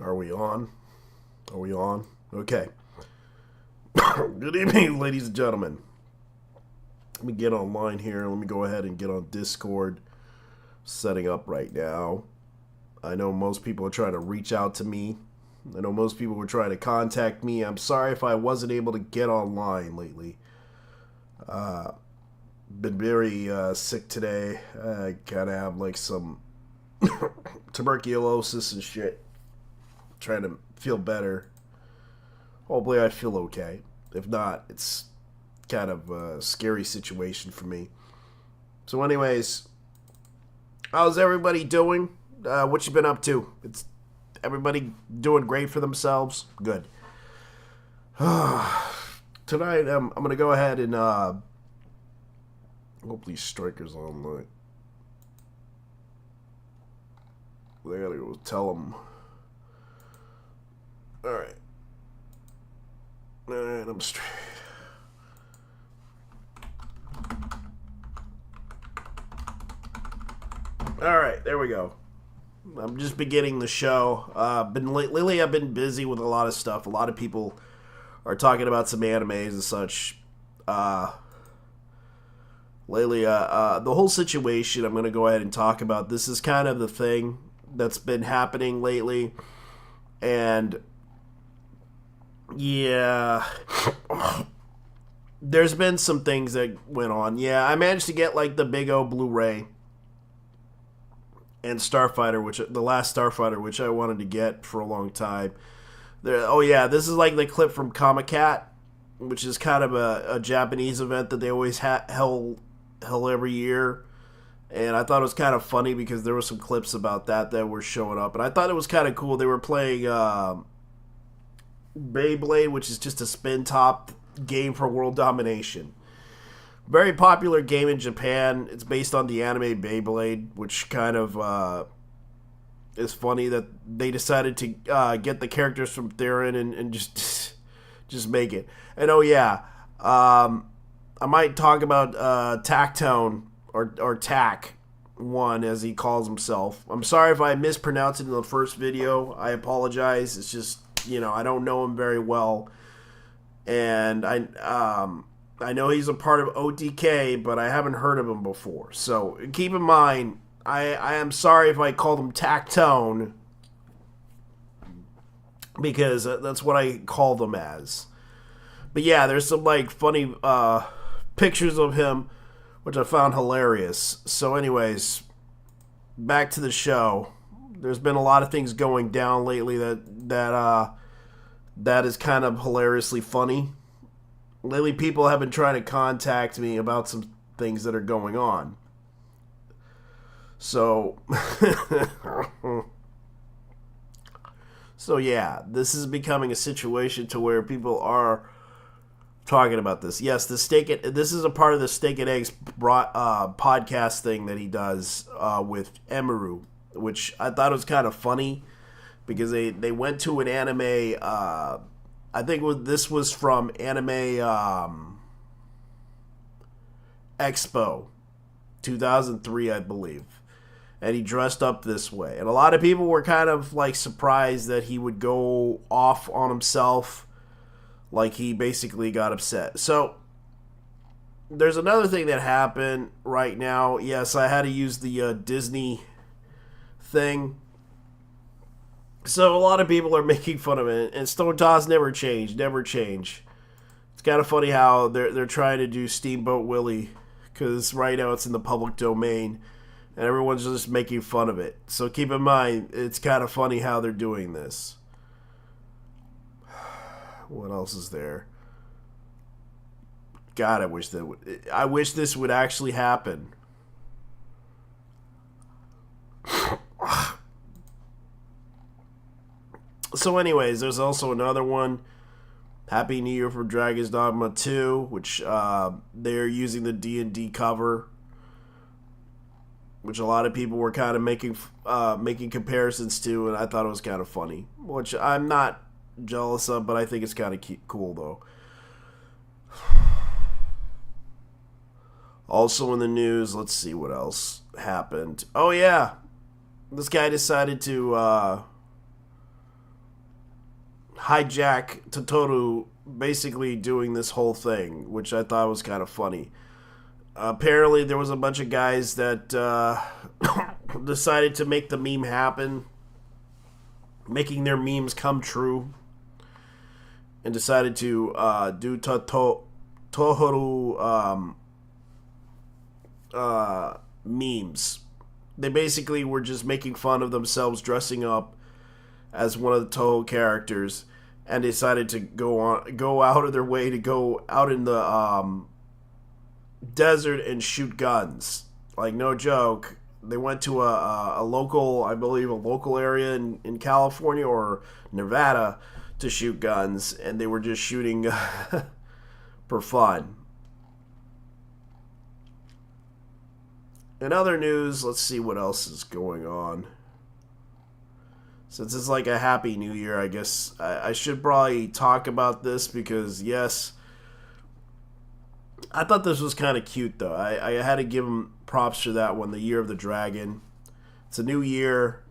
Are we on? Are we on? Okay. Good evening, ladies and gentlemen. Let me get online here. Let me go ahead and get on Discord. Setting up right now. I know most people are trying to reach out to me. I know most people were trying to contact me. I'm sorry if I wasn't able to get online lately. Been very sick today. I kind of have like some tuberculosis and shit. Trying to feel better. Hopefully I feel okay. If not, it's kind of a scary situation for me. So anyways, how's everybody doing? What you been up to? It's everybody doing great for themselves? Good. Tonight, I'm going to go ahead and hope these strikers online. I gotta go tell them. Alright. Alright, I'm straight. Alright, there we go. I'm just beginning the show. Lately I've been busy with a lot of stuff. A lot of people are talking about some animes and such. Lately, the whole situation I'm going to go ahead and talk about. This is kind of the thing that's been happening lately. And yeah, there's been some things that went on. Yeah, I managed to get like the Big O Blu-ray and Starfighter, the last Starfighter, which I wanted to get for a long time. Oh yeah, this is like the clip from Comic-Cat, which is kind of a Japanese event that they always held every year. And I thought it was kind of funny because there were some clips about that were showing up. And I thought it was kind of cool. They were playing Beyblade, which is just a spin-top game for world domination. Very popular game in Japan. It's based on the anime Beyblade, which kind of is funny that they decided to get the characters from Theron and just make it. And oh yeah, I might talk about Tactone or Tac One as he calls himself. I'm sorry if I mispronounced it in the first video. I apologize. It's just, I don't know him very well, and I know he's a part of OTK, but I haven't heard of him before. So keep in mind, I am sorry if I called him Tactone, because that's what I call them as. But yeah, there's some like funny pictures of him, which I found hilarious. So anyways, back to the show. There's been a lot of things going down lately that is kind of hilariously funny. Lately, people have been trying to contact me about some things that are going on. So, yeah, this is becoming a situation to where people are talking about this. Yes, this is a part of the Steak and Eggs podcast thing that he does with Emiru, which I thought was kind of funny because they went to an anime. I think this was from Anime Expo 2003, I believe. And he dressed up this way. And a lot of people were kind of like surprised that he would go off on himself. Like he basically got upset. So there's another thing that happened right now. Yes, I had to use the Disney thing. So a lot of people are making fun of it, and Stone Toss never change. It's kind of funny how they're trying to do Steamboat Willie, because right now it's in the public domain, and everyone's just making fun of it. So keep in mind, it's kind of funny how they're doing this. What else is there? God, I wish this would actually happen. So anyways, there's also another one, Happy New Year for Dragon's Dogma 2, which they're using the D&D cover, which a lot of people were kind of making comparisons to, and I thought it was kind of funny, which I'm not jealous of, but I think it's kind of cool though. Also in the news, let's see what else happened. Oh yeah, this guy decided to hijack Totoro basically doing this whole thing, which I thought was kind of funny. Apparently, there was a bunch of guys that decided to make the meme happen, making their memes come true, and decided to do Tohoru memes. They basically were just making fun of themselves dressing up as one of the Toho characters, and decided to go out of their way to go out in the desert and shoot guns. Like, no joke. They went to a local, I believe, a local area in California or Nevada to shoot guns, and they were just shooting for fun. In other news, let's see what else is going on. Since it's like a Happy New Year, I guess I should probably talk about this because, yes, I thought this was kind of cute, though. I had to give them props for that one, the Year of the Dragon. It's a new year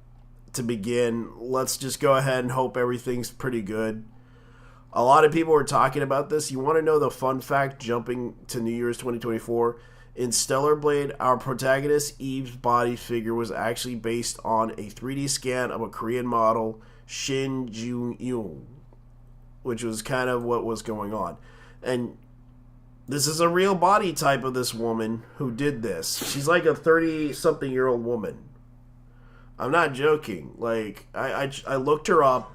to begin. Let's just go ahead and hope everything's pretty good. A lot of people were talking about this. You want to know the fun fact jumping to New Year's 2024? In Stellar Blade, our protagonist Eve's body figure was actually based on a 3D scan of a Korean model, Shin Jung-yoon, which was kind of what was going on. And this is a real body type of this woman who did this. She's like a 30-something-year-old woman. I'm not joking. Like, I looked her up,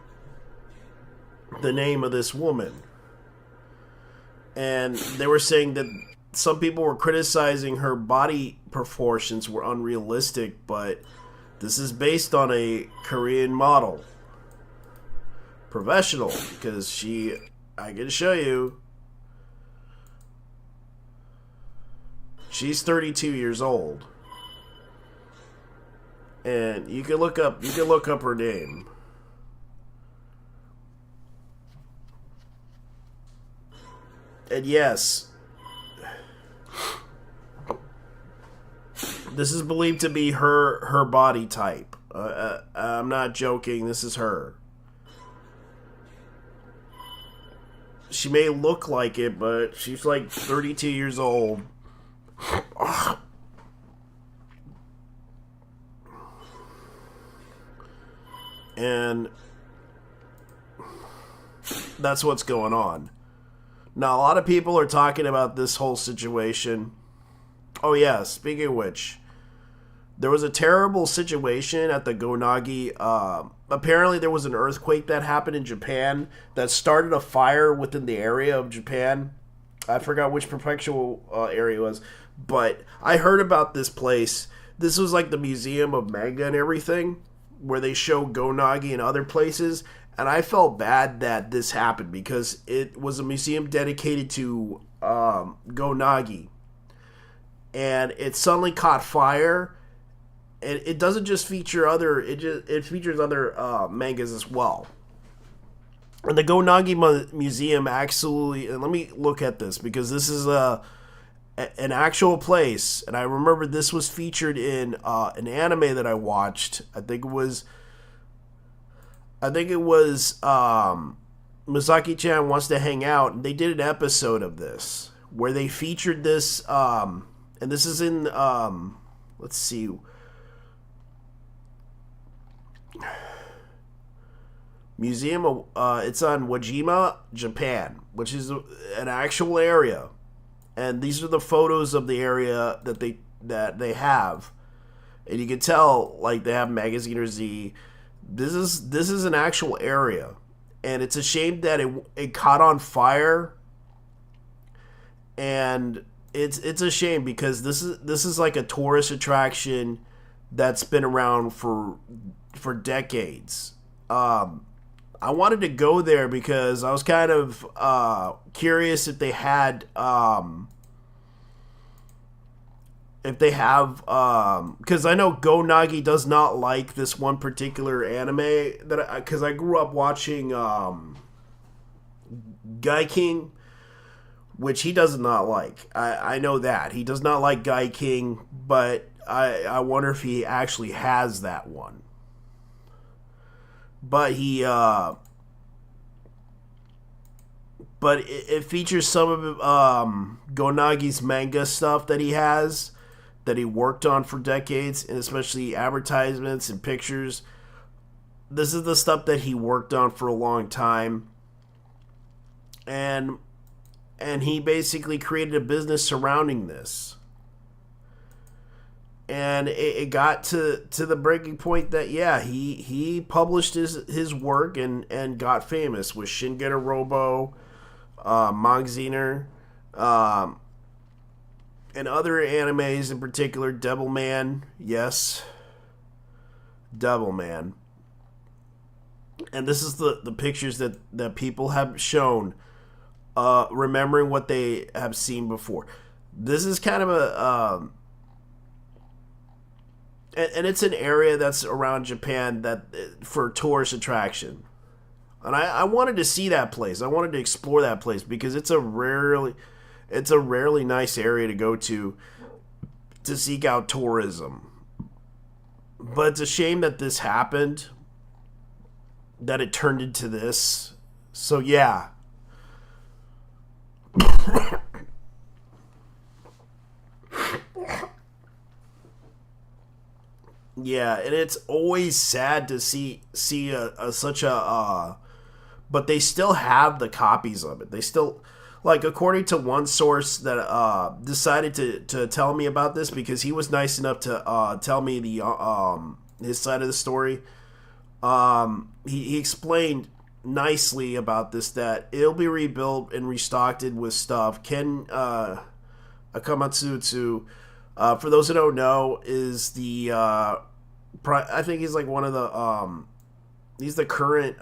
the name of this woman. And they were saying that some people were criticizing her body proportions were unrealistic, but this is based on a Korean model. Professional, because I can show you, she's 32 years old. And you can look up her name. And yes, this is believed to be her body type. I'm not joking. This is her. She may look like it, but she's like 32 years old. And that's what's going on. Now, a lot of people are talking about this whole situation. Oh, yeah, speaking of which, there was a terrible situation at the Gonagi. Apparently, there was an earthquake that happened in Japan that started a fire within the area of Japan. I forgot which prefectural area it was, but I heard about this place. This was like the museum of manga and everything, where they show Gonagi and other places. And I felt bad that this happened because it was a museum dedicated to Gonagi. And it suddenly caught fire. And it doesn't just feature it features other mangas as well. And the Gonagi Museum actually, and let me look at this because this is an actual place. And I remember this was featured in an anime that I watched. I think it was Misaki-chan Wants to Hang Out, and they did an episode of this where they featured this, and this is in, let's see, Museum of, it's on Wajima, Japan, which is an actual area, and these are the photos of the area that they have, and you can tell, like, they have Magazine or Z. This is an actual area, and it's a shame that it caught on fire, and it's a shame because this is like a tourist attraction that's been around for decades. I wanted to go there because I was kind of curious if they have because I know Gonagi does not like this one particular anime because I grew up watching Gai-King, which he does not like. I know that he does not like Gai-King, but I wonder if he actually has that one. But he but it features some of Go Nagi's manga stuff that he has, that he worked on for decades, and especially advertisements and pictures. This is the stuff that he worked on for a long time, and he basically created a business surrounding this. And it got to the breaking point that, yeah, he published his work and got famous with Shingeki Robo, Magaziner, and other animes, in particular Devilman. Yes, Devilman. And this is the pictures that people have shown, remembering what they have seen before. This is kind of a... and it's an area that's around Japan that for tourist attraction. And I wanted to see that place. I wanted to explore that place because it's a rarely nice area to go to seek out tourism. But it's a shame that this happened, that it turned into this. So yeah. Yeah, and it's always sad to see such a but they still have the copies of it. They still, like, according to one source that decided to tell me about this, because he was nice enough to tell me the his side of the story. He explained nicely about this, that it'll be rebuilt and restocked with stuff. Ken Akamatsu, for those who don't know, is the I think he's like one of the he's the current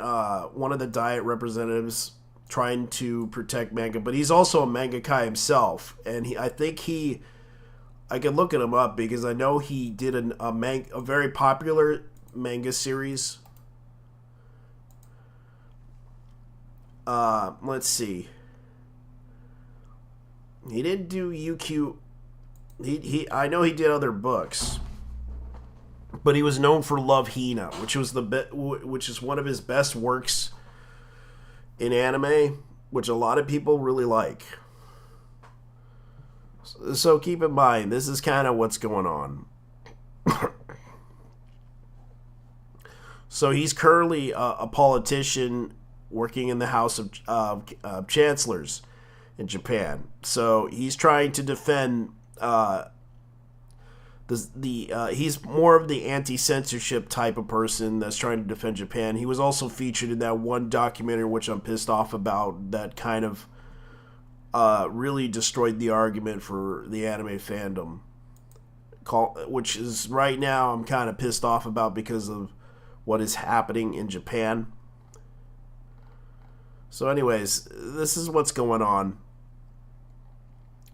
one of the Diet representatives trying to protect manga, but he's also a mangaka himself, and I can look at him up because I know he did a very popular manga series. Let's see. He didn't do UQ. I know he did other books, but he was known for Love Hina, which is one of his best works in anime, which a lot of people really like. So keep in mind, this is kind of what's going on. So he's currently a politician working in the House of Chancellors in Japan. So he's trying to defend he's more of the anti-censorship type of person that's trying to defend Japan. He was also featured in that one documentary, which I'm pissed off about, that kind of really destroyed the argument for the anime fandom, which is right now I'm kind of pissed off about because of what is happening in Japan. So anyways, this is what's going on.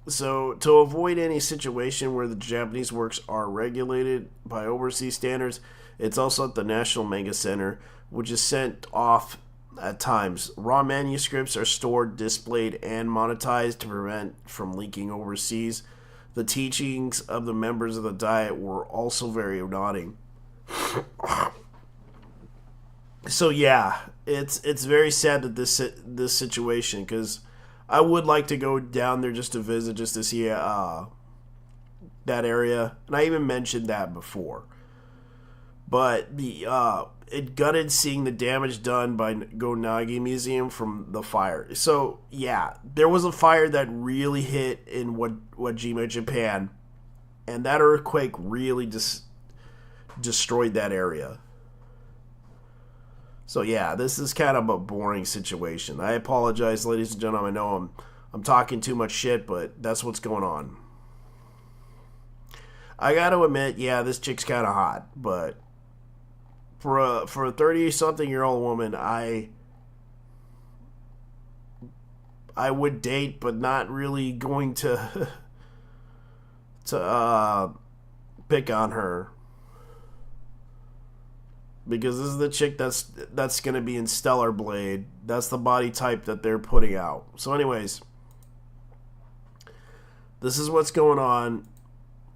So, to avoid any situation where the Japanese works are regulated by overseas standards, it's also at the National Manga Center, which is sent off at times. Raw manuscripts are stored, displayed, and monetized to prevent from leaking overseas. The teachings of the members of the Diet were also very daunting. So yeah, it's very sad that this situation, because I would like to go down there just to visit, just to see that area, and I even mentioned that before. But it gutted seeing the damage done by Go Nagi Museum from the fire. So yeah, there was a fire that really hit in Wajima, Japan, and that earthquake really just destroyed that area. So yeah, this is kind of a boring situation. I apologize, ladies and gentlemen. I know I'm talking too much shit, but that's what's going on. I got to admit, yeah, this chick's kind of hot, but for a 30-something-year-old woman, I would date, but not really going to pick on her. Because this is the chick that's going to be in Stellar Blade. That's the body type that they're putting out. So anyways, this is what's going on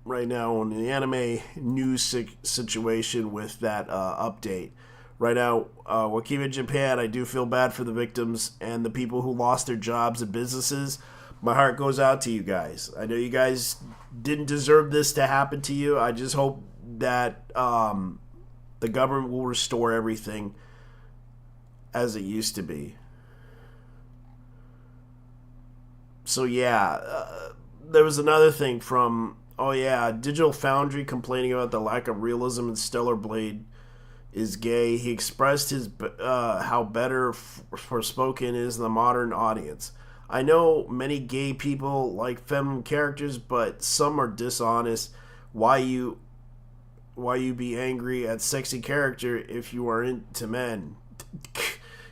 right now in the anime news situation with that update. right now. Wakima Japan, I do feel bad for the victims and the people who lost their jobs and businesses. My heart goes out to you guys. I know you guys didn't deserve this to happen to you. I just hope that the government will restore everything as it used to be. So yeah, there was another thing from Digital Foundry complaining about the lack of realism in Stellar Blade is gay. He expressed his how better forspoken is the modern audience. I know many gay people like feminine characters, but some are dishonest. Why you be angry at sexy character if you are into men?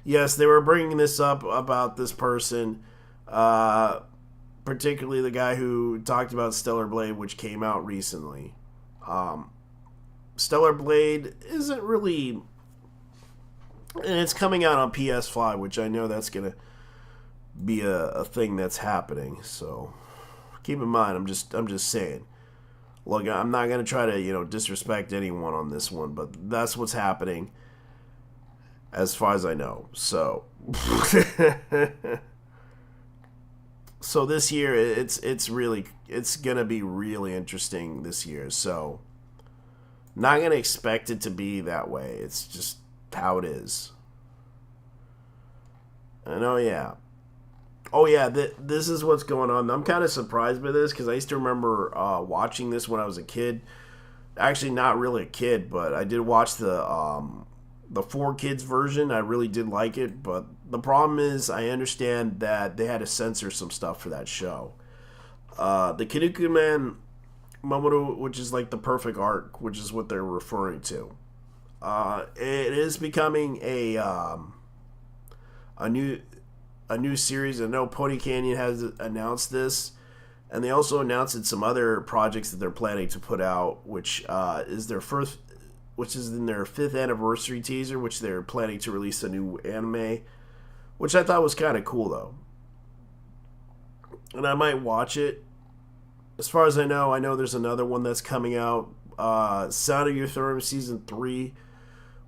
Yes, they were bringing this up about this person, particularly the guy who talked about Stellar Blade, which came out recently. Stellar Blade isn't really, and it's coming out on PS5, which I know that's gonna be a thing that's happening. So keep in mind, I'm just saying. Look, I'm not gonna try to disrespect anyone on this one, but that's what's happening, as far as I know. So, so this year it's gonna be really interesting this year. So, not gonna expect it to be that way. It's just how it is. And this is what's going on. I'm kind of surprised by this because I used to remember watching this when I was a kid. Actually, not really a kid, but I did watch the 4Kids version. I really did like it, but the problem is I understand that they had to censor some stuff for that show. The Kinnikuman Mamoru, which is like the perfect arc, which is what they're referring to. It is becoming a new series. I know Pony Canyon has announced this, and they also announced some other projects that they're planning to put out, which is in their 5th anniversary teaser, which they're planning to release a new anime, which I thought was kind of cool though, and I might watch it. As far as I know there's another one that's coming out, Sound of Euphoria Season 3,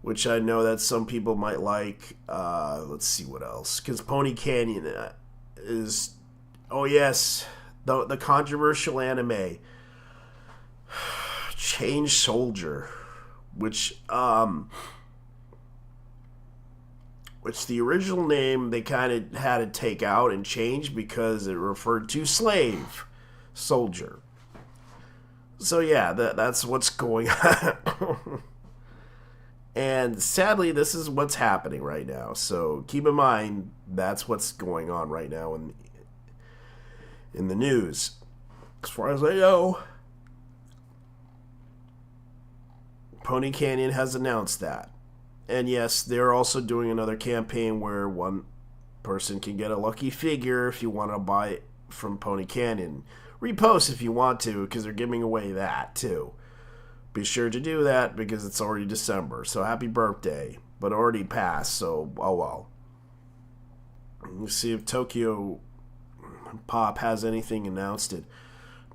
which I know that some people might like. Let's see what else. Because Pony Canyon is... Oh, yes. The controversial anime. Change Soldier. Which the original name they kind of had to take out and change because it referred to slave soldier. So yeah, that's what's going on. And sadly, this is what's happening right now. So keep in mind, that's what's going on right now in the news. As far as I know, Pony Canyon has announced that. And yes, they're also doing another campaign where one person can get a lucky figure if you want to buy it from Pony Canyon. Repost if you want to, because they're giving away that too. Be sure to do that because it's already December. So happy birthday. But already passed, so oh well. Let's see if Tokyo Pop has anything announced it.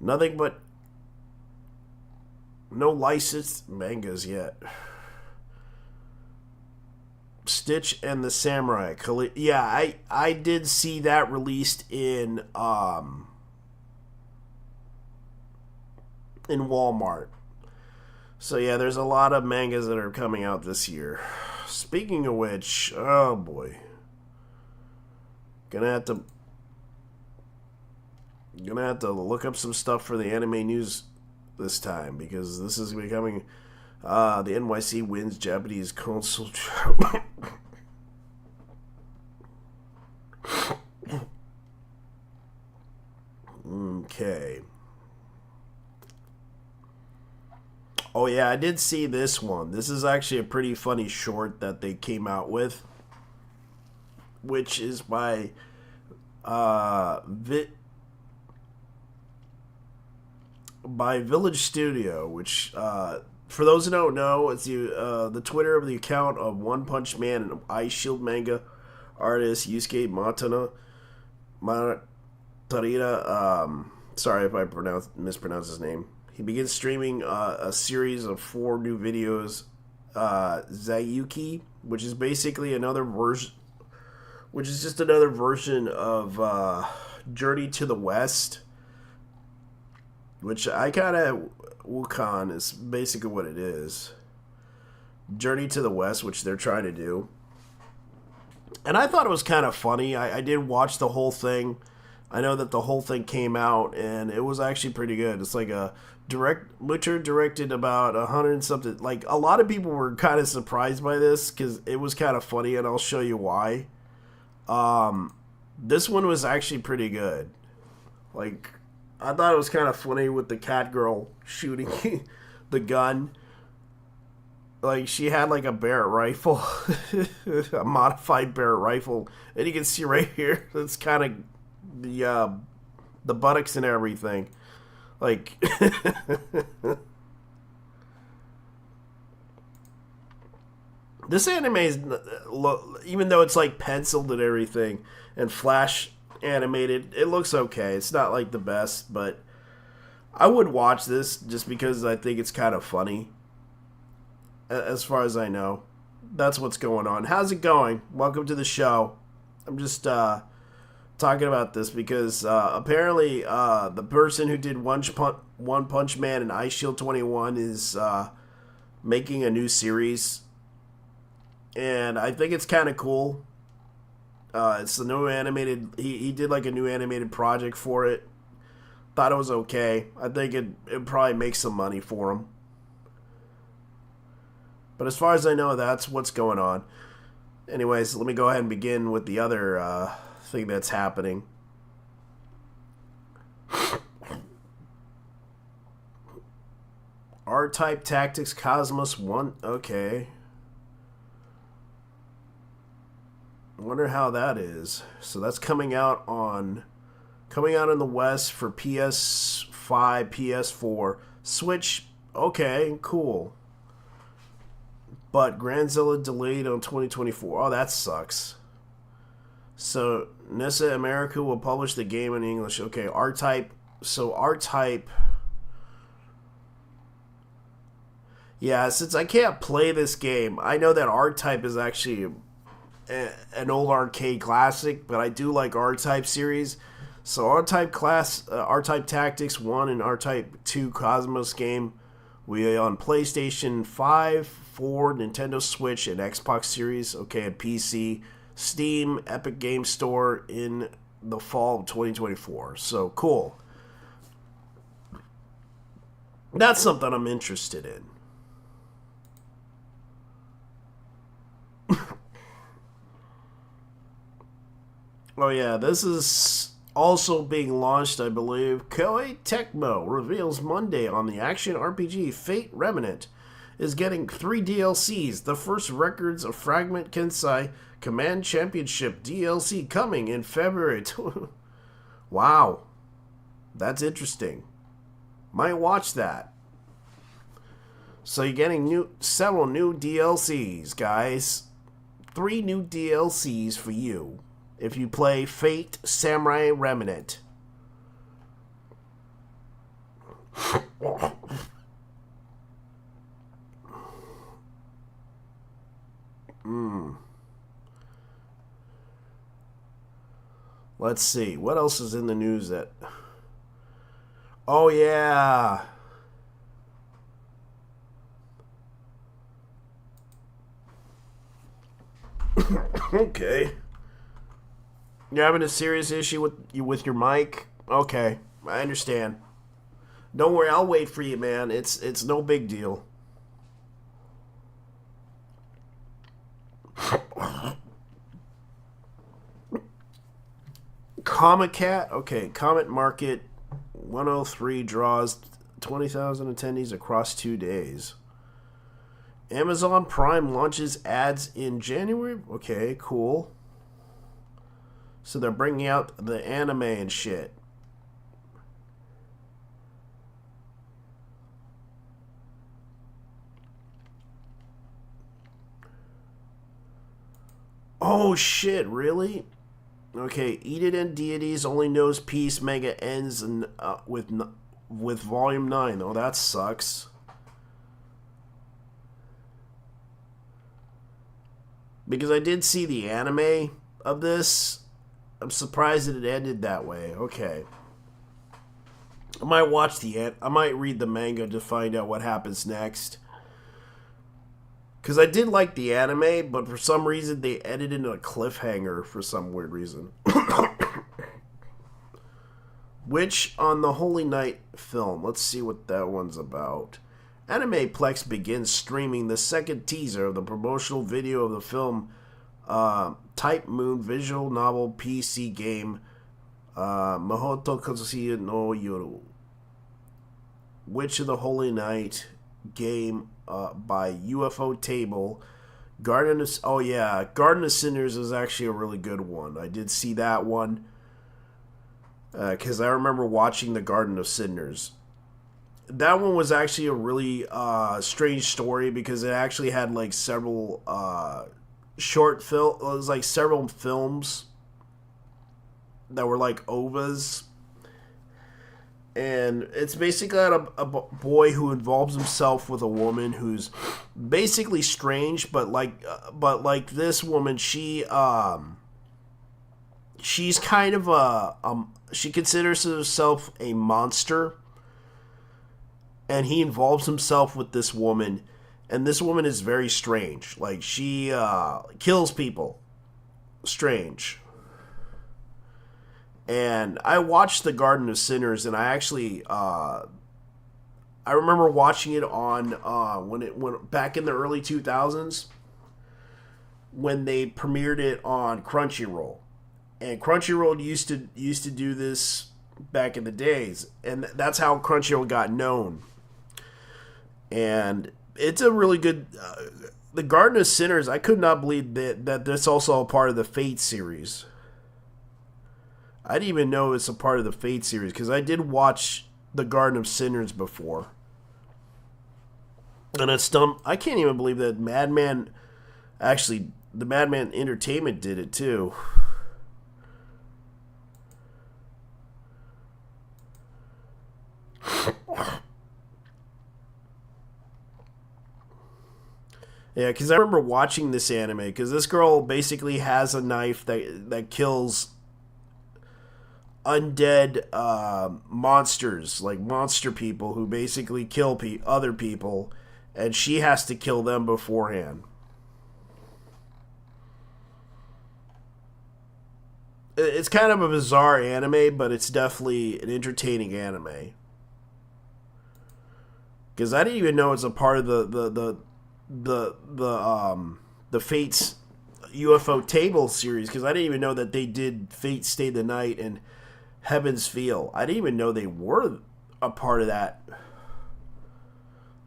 Nothing but no licensed mangas yet. Stitch and the Samurai. Yeah, I did see that released in Walmart. So yeah, there's a lot of mangas that are coming out this year. Speaking of which, oh boy. Gonna have to look up some stuff for the anime news this time because this is becoming the NYC wins Japanese console. Okay. Oh yeah, I did see this one. This is actually a pretty funny short that they came out with, which is by Village Studio, which for those who don't know, it's the Twitter of the account of One Punch Man and Ice Shield manga artist Yusuke Matarita. Sorry if I mispronounce his name. He begins streaming a series of 4 new videos. Zayuki, which is basically another version, which is just another version of Journey to the West, which I kind of Wukong is basically what it is. Journey to the West, which they're trying to do. And I thought it was kind of funny. I did watch the whole thing. I know that the whole thing came out, and it was actually pretty good. It's like a Witcher directed about 100 and something. Like, a lot of people were kind of surprised by this because it was kind of funny, and I'll show you why. This one was actually pretty good. Like, I thought it was kind of funny with the cat girl shooting the gun. Like, she had like a Barrett rifle, a modified Barrett rifle, and you can see right here, it's kind of the buttocks and everything. Like, this anime is, even though it's like penciled and everything and flash animated, it looks okay. It's not like the best, but I would watch this just because I think it's kind of funny. As far as I know, that's what's going on. How's it going? Welcome to the show. I'm just talking about this because apparently the person who did One Punch Man and Ice Shield 21 is making a new series, and I think it's kind of cool. It's the new animated. He did like a new animated project for it. Thought it was okay. I think it probably makes some money for him. But as far as I know, that's what's going on. Anyways, let me go ahead and begin with the other thing that's happening. R-Type Tactics Cosmos 1. Okay. I wonder how that is. So that's coming out in the West for PS5, PS4, Switch. Okay, cool. But Grandzilla delayed on 2024. Oh, that sucks. So Nessa America will publish the game in English. Okay, R-Type. So R-Type. Yeah, since I can't play this game, I know that R-Type is actually an old arcade classic, but I do like R-Type series. So R-Type R-Type Tactics 1 and R-Type 2 Cosmos game. We on PlayStation 5, 4, Nintendo Switch, and Xbox Series. Okay, and PC, Steam, Epic Game Store in the fall of 2024. So cool. That's something I'm interested in. Oh yeah, this is also being launched, I believe. Koei Tecmo reveals Monday on the action RPG Fate Remnant is getting 3 DLCs. The first Records of Fragment Kensai Command Championship DLC coming in February. Wow. That's interesting. Might watch that. So you're getting several new DLCs, guys. 3 new DLCs for you if you play Fate Samurai Remnant. Let's see. What else is in the news that... Oh, yeah. Okay. You're having a serious issue with your mic? Okay, I understand. Don't worry, I'll wait for you, man. It's no big deal. Comet Cat? Okay, Comet Market 103 draws 20,000 attendees across 2 days. Amazon Prime launches ads in January? Okay, cool. So they're bringing out the anime and shit. Oh shit, really? Okay, Eat It and Deities only knows Peace Mega ends with Volume 9. Oh, that sucks. because I did see the anime of this. I'm surprised that it ended that way. Okay. I might I might read the manga to find out what happens next. Because I did like the anime, but for some reason they edited in a cliffhanger for some weird reason. Witch on the Holy Night film. Let's see what that one's about. Animeplex begins streaming the second teaser of the promotional video of the film Type Moon visual novel PC game Mahoto Katsuya no Yoru. Witch of the Holy Night game by UFO Table. Garden of Sinners is actually a really good one. I did see that one because I remember watching the Garden of Sinners. That one was actually a really strange story because it actually had like several short film. It was like several films that were like OVAs. And it's basically about a boy who involves himself with a woman who's basically strange, but like this woman, she's kind of she considers herself a monster, and he involves himself with this woman, and this woman is very strange. Like she kills people, strange. And I watched The Garden of Sinners, and I actually, I remember watching it on when it went back in the early 2000s when they premiered it on Crunchyroll, and Crunchyroll used to do this back in the days, and that's how Crunchyroll got known. And it's a really good. The Garden of Sinners. I could not believe that that's also a part of the Fate series. I didn't even know it's a part of the Fate series because I did watch The Garden of Sinners before. And I can't even believe that Madman, actually, the Madman Entertainment did it too. Yeah, because I remember watching this anime because this girl basically has a knife that kills undead monsters, like monster people who basically kill other people, and she has to kill them beforehand. It's kind of a bizarre anime, but it's definitely an entertaining anime. Because I didn't even know it's a part of the Fate's UFO Table series. Because I didn't even know that they did Fate Stay the Night and Heaven's Feel. I didn't even know they were a part of that.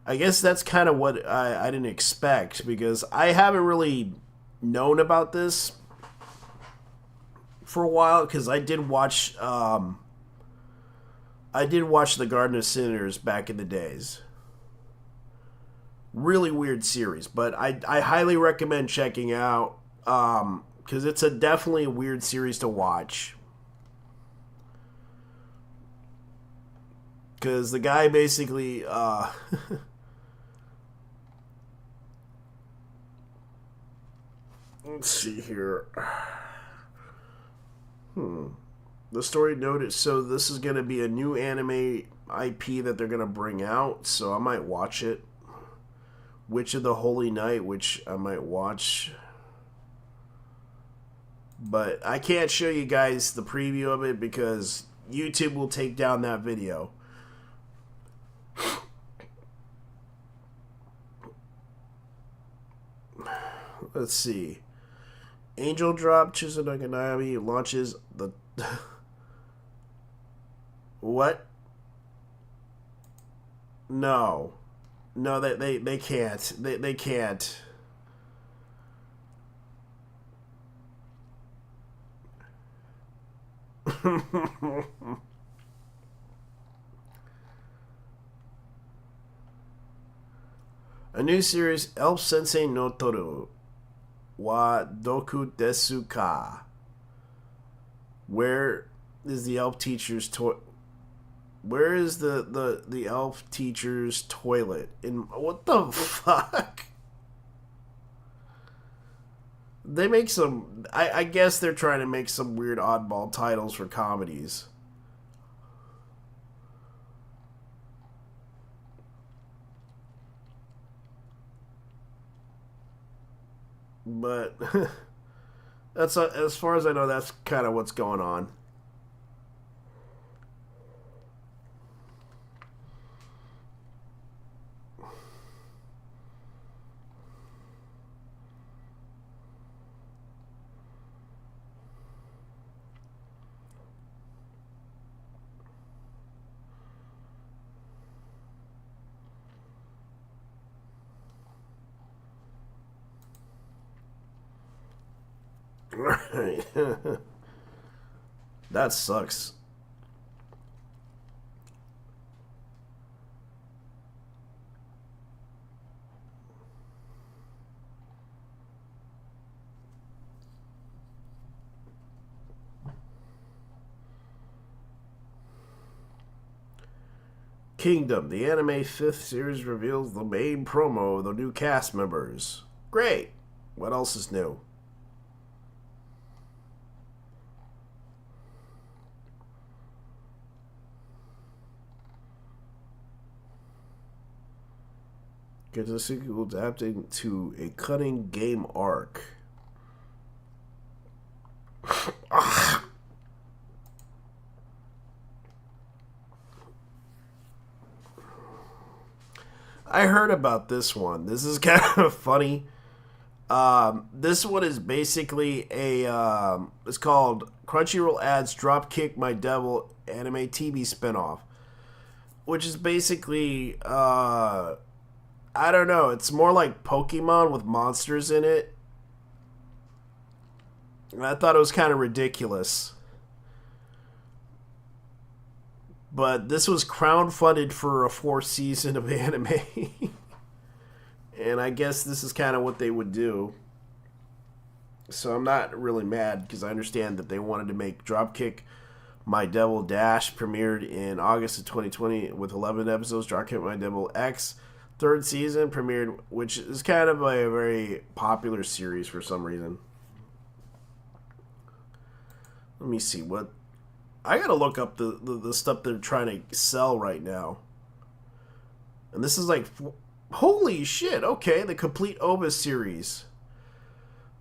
I guess that's kind of what I didn't expect, because I haven't really known about this for a while, because I did watch The Garden of Sinners back in the days. Really weird series, but I highly recommend checking out, because it's definitely a weird series to watch. Because the guy basically let's see here. The story noted, so this is going to be a new anime IP that they're going to bring out, so I might watch it. Witch of the Holy Night, which I might watch. But I can't show you guys the preview of it because YouTube will take down that video. Let's see. Angel Drop Chizunaganabi launches the... What? No. No, they can't. They can't. A new series, Elf Sensei no Toru wa Doku Desu Ka. Where is the elf teacher's Where is the elf teacher's toilet? In what the fuck? They make some. I guess they're trying to make some weird oddball titles for comedies. But that's as far as I know. That's kind of what's going on. Right. That sucks. Kingdom, the anime fifth series reveals the main promo of the new cast members. Great. What else is new? Gets a sequel adapting to a cunning game arc. I heard about this one. This is kind of funny. This one is basically a. It's called Crunchyroll adds Dropkick My Devil anime TV spinoff, which is basically. I don't know. It's more like Pokemon with monsters in it. And I thought it was kind of ridiculous. But this was crowdfunded for a fourth season of anime. And I guess this is kind of what they would do. So I'm not really mad because I understand that they wanted to make Dropkick My Devil Dash premiered in August of 2020 with 11 episodes. Dropkick My Devil X third season premiered, which is kind of a very popular series for some reason. Let me see what I gotta look up the stuff they're trying to sell right now. And this is like, holy shit, okay, the complete OVA series.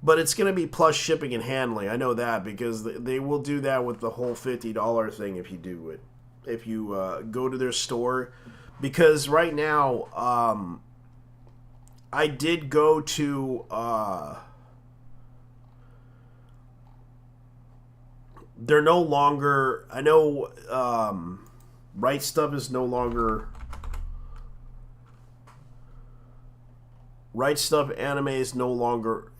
But it's going to be plus shipping and handling. I know that because they will do that with the whole $50 thing if you do it. If you go to their store. Because right now, I did go to... they're no longer... I know Right Stuff is no longer... Right Stuff Anime is no longer...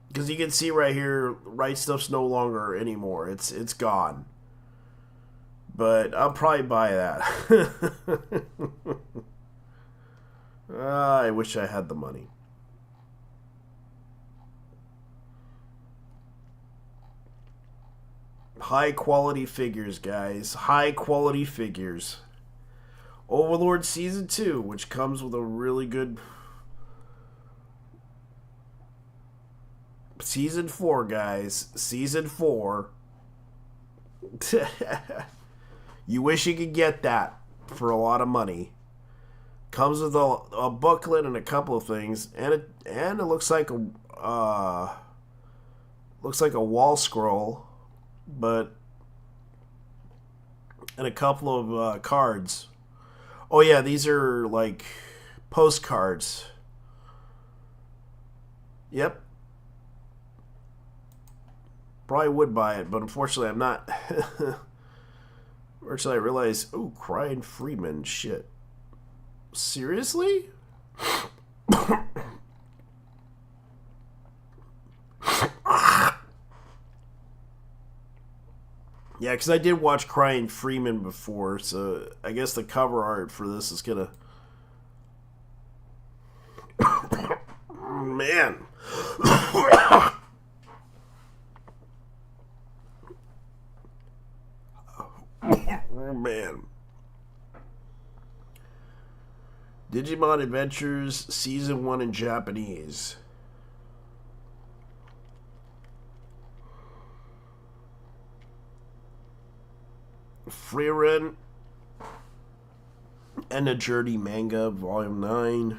because you can see right here, Right Stuff's no longer anymore. It's gone. But I'll probably buy that. I wish I had the money. High quality figures, guys. High quality figures. Overlord Season 2, which comes with a really good... Season 4, guys. Season 4. You wish you could get that for a lot of money. Comes with a booklet and a couple of things, and it looks like a wall scroll, but and a couple of cards. Oh yeah, these are like postcards. Yep. Probably would buy it, but unfortunately I'm not. Unfortunately I realize, oh, Crying Freeman, shit. Seriously? Yeah, because I did watch Crying Freeman before, so I guess the cover art for this is gonna... Man. Oh, man. Digimon Adventures Season 1 in Japanese. Frieren and the Journey Manga, Volume 9.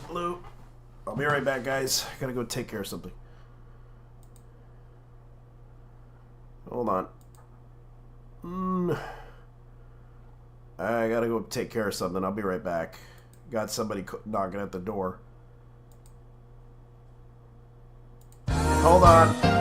Hello. I'll be right back, guys. I gotta go take care of something. Hold on. I gotta go take care of something. I'll be right back. Got somebody knocking at the door. Hold on.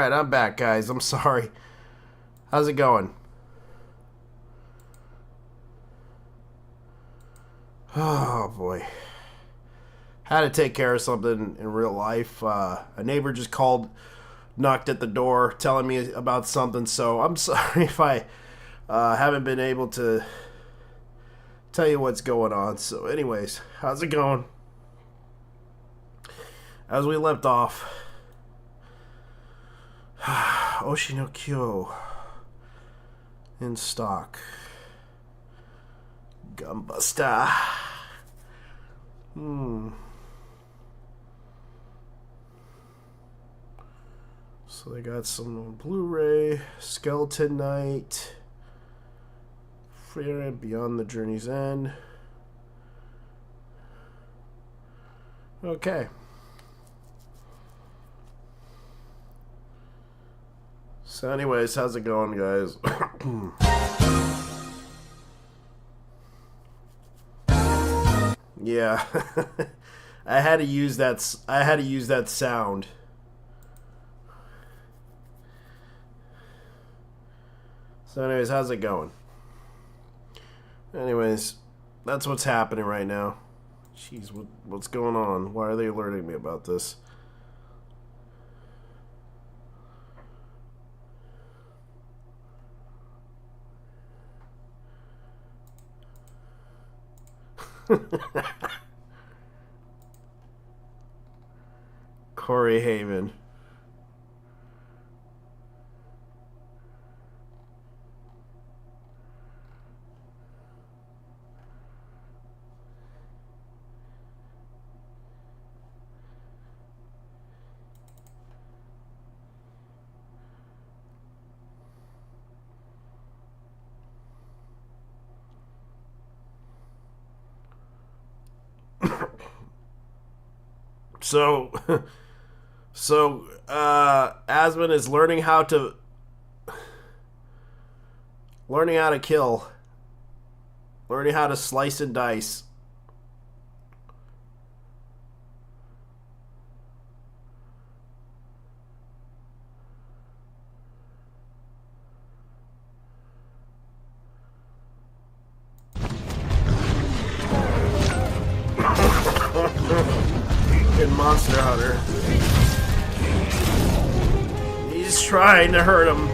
Alright, I'm back, guys. I'm sorry. How's it going? Oh, boy. Had to take care of something in real life. A neighbor just called, knocked at the door, telling me about something, so I'm sorry if I haven't been able to tell you what's going on. So anyways, how's it going? As we left off, Oshinokyo in stock. Gunbuster. So they got some Blu-ray, Skeleton Knight, Frieren Beyond the Journey's End. Okay. So anyways, how's it going, guys? Yeah. I had to use that sound. So anyways, how's it going? Anyways, that's what's happening right now. Jeez, what's going on? Why are they alerting me about this? Corey Haven. So, Asmon is learning how to kill, learning how to slice and dice. In Monster Hunter. He's trying to hurt him.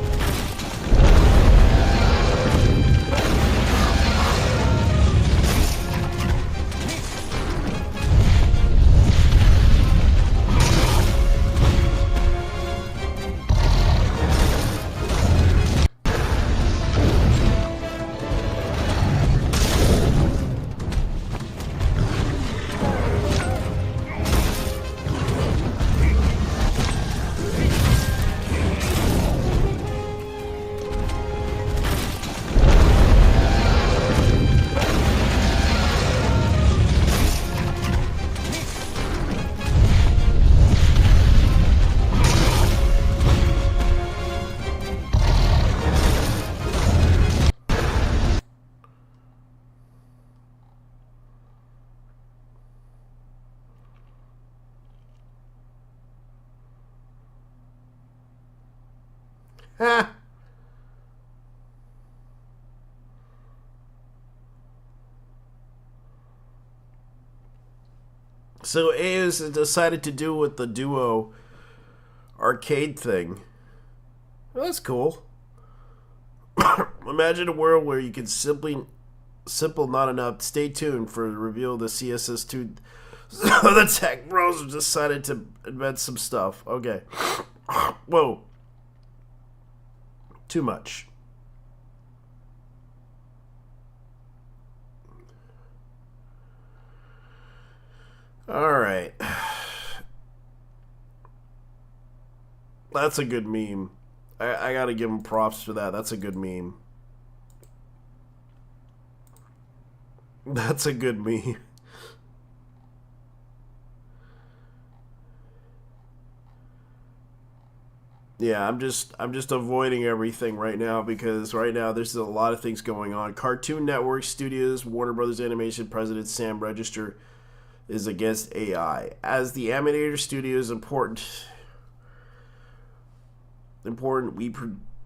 Ha! So A's decided to do with the Duo arcade thing. Well, that's cool. Imagine a world where you can simple not enough. Stay tuned for the reveal of the CSS2. The Tech Bros decided to invent some stuff. Okay. Whoa. Too much. Alright. That's a good meme. I gotta give him props for that. That's a good meme. That's a good meme. Yeah, I'm just avoiding everything right now because right now there's a lot of things going on. Cartoon Network Studios, Warner Brothers Animation President Sam Register is against AI. As the animator studio is important important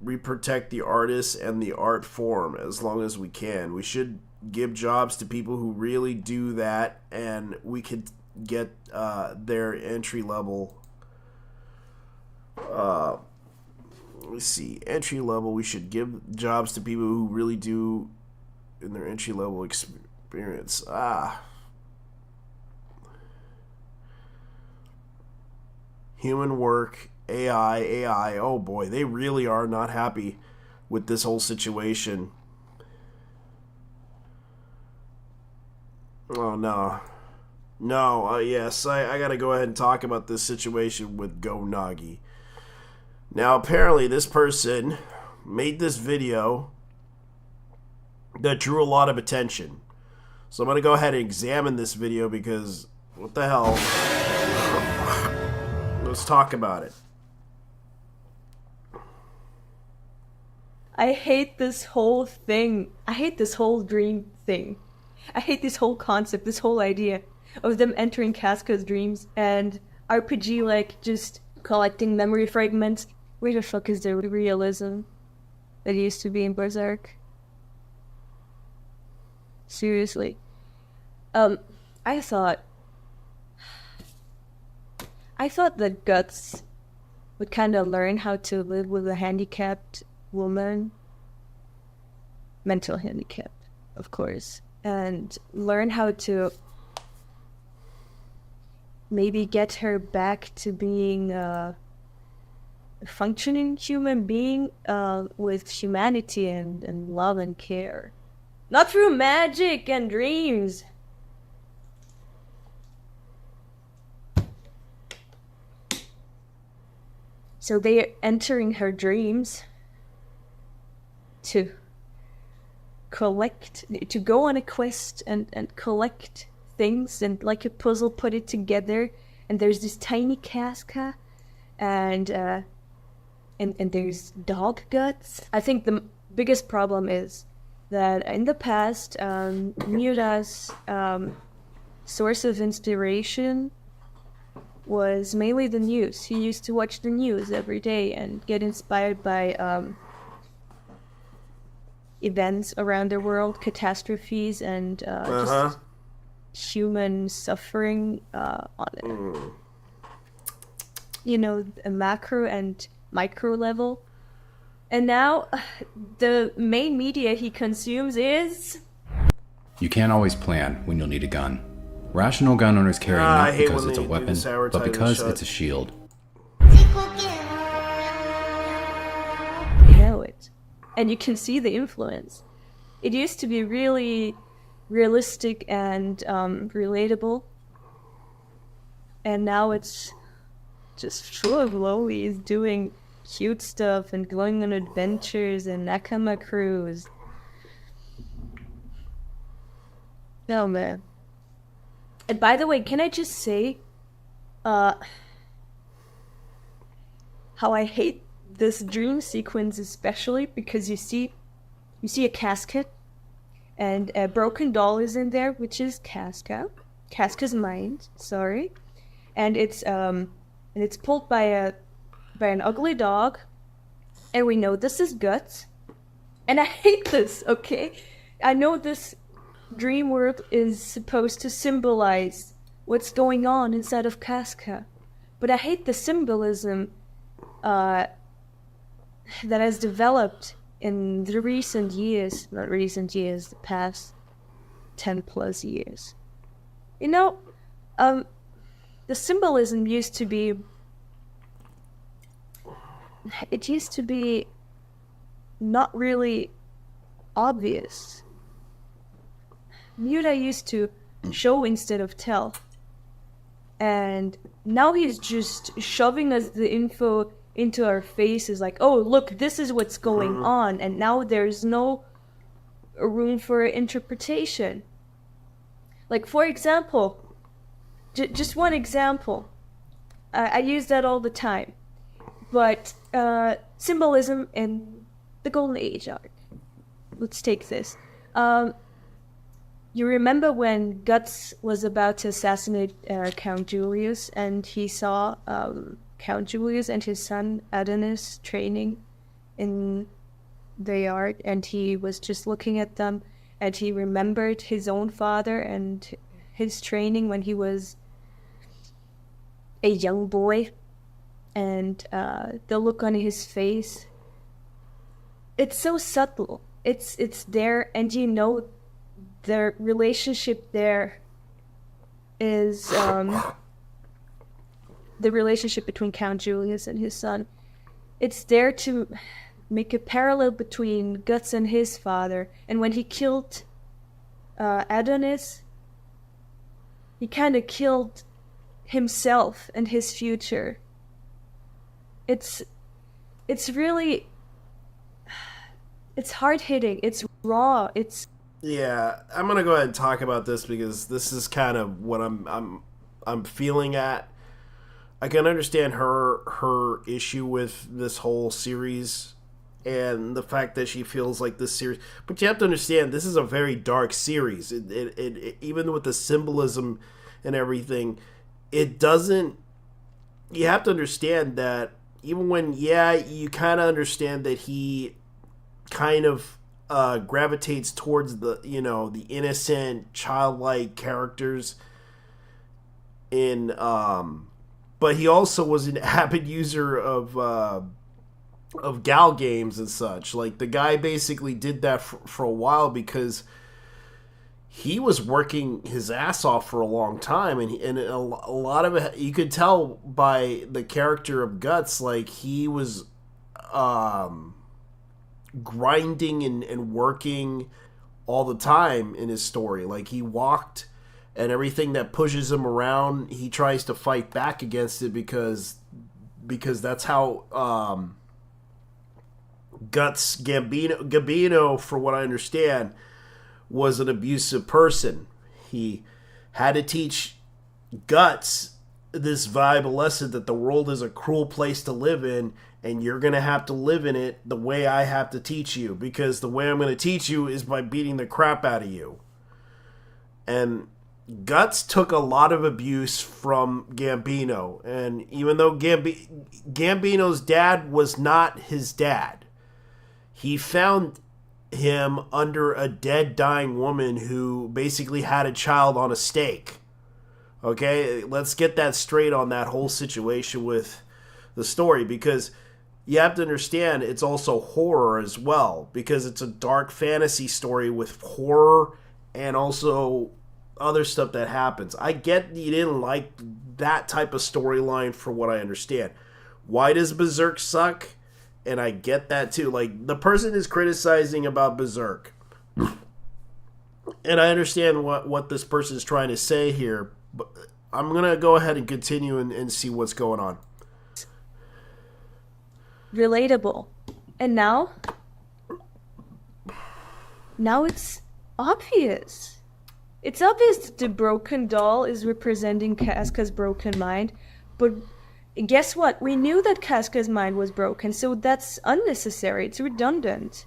we protect the artists and the art form as long as we can. We should give jobs to people who really do that, and we could get their entry level. Let me see. Entry level. We should give jobs to people who really do in their entry level experience. Human work, AI. Oh boy, they really are not happy with this whole situation. Oh no. No, yes, I gotta go ahead and talk about this situation with Go Nagi. Now, apparently, this person made this video that drew a lot of attention. So I'm gonna go ahead and examine this video because, what the hell? Let's talk about it. I hate this whole thing. I hate this whole dream thing. I hate this whole concept, this whole idea of them entering Casca's dreams and RPG like just collecting memory fragments. Where the fuck is the realism that used to be in Berserk? Seriously. I thought that Guts would kind of learn how to live with a handicapped woman, mental handicapped, of course, and learn how to maybe get her back to being a functioning human being with humanity and love and care. Not through magic and dreams. So they are entering her dreams to go on a quest and collect things and like a puzzle, put it together. And there's this tiny Casca and there's dog guts. I think the biggest problem is that in the past, Miura's source of inspiration was mainly the news. He used to watch the news every day and get inspired by events around the world, catastrophes, and just human suffering on a macro and micro level. And now the main media he consumes is... You can't always plan when you'll need a gun. Rational gun owners carry not because it's a weapon, but because it's a shield. You know it. And you can see the influence. It used to be really realistic and relatable. And now it's just full of lowlies doing cute stuff and going on adventures and Nakama crews. Oh man. And by the way, can I just say how I hate this dream sequence, especially because you see a casket and a broken doll is in there, which is Casca's mind, sorry. And it's pulled by an ugly dog, and we know this is Guts. And I hate this, okay? I know this dream world is supposed to symbolize what's going on inside of Casca, but I hate the symbolism that has developed in the recent years, the past 10 plus years. The symbolism used to be not really obvious. Miura used to show instead of tell. And now he's just shoving us the info into our faces like, oh, look, this is what's going on. And now there's no room for interpretation. Like, for example, just one example. I use that all the time. But symbolism in the Golden Age arc. Let's take this. You remember when Guts was about to assassinate Count Julius, and he saw Count Julius and his son Adonis training in the yard, and he was just looking at them, and he remembered his own father and his training when he was a young boy, and the look on his face. It's so subtle. It's there, and you know the relationship there is the relationship between Count Julius and his son. It's there to make a parallel between Guts and his father. And when he killed Adonis, he kind of killed himself and his future. It's really, it's hard-hitting, it's raw, it's... Yeah, I'm gonna go ahead and talk about this because this is kind of what I'm feeling at. I can understand her issue with this whole series and the fact that she feels like this series, but you have to understand this is a very dark series. It even with the symbolism and everything, it doesn't. You have to understand that even when you kind of understand that he kind of gravitates towards the the innocent childlike characters in but he also was an avid user of Gal games and such. Like the guy basically did that for a while because he was working his ass off for a long time, and a lot of it you could tell by the character of Guts. Like he was grinding and working all the time in his story. Like he walked, and everything that pushes him around, he tries to fight back against it because that's how Guts Gambino, for what I understand, was an abusive person. He had to teach Guts this valuable lesson that the world is a cruel place to live in, and you're going to have to live in it the way I have to teach you, because the way I'm going to teach you is by beating the crap out of you. And Guts took a lot of abuse from Gambino, and even though Gambino's dad was not his dad, he found him under a dead, dying woman who basically had a child on a stake. Okay, let's get that straight on that whole situation with the story, because you have to understand it's also horror as well, because it's a dark fantasy story with horror and also other stuff that happens. I get you didn't like that type of storyline, for what I understand. Why does Berserk suck? And I get that too. Like, the person is criticizing about Berserk, and I understand what this person is trying to say here, but I'm going to go ahead and continue and see what's going on. Relatable. And now it's obvious. It's obvious that the broken doll is representing Casca's broken mind, but guess what? We knew that Casca's mind was broken, so that's unnecessary. It's redundant.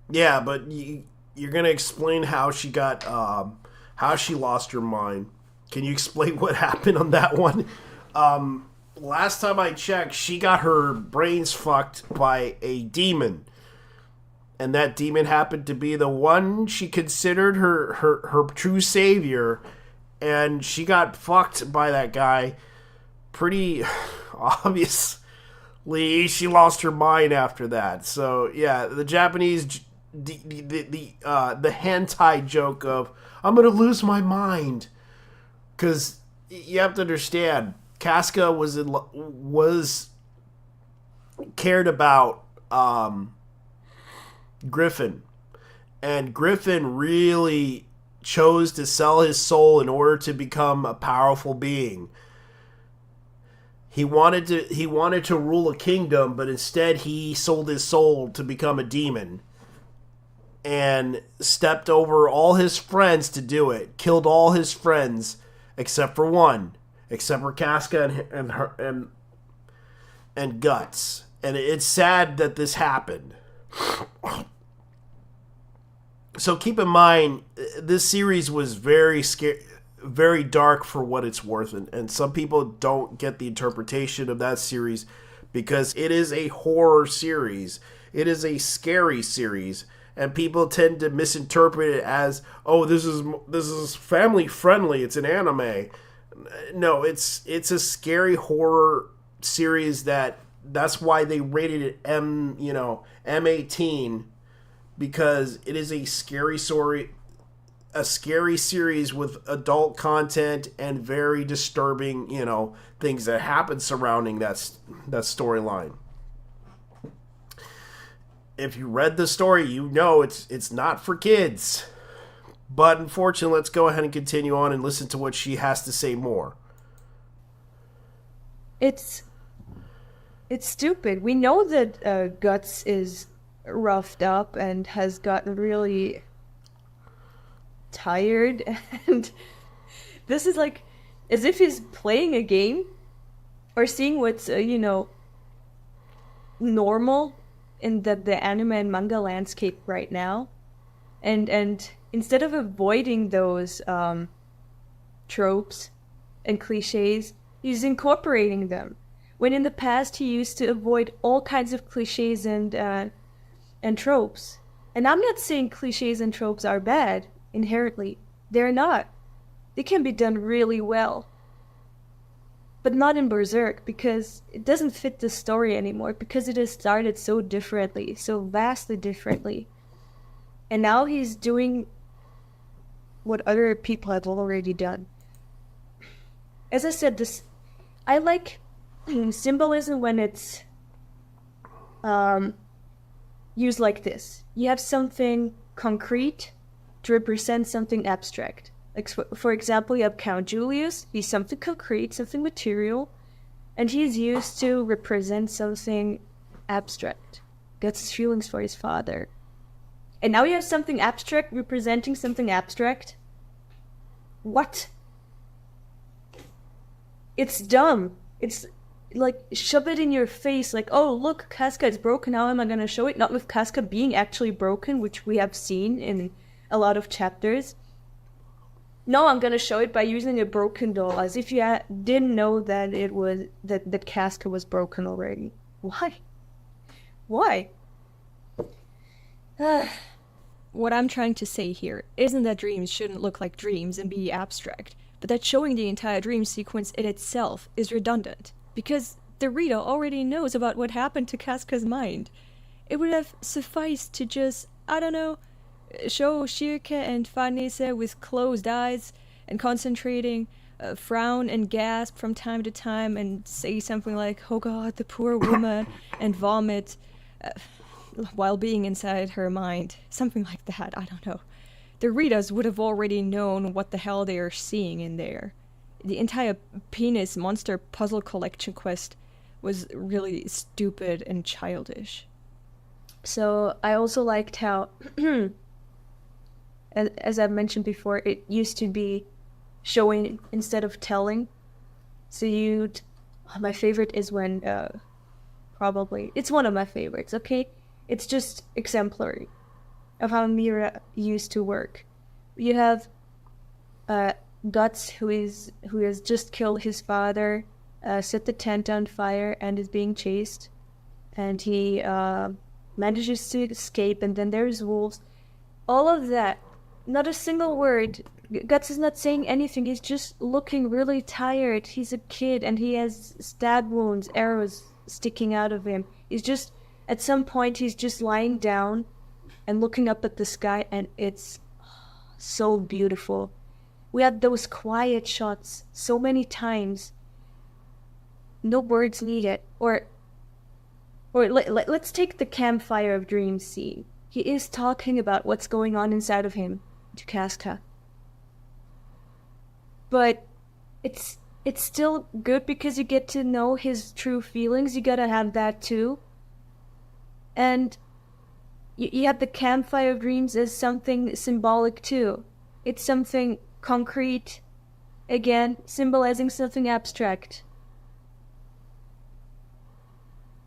Yeah, but you're going to explain how she got, how she lost her mind. Can you explain what happened on that one? Last time I checked, she got her brains fucked by a demon. And that demon happened to be the one she considered her true savior. And she got fucked by that guy. Pretty obviously, she lost her mind after that. So, yeah, the Japanese, the hentai joke of, I'm going to lose my mind. Because you have to understand, Casca was cared about Griffin, and Griffin really chose to sell his soul in order to become a powerful being. He wanted to rule a kingdom, but instead he sold his soul to become a demon, and stepped over all his friends to do it. Killed all his friends except for one. Except for Casca and Guts. And it's sad that this happened. So keep in mind, this series was very scary. very dark for what it's worth. And some people don't get the interpretation of that series because it is a horror series. It is a scary series. And people tend to misinterpret it as, oh, this is family friendly. It's an anime. No, it's a scary horror series that's why they rated it M18, because it is a scary story, a scary series with adult content and very disturbing, things that happen surrounding that storyline. If you read the story, it's not for kids. But unfortunately, let's go ahead and continue on and listen to what she has to say more. It's stupid. We know that Guts is roughed up and has gotten really tired, and this is like as if he's playing a game or seeing what's normal in the anime and manga landscape right now, and instead of avoiding those tropes and cliches, he's incorporating them. When in the past he used to avoid all kinds of cliches and tropes. And I'm not saying cliches and tropes are bad inherently. They're not. They can be done really well. But not in Berserk, because it doesn't fit the story anymore, because it has started so differently, so vastly differently. And now he's doing what other people have already done. As I said, I like symbolism when it's used like this. You have something concrete to represent something abstract. Like, for example, you have Count Julius. He's something concrete, something material, and he's used to represent something abstract. Gets his feelings for his father. And now you have something abstract representing something abstract? What? It's dumb. It's like, shove it in your face, like, oh, look, Casca is broken, how am I gonna show it? Not with Casca being actually broken, which we have seen in a lot of chapters. No, I'm gonna show it by using a broken doll, as if you didn't know that it was that Casca was broken already. Why? What I'm trying to say here isn't that dreams shouldn't look like dreams and be abstract, but that showing the entire dream sequence in itself is redundant, because the reader already knows about what happened to Casca's mind. It would have sufficed to just, show Shirke and Farnese with closed eyes and concentrating, frown and gasp from time to time and say something like, oh god, the poor woman, and vomit while being inside her mind. Something like that, I don't know. The readers would have already known what the hell they are seeing in there. The entire penis monster puzzle collection quest was really stupid and childish. So I also liked how, as I've mentioned before, it used to be showing instead of telling. So my favorite is when, it's one of my favorites, okay? It's just exemplary of how Mira used to work. You have Guts, who has just killed his father, set the tent on fire and is being chased, and he manages to escape, and then there's wolves. All of that, not a single word. Guts is not saying anything, he's just looking really tired. He's a kid and he has stab wounds, arrows sticking out of him. At some point he's just lying down and looking up at the sky, and it's so beautiful. We had those quiet shots so many times. No words needed. Or let's take the campfire of dreams scene. He is talking about what's going on inside of him to Casca. But it's still good because you get to know his true feelings. You gotta have that too. And you have the campfire of dreams as something symbolic too. It's something concrete, again, symbolizing something abstract.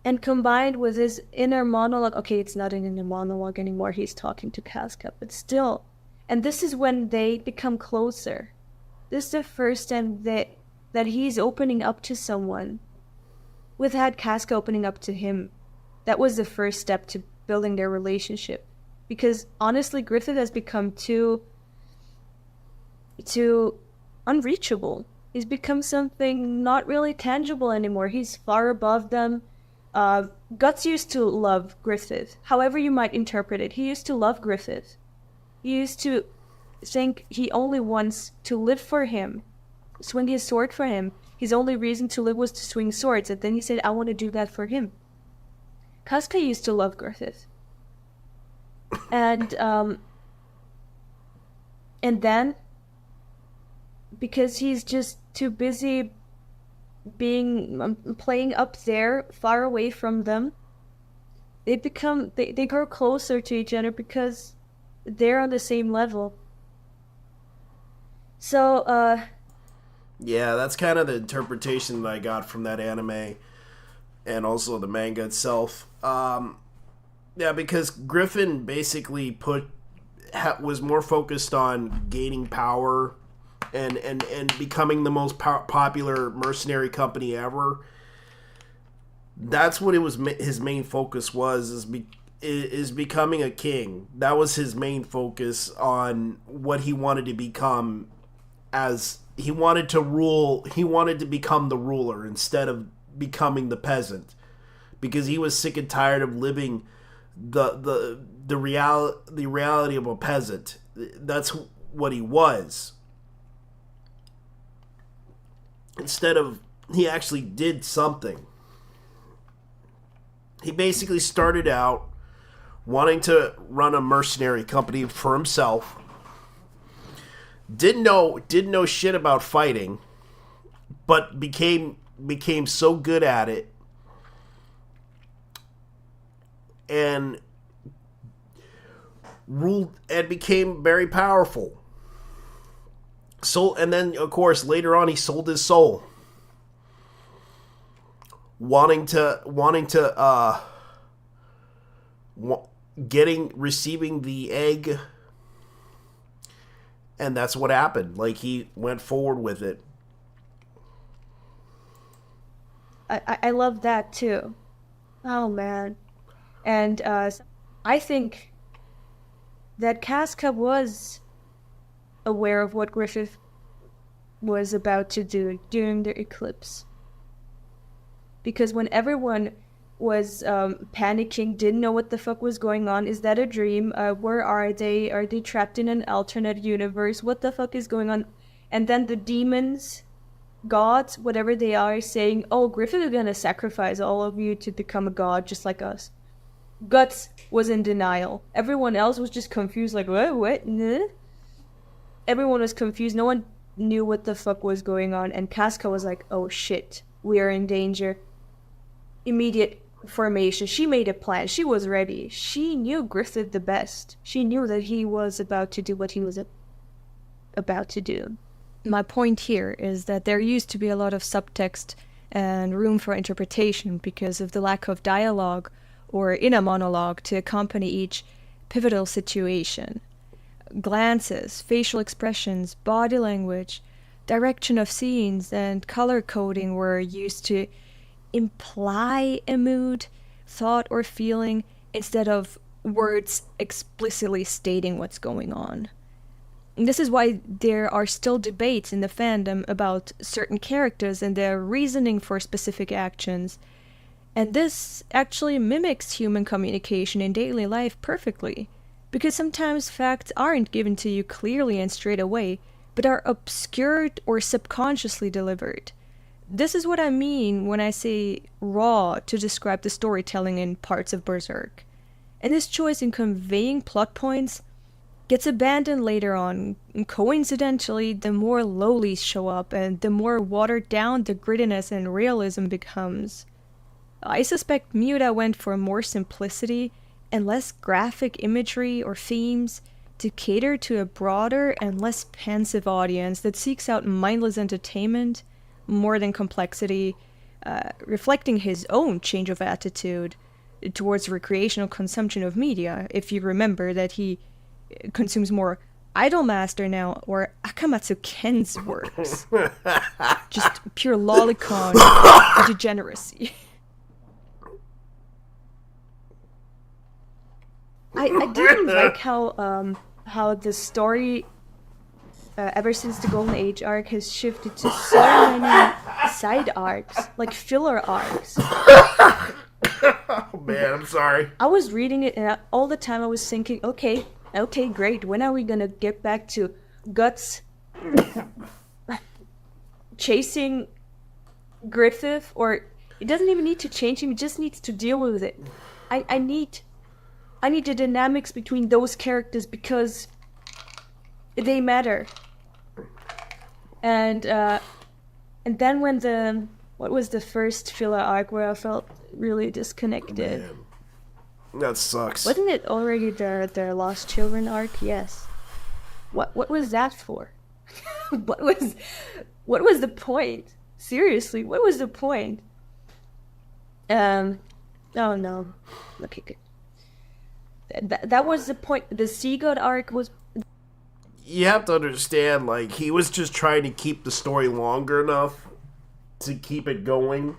And combined with his inner monologue, okay, it's not an inner monologue anymore, he's talking to Casca, but still. And this is when they become closer. this is the first time that he's opening up to someone. We've had Casca opening up to him. That was the first step to building their relationship. Because honestly, Griffith has become too unreachable. He's become something not really tangible anymore. He's far above them. Guts used to love Griffith. However you might interpret it, he used to love Griffith. He used to think he only wants to live for him, swing his sword for him. His only reason to live was to swing swords, and then he said, I want to do that for him. Casca used to love Griffith. And then, because he's just too busy playing up there, far away from them, they grow closer to each other because they're on the same level. So, yeah, that's kind of the interpretation that I got from that anime, and also the manga itself. Yeah, because Griffin basically was more focused on gaining power and becoming the most popular mercenary company ever. That's what it was. His main focus is becoming a king. That was his main focus on what he wanted to become. As he wanted to rule, he wanted to become the ruler instead of becoming the peasant, because he was sick and tired of living the reality of a peasant. That's what he was. Instead of, he actually did something. He basically started out wanting to run a mercenary company for himself. Didn't know shit about fighting, but became so good at it, and ruled and became very powerful. So, and then of course later on he sold his soul, receiving the egg. And that's what happened. Like, he went forward with it. I love that too. Oh man. And I think that Casca was aware of what Griffith was about to do during the eclipse. Because when everyone was panicking, didn't know what the fuck was going on. Is that a dream? Where are they? Are they trapped in an alternate universe? What the fuck is going on? And then the demons, gods, whatever they are, saying, oh, Griffith is gonna sacrifice all of you to become a god just like us. Guts was in denial. Everyone else was just confused, like, what? Nah? Everyone was confused. No one knew what the fuck was going on. And Casca was like, oh shit, we are in danger. Immediate formation. She made a plan. She was ready. She knew Griffith the best. She knew that he was about to do what he was about to do. My point here is that there used to be a lot of subtext and room for interpretation because of the lack of dialogue or inner monologue to accompany each pivotal situation. Glances, facial expressions, body language, direction of scenes, and color coding were used to imply a mood, thought, or feeling instead of words explicitly stating what's going on. And this is why there are still debates in the fandom about certain characters and their reasoning for specific actions. And this actually mimics human communication in daily life perfectly, because sometimes facts aren't given to you clearly and straight away, but are obscured or subconsciously delivered. This is what I mean when I say raw to describe the storytelling in parts of Berserk. And this choice in conveying plot points gets abandoned later on. And coincidentally, the more lowlies show up and the more watered down the grittiness and realism becomes. I suspect Miura went for more simplicity and less graphic imagery or themes to cater to a broader and less pensive audience that seeks out mindless entertainment more than complexity, reflecting his own change of attitude towards recreational consumption of media. If you remember that he consumes more Idolmaster now, or Akamatsu Ken's works. Just pure lolicon degeneracy. I didn't like how the story, ever since the Golden Age arc, has shifted to so many side arcs, like filler arcs. Oh man, I'm sorry. I was reading it, and all the time I was thinking, okay, great. When are we gonna get back to Guts chasing Griffith? Or it doesn't even need to change him; he just needs to deal with it. I need the dynamics between those characters because they matter. And then when what was the first filler arc where I felt really disconnected? Man. That sucks. Wasn't it already their Lost Children arc? Yes. What was that for? what was the point? Seriously, what was the point? Oh no. Okay, good. That was the point. The Sea God arc was. You have to understand, like, he was just trying to keep the story longer enough to keep it going.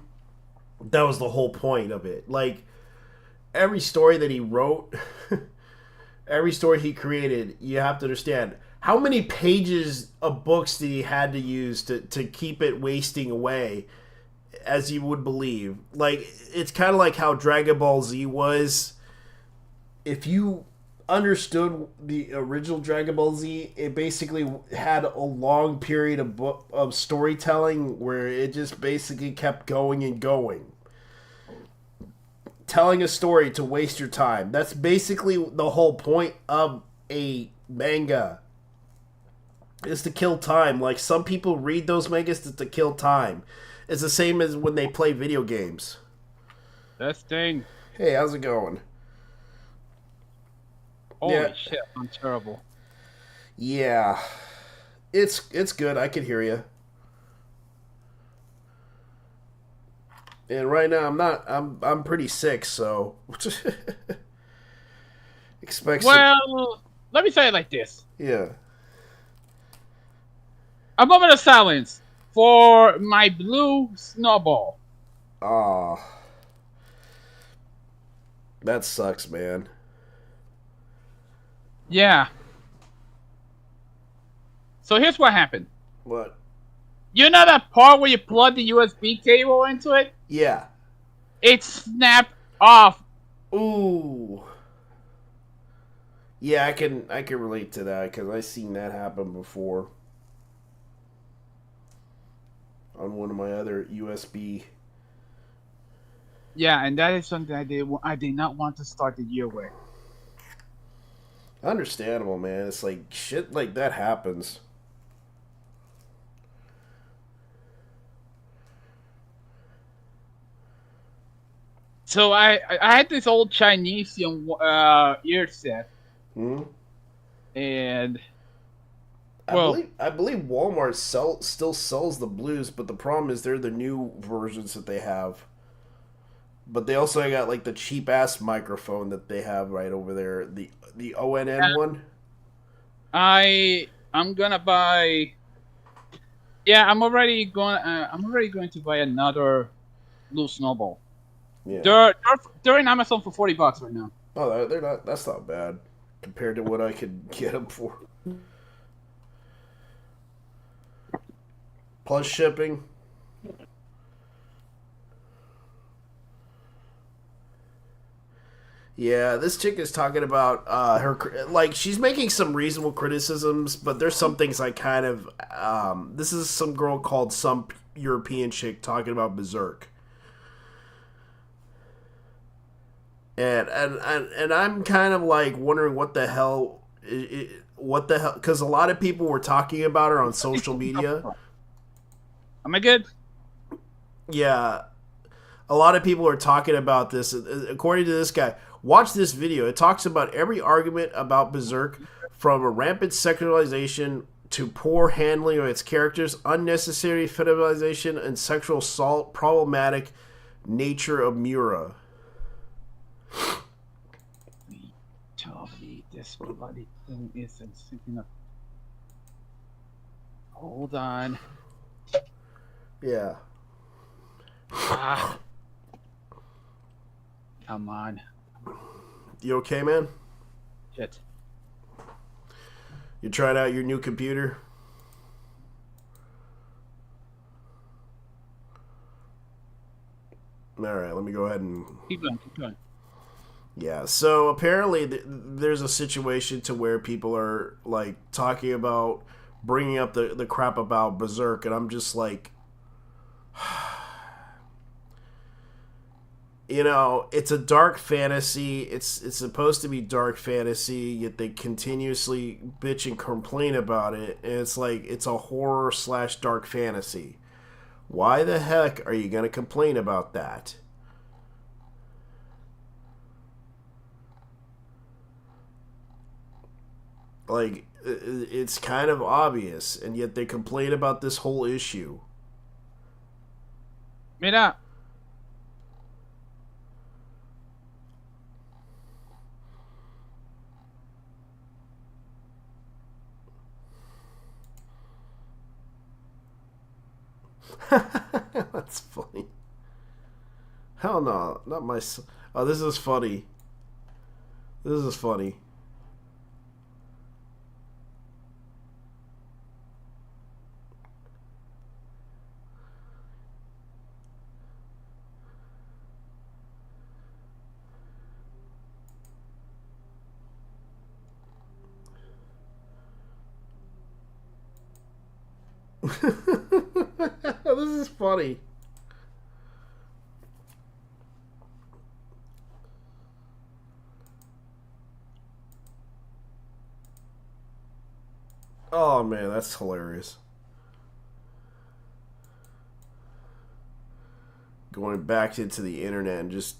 That was the whole point of it. Like, every story that he wrote, every story he created, you have to understand how many pages of books did he had to use to keep it wasting away, as you would believe. Like, it's kind of like how Dragon Ball Z was. If you understood the original Dragon Ball Z, it basically had a long period of storytelling where it just basically kept going and going. Telling a story to waste your time. That's basically the whole point of a manga. Is to kill time. Like, some people read those mangas to kill time. It's the same as when they play video games. Best thing. Hey, how's it going? Holy shit, I'm terrible. Yeah. It's good. I can hear you. And right now I'm pretty sick, so expect let me say it like this. Yeah. A moment of silence for my blue snowball. Aw. That sucks, man. Yeah. So here's what happened. What? You know that part where you plug the USB cable into it? Yeah. It snapped off. Ooh. Yeah, I can relate to that because I've seen that happen before on one of my other USB. Yeah, and that is something I did not want to start the year with. Understandable, man. It's like shit like that happens. So I had this old Chinese ear set, and I believe Walmart still sells the blues, but the problem is they're the new versions that they have. But they also got like the cheap ass microphone that they have right over there, the ONN one. I'm gonna buy. Yeah, I'm already going to buy another blue snowball. Yeah. They're in Amazon for $40 right now. Oh, they're not. That's not bad compared to what I could get them for. Plus shipping. Yeah, this chick is talking about her, like, she's making some reasonable criticisms, but there's some things I kind of, this is some girl called Some European Chick talking about Berserk. And I'm kind of like wondering what the hell, because a lot of people were talking about her on social media. Am I good? Yeah, a lot of people are talking about this. According to this guy, watch this video. It talks about every argument about Berserk, from a rampant sexualization to poor handling of its characters, unnecessary feminization, and sexual assault, problematic nature of Miura. Tell me this bloody thing isn't syncing up. Hold on. Yeah. Come on. You okay, man? Shit. You tried out your new computer? Alright, let me go ahead and... Keep going. Yeah, so apparently there's a situation to where people are, like, talking about bringing up the crap about Berserk, and I'm just like... You know, it's a dark fantasy. It's supposed to be dark fantasy, yet they continuously bitch and complain about it, and it's like, it's a horror / dark fantasy. Why the heck are you going to complain about that? Like, it's kind of obvious, and yet they complain about this whole issue. Mira. That's funny. Hell no, not my... Oh, this is funny. This is funny. This is funny. Oh man, that's hilarious. Going back into the internet and just...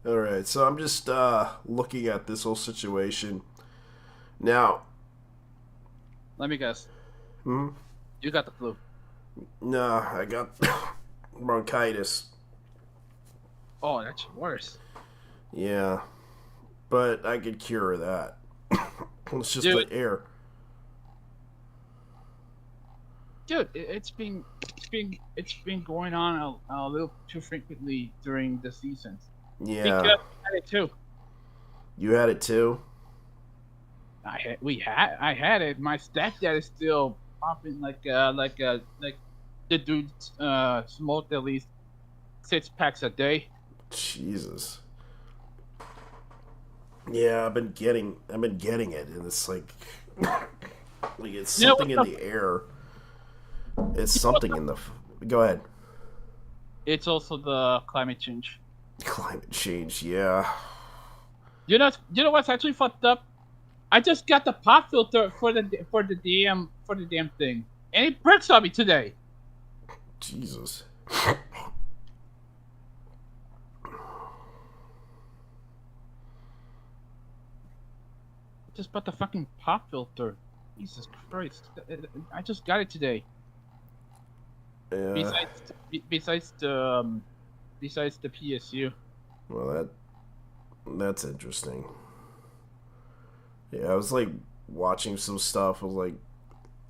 Alright, so I'm just looking at this whole situation. Now... Let me guess. Hmm? You got the flu. Nah, I got bronchitis. Oh, that's worse. Yeah, but I could cure that. It's just Dude. the air. Dude, it's been going on a little too frequently during the seasons. Yeah. Because I had it too. You had it too? I had it. My stepdad is still popping like the dude smoked at least 6 packs a day. Jesus. Yeah, I've been getting it, and it's like it's something in the air. It's something in the... Go ahead. It's also the climate change. Climate change, yeah. You know what's actually fucked up? I just got the pop filter for the damn thing, and it breaks on me today. Jesus. Just bought the fucking pop filter. Jesus Christ! I just got it today. Yeah. Besides the PSU. Well, that's interesting. Yeah, I was like watching some stuff. I was like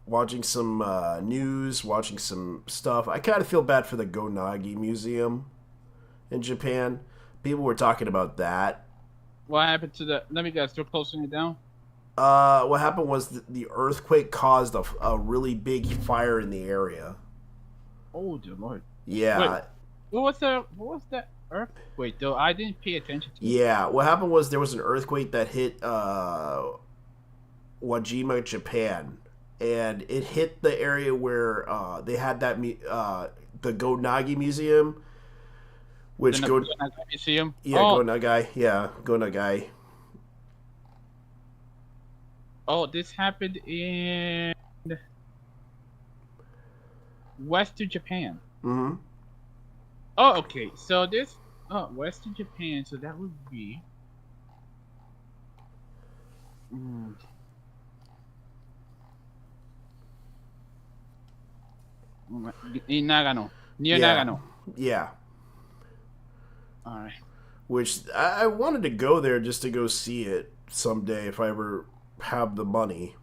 watching some news, watching some stuff. I kind of feel bad for the Go Nagi Museum in Japan. People were talking about that. What happened to the? Let me guess. They're closing it down. What happened was the earthquake caused a really big fire in the area. Oh dear Lord. Yeah. Wait, what was that earthquake though? I didn't pay attention to it. Yeah, what happened was there was an earthquake that hit Wajima, Japan, and it hit the area where they had that the Go Nagai Museum, which Go Nagai Museum. Yeah, Go Nagai. Yeah, Go Nagai. Oh, this happened in Western Japan. Mm-hmm. Oh, okay. So this Western Japan. So that would be. In Nagano, near Nagano. Yeah. All right. Which I wanted to go there just to go see it someday if I ever have the money.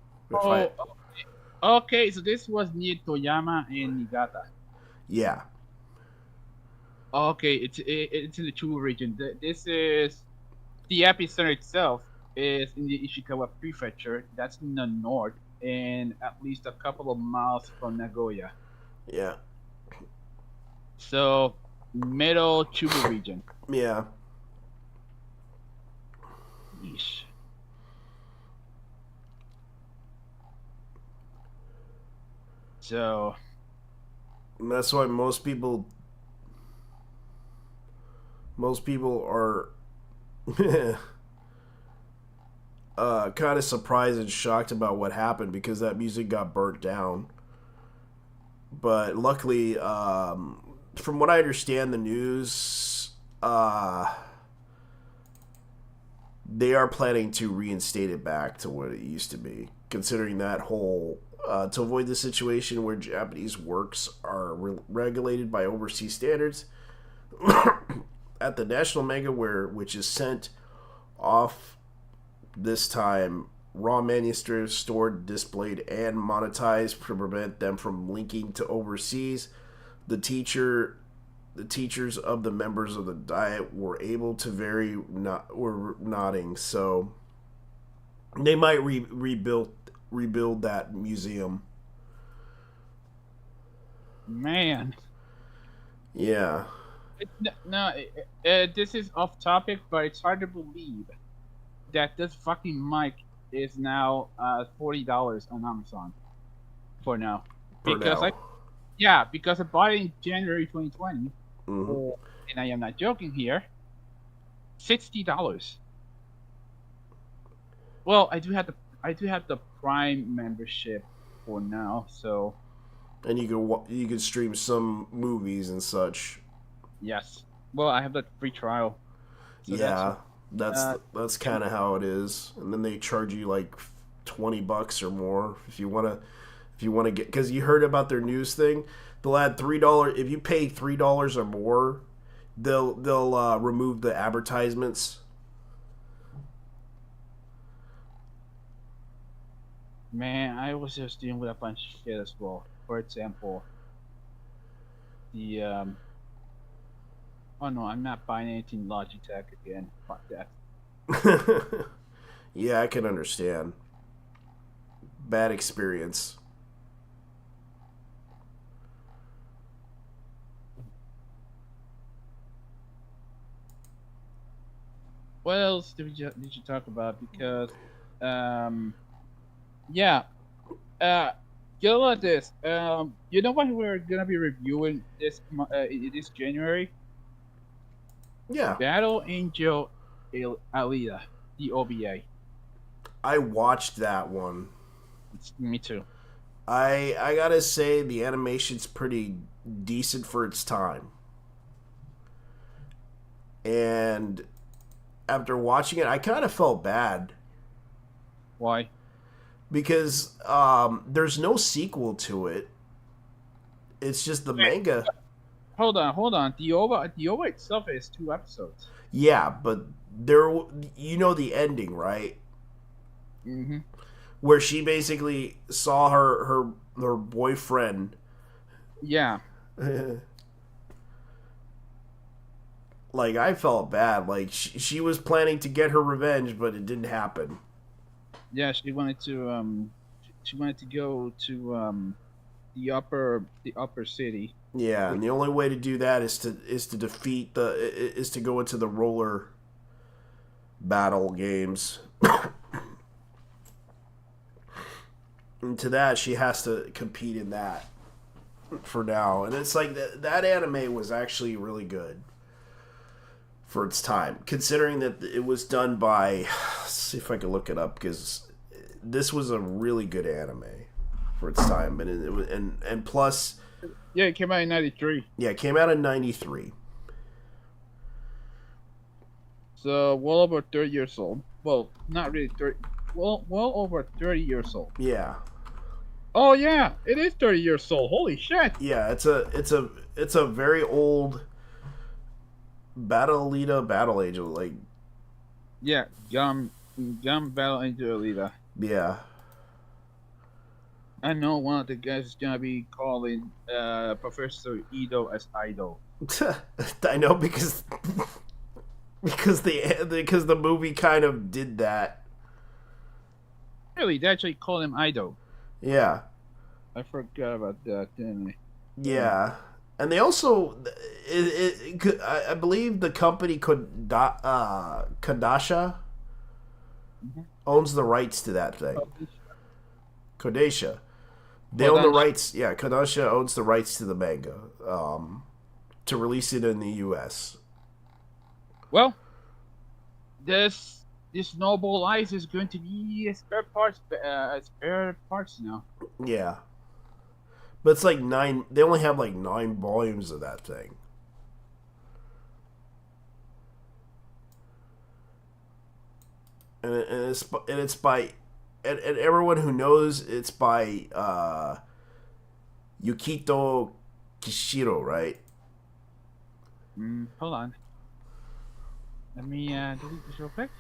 Okay. So this was near Toyama and Niigata. Yeah. Okay, it's in the Chubu region. This is the epicenter itself is in the Ishikawa Prefecture. That's in the north and at least a couple of miles from Nagoya. Yeah. So, middle Chubu region. Yeah. Yeesh. So. And that's why most people are kind of surprised and shocked about what happened because that music got burnt down. But luckily, from what I understand, the news, they are planning to reinstate it back to what it used to be, considering that whole, to avoid the situation where Japanese works are regulated by overseas standards. At the National Manga, which is sent off this time, raw manuscripts stored, displayed, and monetized to prevent them from linking to overseas. The teachers of the members of the Diet were able to were nodding, so they might rebuild that museum. Man. Yeah. This is off topic, but it's hard to believe that this fucking mic is now $40 on Amazon for now. Because I bought it in January 2020, and I am not joking here. $60. Well, I do have the Prime membership for now, so. And you can stream some movies and such. Yes. Well, I have that free trial. So yeah, that's kind of how it is. And then they charge you like $20 or more if you want to get, because you heard about their news thing. They'll add $3 if you pay $3 or more. They'll remove the advertisements. Man, I was just dealing with a bunch of shit as well. For example, the oh no, I'm not buying anything Logitech again. Fuck that. Yeah, I can understand. Bad experience. What else did you talk about? Because, yeah, you know what this? You know what we're gonna be reviewing this January? Yeah. Battle Angel Alita, the OVA. I watched that one. Me too. I gotta say the animation's pretty decent for its time. And after watching it, I kind of felt bad. Why? Because there's no sequel to it. It's just the manga. Hold on. The OVA itself is 2 episodes. Yeah, but you know the ending, right? Mm-hmm. Where she basically saw her boyfriend. Yeah. Like, I felt bad. Like, she was planning to get her revenge, but it didn't happen. Yeah, she wanted to go to the upper city. Yeah, and the only way to do that is to defeat is to go into the roller battle games. And to that, she has to compete in that for now. And it's like that anime was actually really good for its time, considering that it was done by. Let's see if I can look it up, because this was a really good anime for its time, and it was, and plus. Yeah, it came out in '93. Yeah, it came out in '93. So well over 30 years old. Well, not really 30. Well over 30 years old. Yeah. Oh yeah, it is 30 years old. Holy shit. Yeah, it's a very old Battle Angel, like. Yeah, Gum Battle Angel Alita. Yeah. I know one of the guys is gonna be calling Professor Edo as Idol. I know because the movie kind of did that. Really, they actually call him Idol. Yeah. I forgot about that, didn't I? Yeah. And they also, I believe the company Kodasha owns the rights to that thing. Kodasha. They own the rights. Yeah, Kodasha owns the rights to the manga to release it in the U.S. Well, this Noble Ice is going to be spare parts now. Yeah. But it's like 9. They only have like 9 volumes of that thing. And it's by and everyone who knows it's by Yukito Kishiro, right? Hold on. Let me delete this real quick.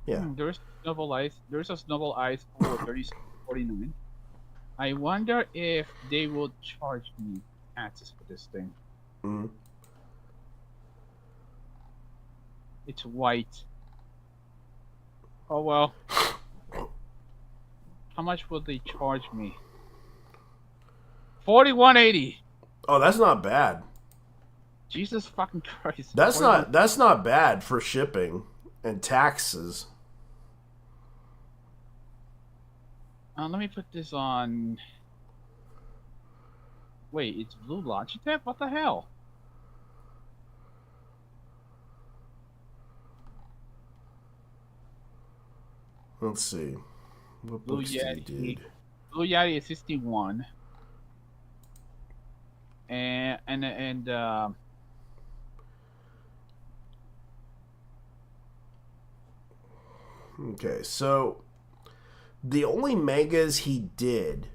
Yeah. There's Noble Ice. There's a Noble Ice for 36.49. I wonder if they will charge me taxes for this thing. Mm-hmm. It's white. Oh well. How much will they charge me? $41.80. Oh, that's not bad. Jesus fucking Christ. That's not bad for shipping and taxes. Let me put this on. Wait, it's Blue Logitech? What the hell? Let's see. What books did he do? Blue Yeti is 61. And okay, so the only mangas he did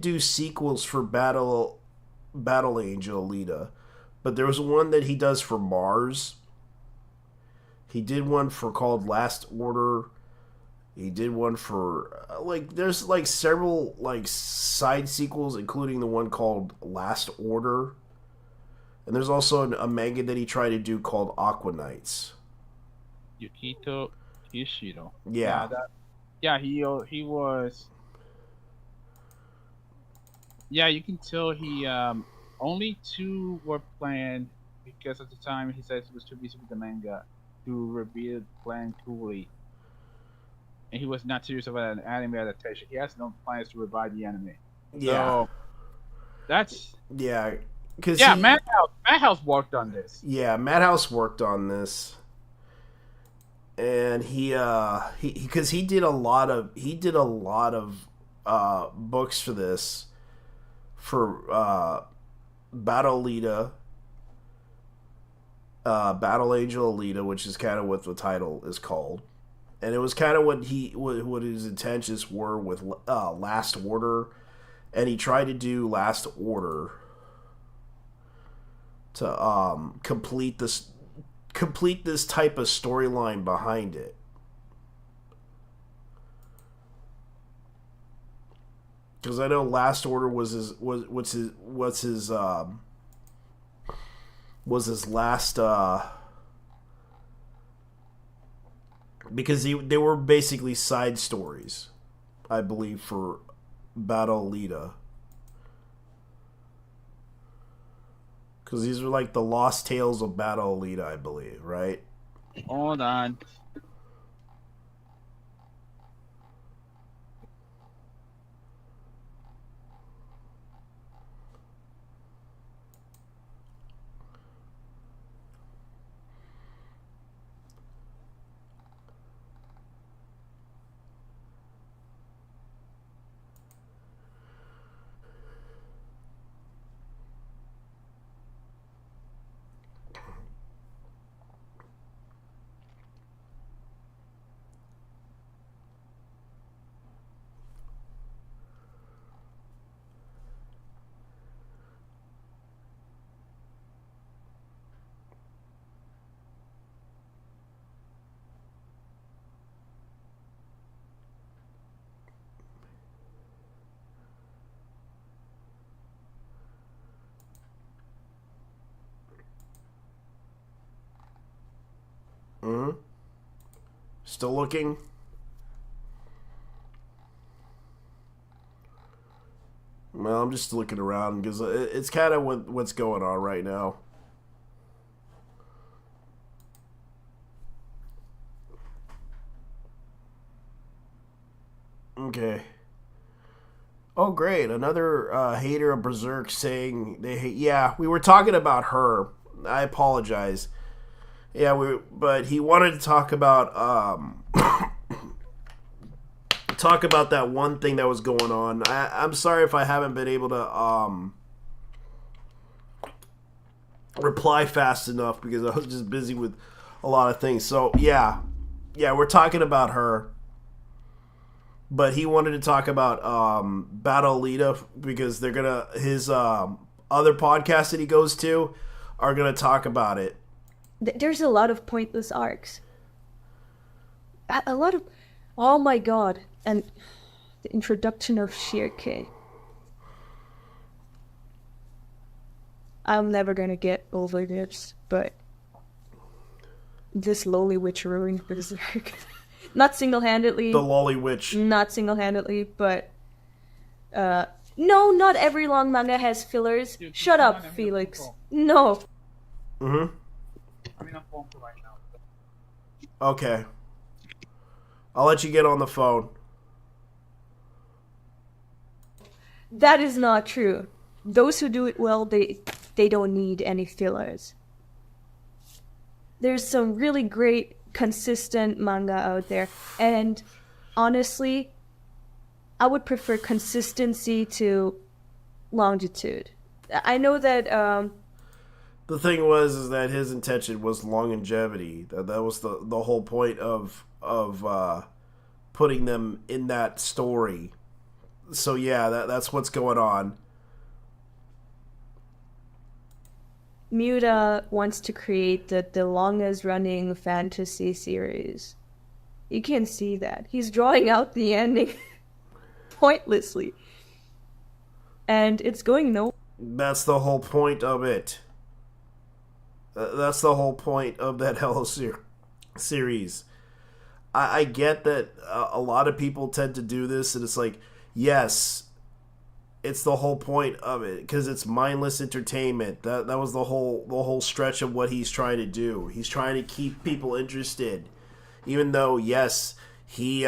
do sequels for Battle Angel Alita, but there was one that he does for Mars. He did one for called Last Order. He did one for there's like several like side sequels, including the one called Last Order. And there's also a manga that he tried to do called Aqua Knights. Yukito Kishiro. Yeah. He was. Yeah, you can tell he only 2 were planned because at the time he said he was too busy with the manga to reveal the plan coolly. And he was not serious about an anime adaptation. He has no plans to revive the anime. Yeah. So, that's... Yeah. Madhouse worked on this. Yeah, Madhouse worked on this. And he did a lot of books for this for Battle Alita, Battle Angel Alita, which is kind of what the title is called. And it was kind of what his intentions were with Last Order, and he tried to do Last Order to complete this type of storyline behind it. Because I know Last Order was his last because they were basically side stories, I believe, for Battle Alita. Because these are like the lost tales of Battle Alita, I believe, right? Hold on. Mm-hmm. Still looking? Well, I'm just looking around because it's kind of what's going on right now. Okay. Oh, great. Another hater of Berserk saying they hate... Yeah, we were talking about her. I apologize. Yeah, but he wanted to talk about talk about that one thing that was going on. I'm sorry if I haven't been able to reply fast enough because I was just busy with a lot of things. So yeah, we're talking about her. But he wanted to talk about Battle Alita because they're gonna his other podcast that he goes to are gonna talk about it. There's a lot of pointless arcs. A lot of... Oh my god. And the introduction of Shirke. I'm never gonna get over this, but this lowly witch ruined Berserk. Not single-handedly. The lolly witch. Not single-handedly, but... no, not every long manga has fillers. Dude, Shut up, Felix. No. Mm-hmm. I'm in a phone call right now. Okay. I'll let you get on the phone. That is not true. Those who do it well, they don't need any fillers. There's some really great, consistent manga out there, and honestly, I would prefer consistency to longitude. I know that the thing is that his intention was longevity. That was the whole point of putting them in that story. So yeah, that's what's going on. Miura wants to create the longest running fantasy series. You can see that. He's drawing out the ending pointlessly. And it's going nowhere. That's the whole point of it. That's the whole point of that Hello series. I get that a lot of people tend to do this, and it's like, yes, it's the whole point of it because it's mindless entertainment. That was the whole stretch of what he's trying to do. He's trying to keep people interested, even though yes, he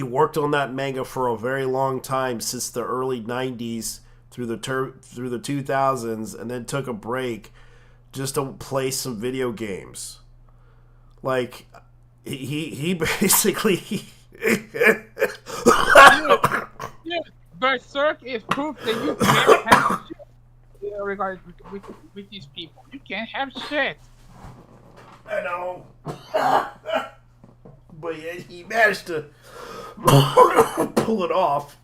worked on that manga for a very long time, since the early '90s through the 2000s, and then took a break just to play some video games. Like he basically. Yeah, Berserk is proof that you can't have shit regarding with these people. You can't have shit. I know. But yeah, he managed to pull it off.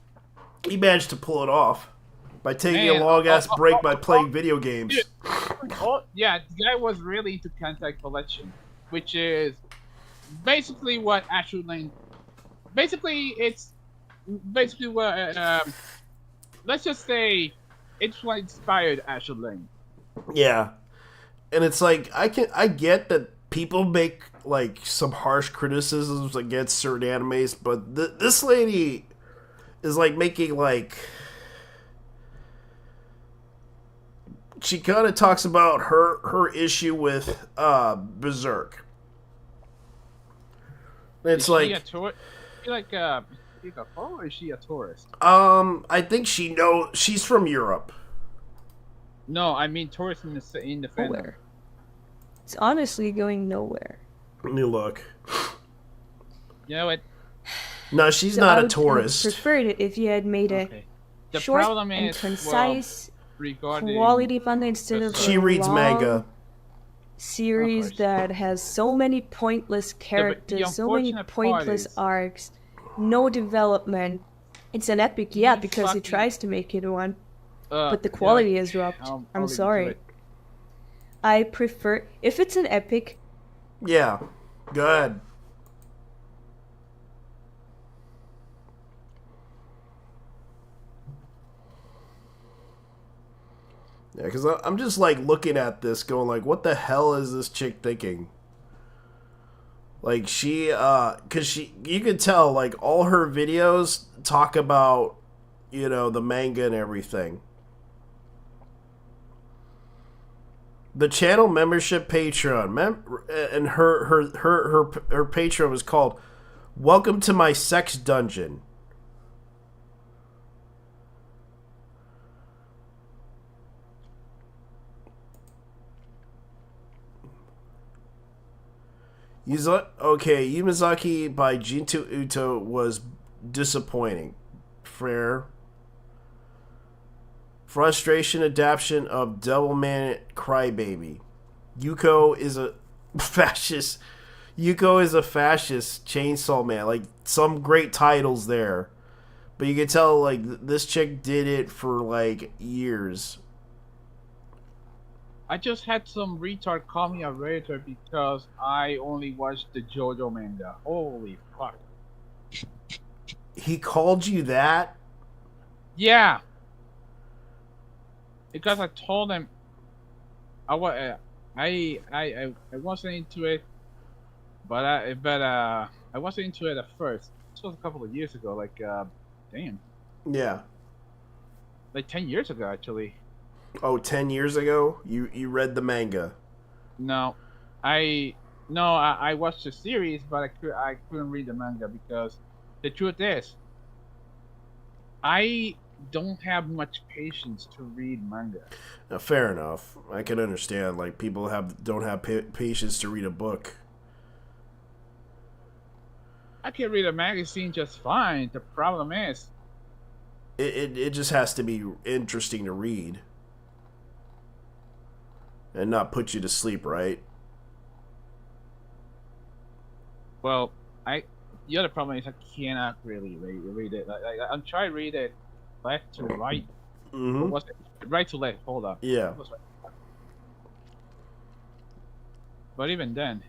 He managed to pull it off by taking a long-ass break by playing video games. Yeah, the guy was really into Kantai Collection, which is basically what Astral Lane... it's basically what... let's just say it's what inspired Astral Lane. Yeah. And it's like, I get that people make like some harsh criticisms against certain animes, but this lady is like making like, she kind of talks about her issue with Berserk. It's like, is she like a pro or is she a tourist? I think she's from Europe. No, I mean tourist in the fandom. Nowhere. It's honestly going nowhere. Let me look. You know what? No, she's not a tourist. I would prefer it if you had made a short and concise, quality manga instead of she reads manga series that has so many pointless characters, so many pointless arcs, no development. It's an epic, yeah, because it tries to make it one, but the quality has dropped. I'm sorry. I prefer, if it's an epic. Yeah, good. Yeah, because I'm just like looking at this going like, what the hell is this chick thinking? Like she, because you could tell like all her videos talk about, you know, the manga and everything. The channel membership Patreon, and her Patreon was called "Welcome to My Sex Dungeon." Yumazaki by Jinto Uto was disappointing. Fair. Frustration adaptation of Devilman Crybaby. Yuko is a fascist. Chainsaw Man. Like, some great titles there. But you can tell, like, this chick did it for, like, years. I just had some retard call me a Redditor because I only watched the JoJo manga. Holy fuck. He called you that? Yeah. Because I told him I wasn't into it, but I wasn't into it at first. This was a couple of years ago, like damn. Yeah. Like 10 years ago, actually. Oh, 10 years ago? You read the manga? No, I watched the series, but I couldn't read the manga because the truth is, I don't have much patience to read manga. Now, fair enough. I can understand. Like, people don't have patience to read a book. I can read a magazine just fine. The problem is, it just has to be interesting to read. And not put you to sleep, right? Well, the other problem is I cannot really read it. Like, I'm trying to read it left to right. Mm-hmm. What's it? Right to left. Hold up. Yeah. But even then,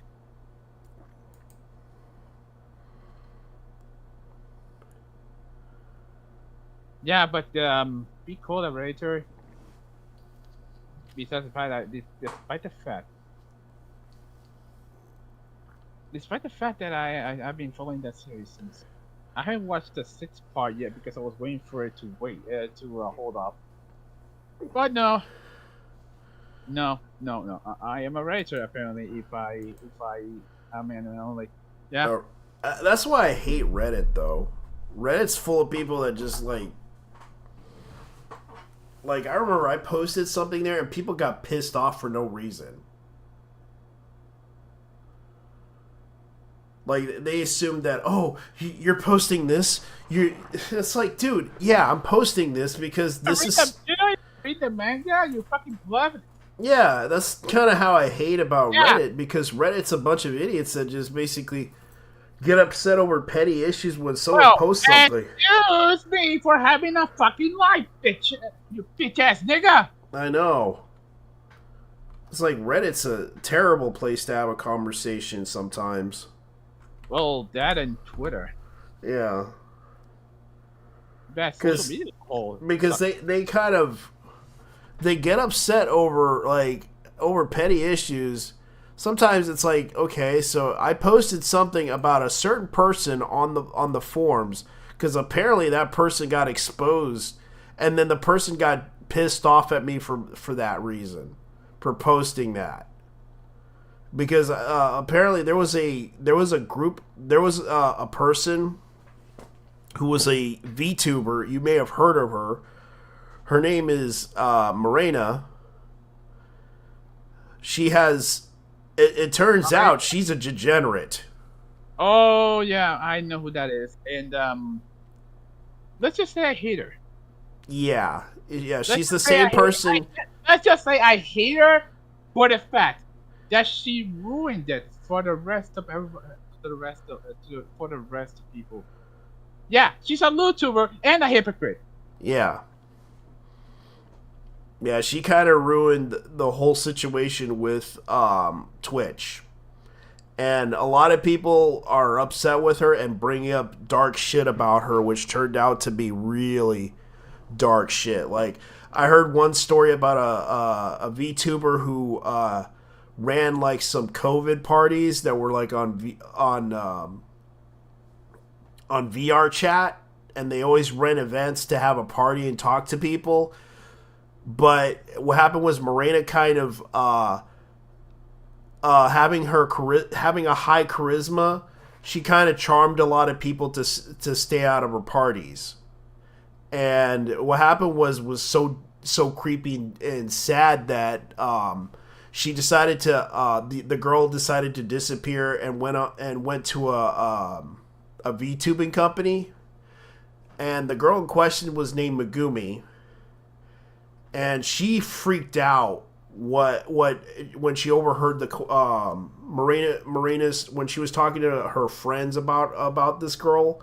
yeah. But be collaborator. Besides the fact that, despite the fact that I've been following that series since, I haven't watched the 6th part yet because I was waiting for it to hold up. But no. I am a writer apparently. If I mean only, yeah. That's why I hate Reddit though. Reddit's full of people that just like, I remember I posted something there and people got pissed off for no reason. Like, they assumed that, oh, you're posting this? It's like, dude, yeah, I'm posting this because this is... You know, you read the manga, you fucking love it. Yeah, that's kind of how I hate about Reddit, because Reddit's a bunch of idiots that just basically get upset over petty issues when someone posts something. Excuse me for having a fucking life, bitch. You bitch-ass nigga. I know. It's like Reddit's a terrible place to have a conversation sometimes. Well, that and Twitter. Yeah. Best social media because they kind of... They get upset over petty issues sometimes it's like, okay, so I posted something about a certain person on the forums because apparently that person got exposed, and then the person got pissed off at me for that reason, for posting that. Because apparently there was a person who was a VTuber. You may have heard of her. Her name is Morena. She has. It turns out she's a degenerate. Oh yeah, I know who that is, and let's just say I hate her. Yeah, she's the same person. Let's just say I hate her for the fact that she ruined it for the rest of people. Yeah, she's a YouTuber and a hypocrite. Yeah. Yeah, she kind of ruined the whole situation with Twitch. And a lot of people are upset with her and bringing up dark shit about her, which turned out to be really dark shit. Like, I heard one story about a VTuber who ran like some COVID parties that were like on VR chat, and they always ran events to have a party and talk to people. But what happened was Morena kind of having a high charisma, she kind of charmed a lot of people to stay out of her parties. And what happened was so creepy and sad that she decided to the girl decided to disappear and went to a VTubing company, and the girl in question was named Megumi, and she freaked out when she overheard the Morena's when she was talking to her friends about this girl,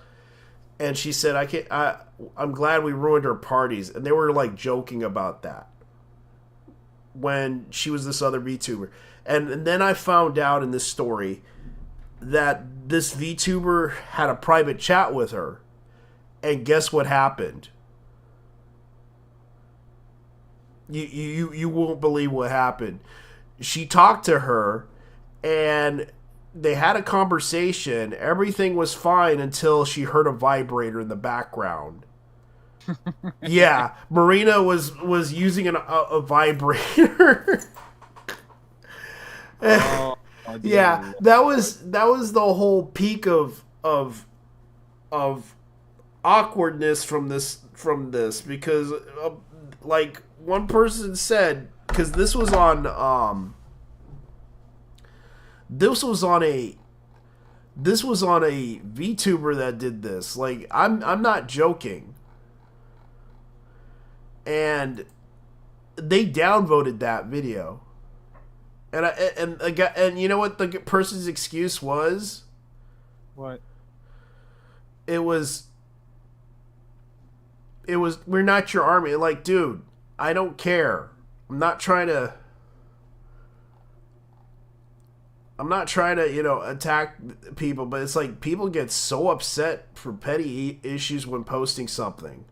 and she said, I'm glad we ruined her parties, and they were like joking about that when she was this other VTuber. And then I found out in this story that this VTuber had a private chat with her, and guess what happened? You won't believe what happened. She talked to her, and they had a conversation. Everything was fine until she heard a vibrator in the background. Yeah, Marina was using a vibrator. Yeah, that was the whole peak of awkwardness from this because like one person said, because this was on a VTuber that did this. Like, I'm not joking. And they downvoted that video. And you know what the person's excuse was? What? It was we're not your army. Like, dude, I don't care. I'm not trying to, attack people, but it's like people get so upset for petty issues when posting something.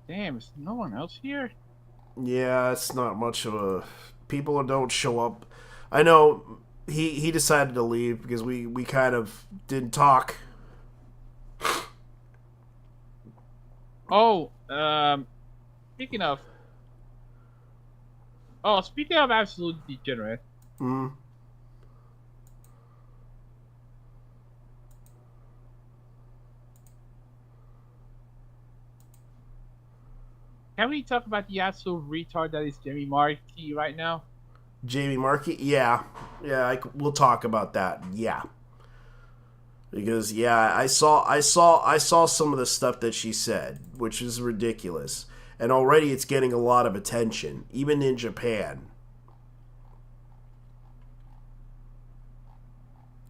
Damn, is no one else here? Yeah, it's not much of a... People don't show up. I know he decided to leave because we kind of didn't talk. Oh, speaking of absolute degenerate. Mm-hmm. Can we talk about the absolute retard that is Jamie Markey right now? Jamie Markey? Yeah, we'll talk about that. Yeah, because I saw some of the stuff that she said, which is ridiculous, and already it's getting a lot of attention, even in Japan.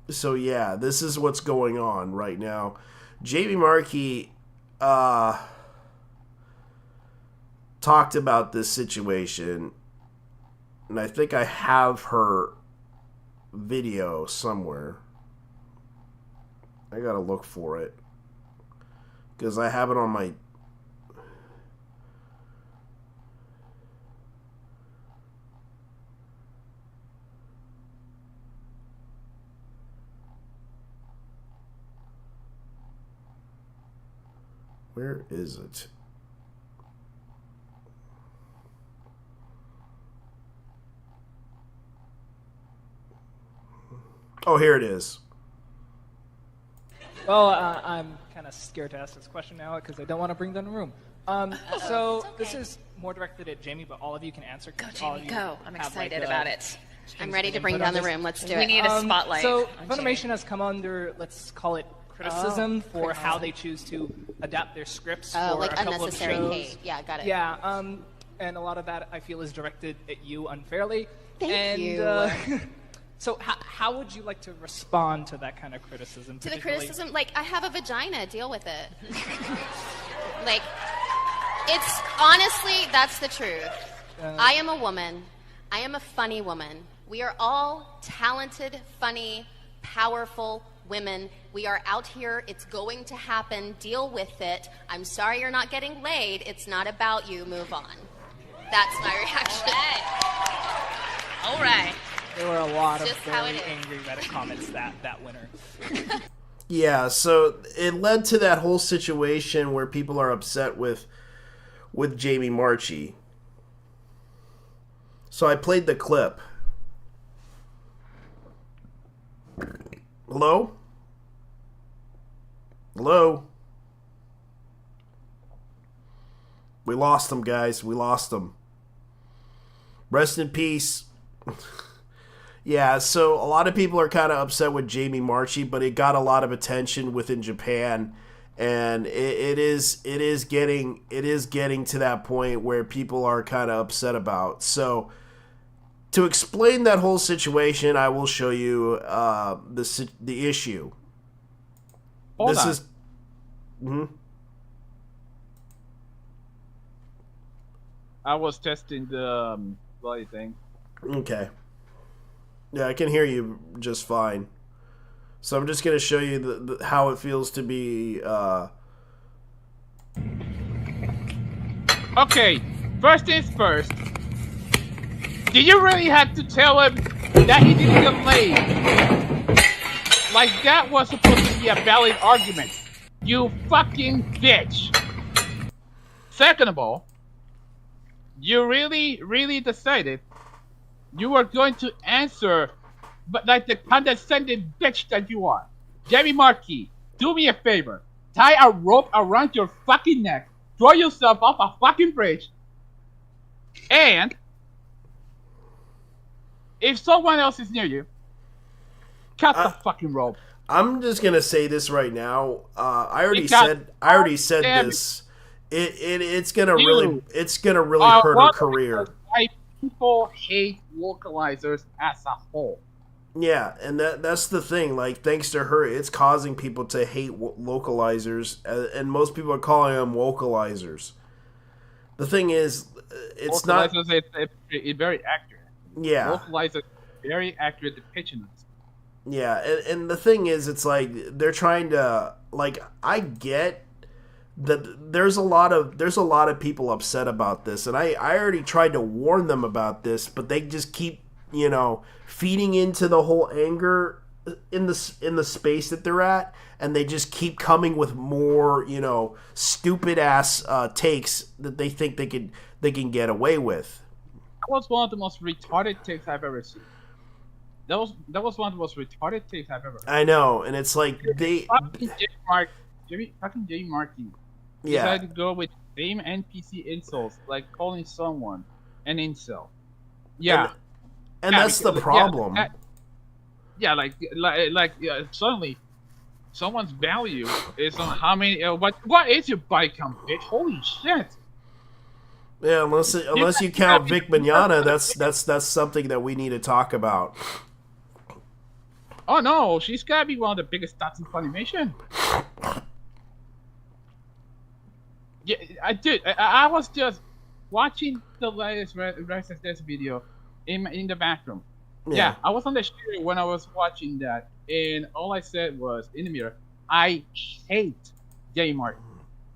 So yeah, this is what's going on right now. Jamie Markey talked about this situation, and I think I have her video somewhere. I gotta look for it because I have it on my... Where is it? Oh, here it is. Well, I'm kind of scared to ask this question now because I don't want to bring down the room. So okay. This is more directed at Jamie, but all of you can answer. Go, Jamie, go. I'm excited about it. I'm ready to bring down the room. Let's do it. We need a spotlight. So Funimation has come under, let's call it, criticism for how they choose to adapt their scripts for like a couple unnecessary of shows. hate. Yeah, got it. Yeah, and a lot of that I feel is directed at you unfairly. Thank you. So how would you like to respond to that kind of criticism? To the criticism, like, I have a vagina, deal with it. Like, it's, honestly, that's the truth. I am a woman. I am a funny woman. We are all talented, funny, powerful women. We are out here. It's going to happen. Deal with it. I'm sorry you're not getting laid. It's not about you. Move on. That's my reaction. All right. There were a lot of Just how very it is. angry Reddit comments that winter. Yeah, so it led to that whole situation where people are upset with Jamie Marchi. So I played the clip. Hello? Hello? We lost him, guys. We lost him. Rest in peace. Yeah, so a lot of people are kind of upset with Jamie Marchi, but it got a lot of attention within Japan, and it is getting to that point where people are kind of upset about. So to explain that whole situation, I will show you the issue. Hold on. I was testing the bloody thing. Okay. Yeah, I can hear you just fine. So I'm just going to show you how it feels to be... Okay, first things first. Do you really have to tell him that he didn't get laid? Like, that was supposed to be a valid argument. You fucking bitch. Second of all, you really decided you were going to answer, but like the condescending bitch that you are. Jamie Marchi, do me a favor. Tie a rope around your fucking neck. Throw yourself off a fucking bridge. And if someone else is near you, cut the fucking rope. I'm just gonna say this right now. I already said this. It's gonna really hurt her career. Why people hate localizers as a whole. Yeah, and that's the thing. Like, thanks to her, it's causing people to hate localizers, and most people are calling them vocalizers. The thing is, it's not. It's very accurate. Yeah, localizers very accurate depiction of this. Yeah, and the thing is, it's like they're trying to, like, I get that there's a lot of people upset about this, and I already tried to warn them about this, but they just keep, feeding into the whole anger in the space that they're at, and they just keep coming with more, stupid ass takes that they think they can get away with. That was one of the most retarded takes I've ever seen. That was one of the most retarded takes I've ever heard. I know, and it's like fucking Jamie Marchi decided to go with same NPC insults, like calling someone an incel. Yeah, and that's the problem. Suddenly, someone's value is on how many. What is your body count, bitch? Holy shit! Yeah, unless you count Vic Mignogna, that's something that we need to talk about. Oh no, she's gotta be one of the biggest stats in Funimation. Yeah, I was just watching the latest Resistance video in the bathroom. Yeah, I was on the street when I was watching that, and all I said was in the mirror, I hate Jamie Marchi.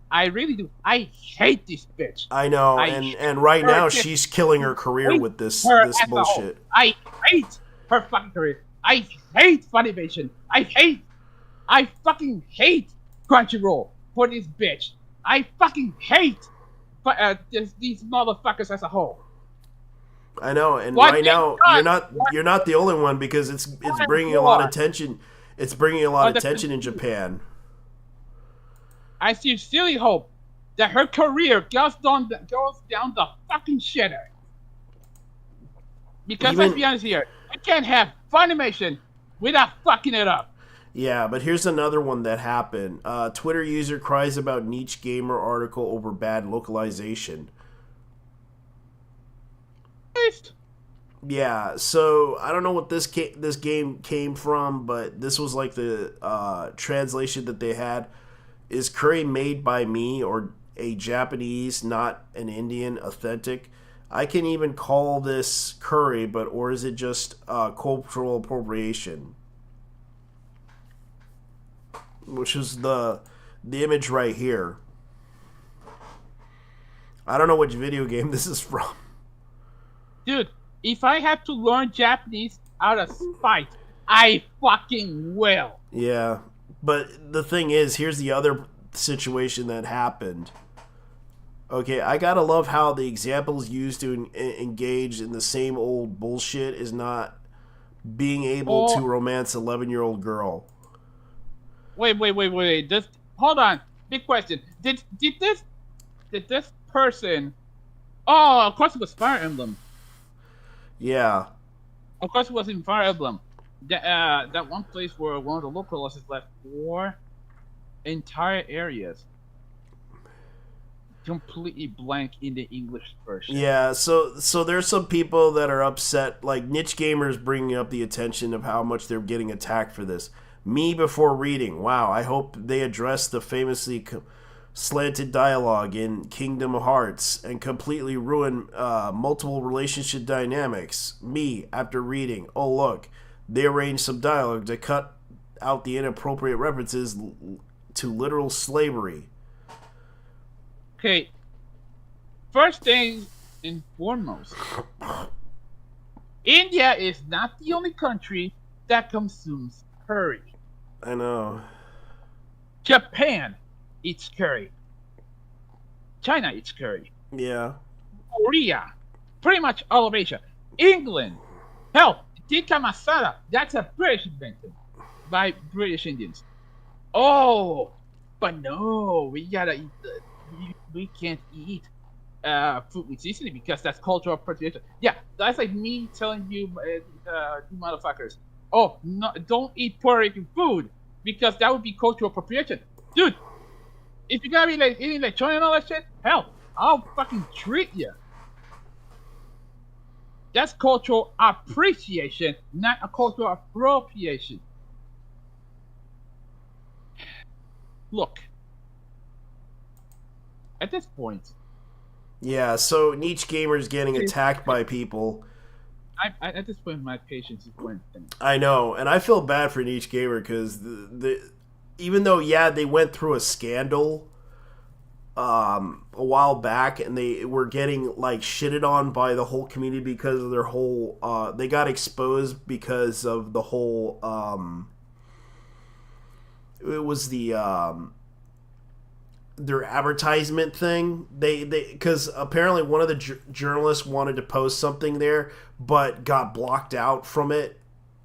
I really do. I hate this bitch. I know, and right now she's killing her career with this bullshit. I hate her fucking career. I hate Funimation. I fucking hate Crunchyroll for this bitch. I fucking hate these motherfuckers as a whole. I know, and right now you're not the only one because it's bringing a lot of attention. It's bringing a lot of attention in Japan. I sincerely hope that her career goes down the fucking shitter. Because let's be honest here, you can't have Funimation without fucking it up. Yeah, but here's another one that happened. Twitter user cries about niche gamer article over bad localization. Yeah, so I don't know what this game came from, but this was like the translation that they had. Is curry made by me or a Japanese, not an Indian, authentic? I can even call this curry, or is it just cultural appropriation? Which is the image right here. I don't know which video game this is from. Dude, if I have to learn Japanese out of spite, I fucking will. Yeah, but the thing is, here's the other situation that happened. Okay, I gotta love how the examples used to engage in the same old bullshit is not being able to romance 11-year-old girl. Wait. Hold on. Big question. Did this person? Oh, of course it was Fire Emblem. Yeah. Of course it was in Fire Emblem. That one place where one of the localists left 4 entire areas completely blank in the English version. Yeah, so there's some people that are upset, like niche gamers bringing up the attention of how much they're getting attacked for this. Me before reading. Wow, I hope they address the famously slanted dialogue in Kingdom Hearts and completely ruin multiple relationship dynamics. Me after reading. Oh look, they arranged some dialogue to cut out the inappropriate references to literal slavery. Okay, first thing and foremost, India is not the only country that consumes curry. I know. Japan eats curry. China eats curry. Yeah. Korea. Pretty much all of Asia. England. Hell, tikka masala. That's a British invention by British Indians. Oh, but no, we gotta eat we can't eat food with seasoning because that's cultural appropriation. Yeah, that's like me telling you, you motherfuckers, oh, no, don't eat Puerto Rican food because that would be cultural appropriation. Dude, if you gotta be like eating lechon and all that shit, hell, I'll fucking treat you. That's cultural appreciation, not a cultural appropriation. Look, at this point, yeah. So niche gamers getting attacked by people. At this point, my patience is going thin. I know, and I feel bad for niche gamer because even though they went through a scandal a while back, and they were getting like shitted on by the whole community because of their whole. They got exposed because of the whole. It was the their advertisement thing. They because apparently one of the journalists wanted to post something there, but got blocked out from it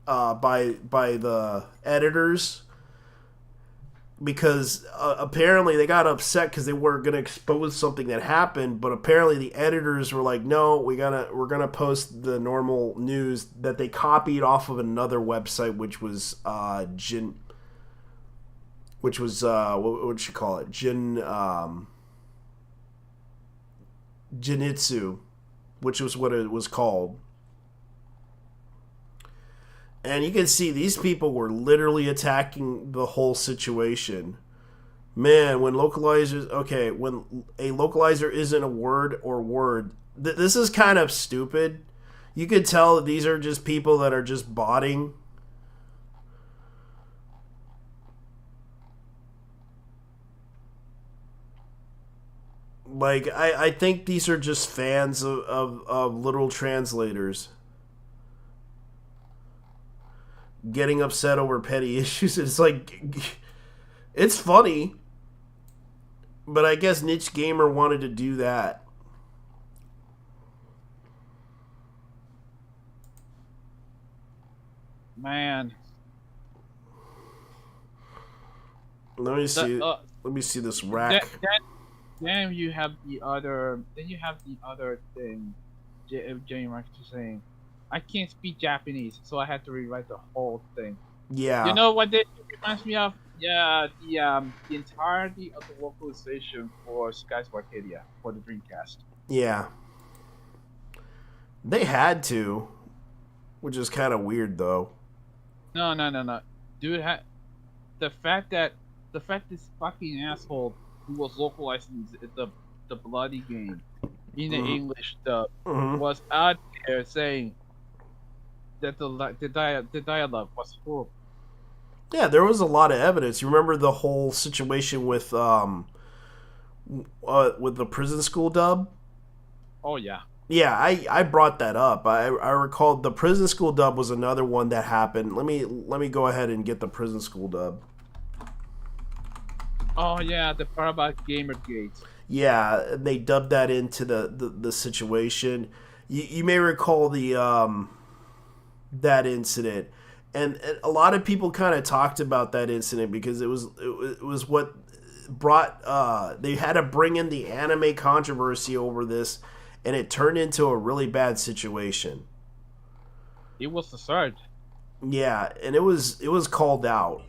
by the editors because apparently they got upset because they were going to expose something that happened, but apparently the editors were like, no, we're gonna post the normal news that they copied off of another website, which was what would you call it? Genitsu, which was what it was called. And you can see these people were literally attacking the whole situation. Man, when a localizer isn't a word or word, this is kind of stupid. You could tell that these are just people that are just botting. Like, I think these are just fans of literal translators getting upset over petty issues. It's like, it's funny. But I guess Niche Gamer wanted to do that. Man. Let me see. Let me see this rack. Then you have the other. Then you have the other thing. Jenny Marks is saying, "I can't speak Japanese, so I had to rewrite the whole thing." Yeah. You know what this reminds me of? Yeah, the entirety of the localization for Skies of Arcadia for the Dreamcast. Yeah. They had to, which is kind of weird though. No. Dude, the fact this fucking asshole who was localizing the bloody game in the English dub was out there saying that the dialogue was horrible. Yeah, there was a lot of evidence. You remember the whole situation with the prison school dub? Oh yeah. Yeah, I brought that up. I recalled the prison school dub was another one that happened. Let me go ahead and get the prison school dub. Oh yeah, the part about Gamergate. Yeah, they dubbed that into the situation. You may recall the that incident, and a lot of people kind of talked about that incident because it was what brought they had to bring in the anime controversy over this, and it turned into a really bad situation. It was the third. Yeah, and it was called out.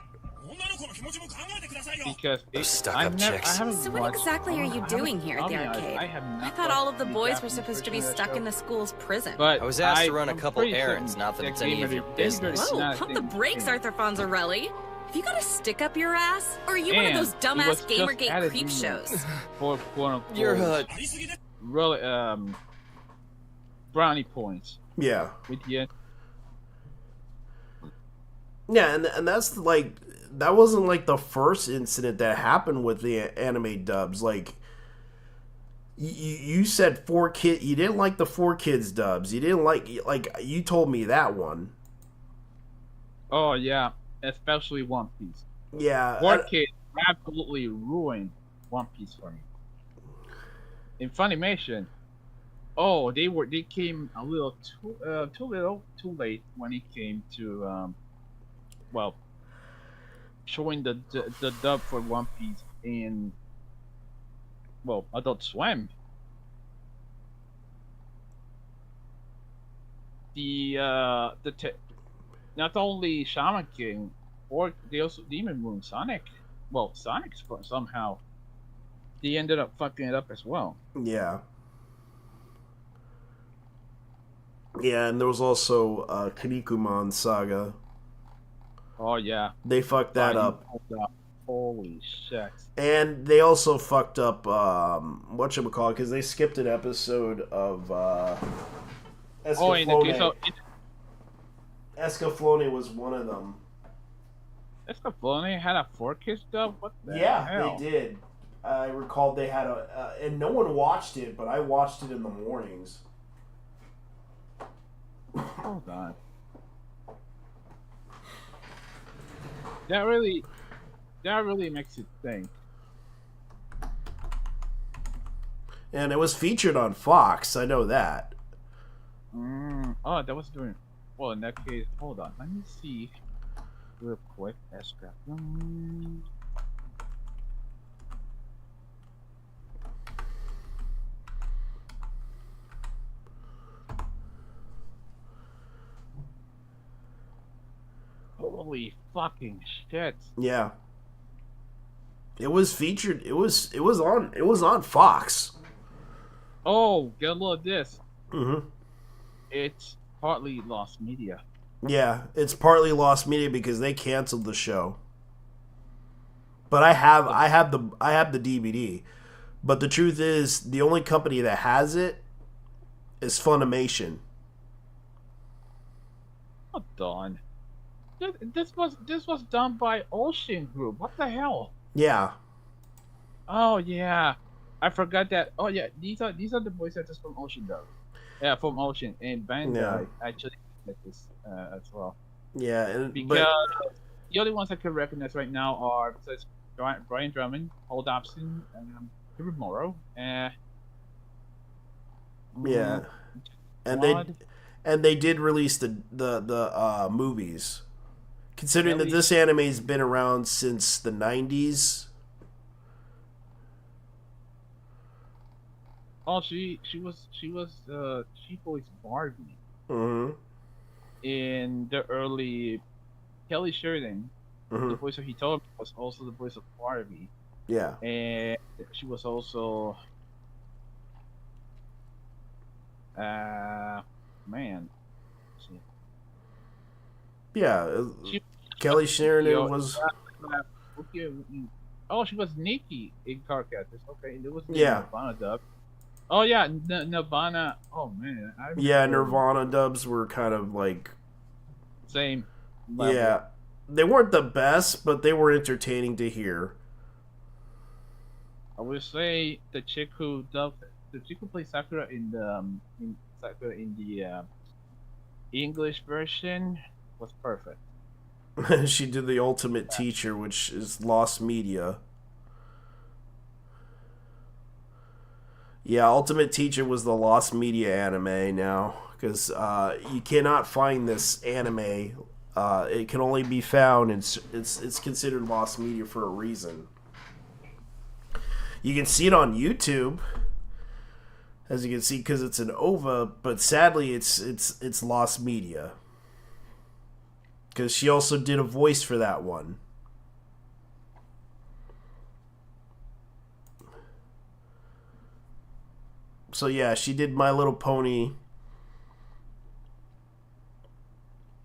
Because stuck-up chicks. So what exactly are you doing here at the arcade? I thought all of the boys were supposed to be stuck in the school's prison. But I was asked to run a couple errands, not that it's any of your business. Whoa, pump the brakes, Arthur Fonzarelli. Have you got a stick up your ass? Or are you one of those dumbass Gamergate creep shows? For quote-unquote, You're really, brownie points. Yeah. With the Yeah, and that's like that wasn't like the first incident that happened with the anime dubs. Like you said 4Kids, you didn't like the 4Kids dubs. You didn't like you told me that one. Oh yeah, especially One Piece. Yeah, 4Kids absolutely ruined One Piece for me. In Funimation, they came a little too late when it came to showing the dub for One Piece in Adult Swim. Not only Shaman King, or they also Demon Moon, Sonic. Well, Sonic's somehow they ended up fucking it up as well. Yeah. Yeah, and there was also Kinnikuman Saga. Oh yeah, they fucked that up. Holy shit! And they also fucked up whatchamacallit, because they skipped an episode of Escaflowne. Escaflowne was one of them. Escaflowne had a 4Kids dub? What the they hell? did. I recalled they had and no one watched it, but I watched it in the mornings. Hold on. That really makes you think. And it was featured on Fox. I know that. Oh, that was doing. Well, in that case, hold on. Let me see real quick. Escaflowne. Holy fucking shit! Yeah, it was featured. It was on Fox. Oh, get a look at this. Mm-hmm. It's partly lost media. Yeah, it's partly lost media because they canceled the show. But I have the DVD. But the truth is, the only company that has it is Funimation. Hold on. This was done by Ocean Group. What the hell? Yeah. Oh yeah, I forgot that. Oh yeah, these are the voice actors from Ocean though. Yeah, from Ocean and Bandai actually did this as well. Yeah, because the only ones I can recognize right now are Brian Drummond, Paul Dobson, and Hubert Morrow. Yeah, and they did release the movies. Considering that this anime's been around since the 90s. Oh, she voiced Barbie. Mm-hmm. In the early Kelly Sheridan, the voice of Hitomi, was also the voice of Barbie. Yeah. And she was also man. Yeah. Kelly Sheridan was she was Nikki in Carcasses. Okay, there was Nirvana dub. Oh yeah, Nirvana. Oh man, Nirvana dubs were kind of like same level. Yeah, they weren't the best, but they were entertaining to hear. I would say the chick who played Sakura in the English version was perfect. She did the Ultimate Teacher, which is Lost Media. Yeah, Ultimate Teacher was the Lost Media anime now, because you cannot find this anime. It can only be found, and it's considered Lost Media for a reason. You can see it on YouTube, as you can see, because it's an OVA, but sadly it's Lost Media. Because she also did a voice for that one. So yeah, she did My Little Pony.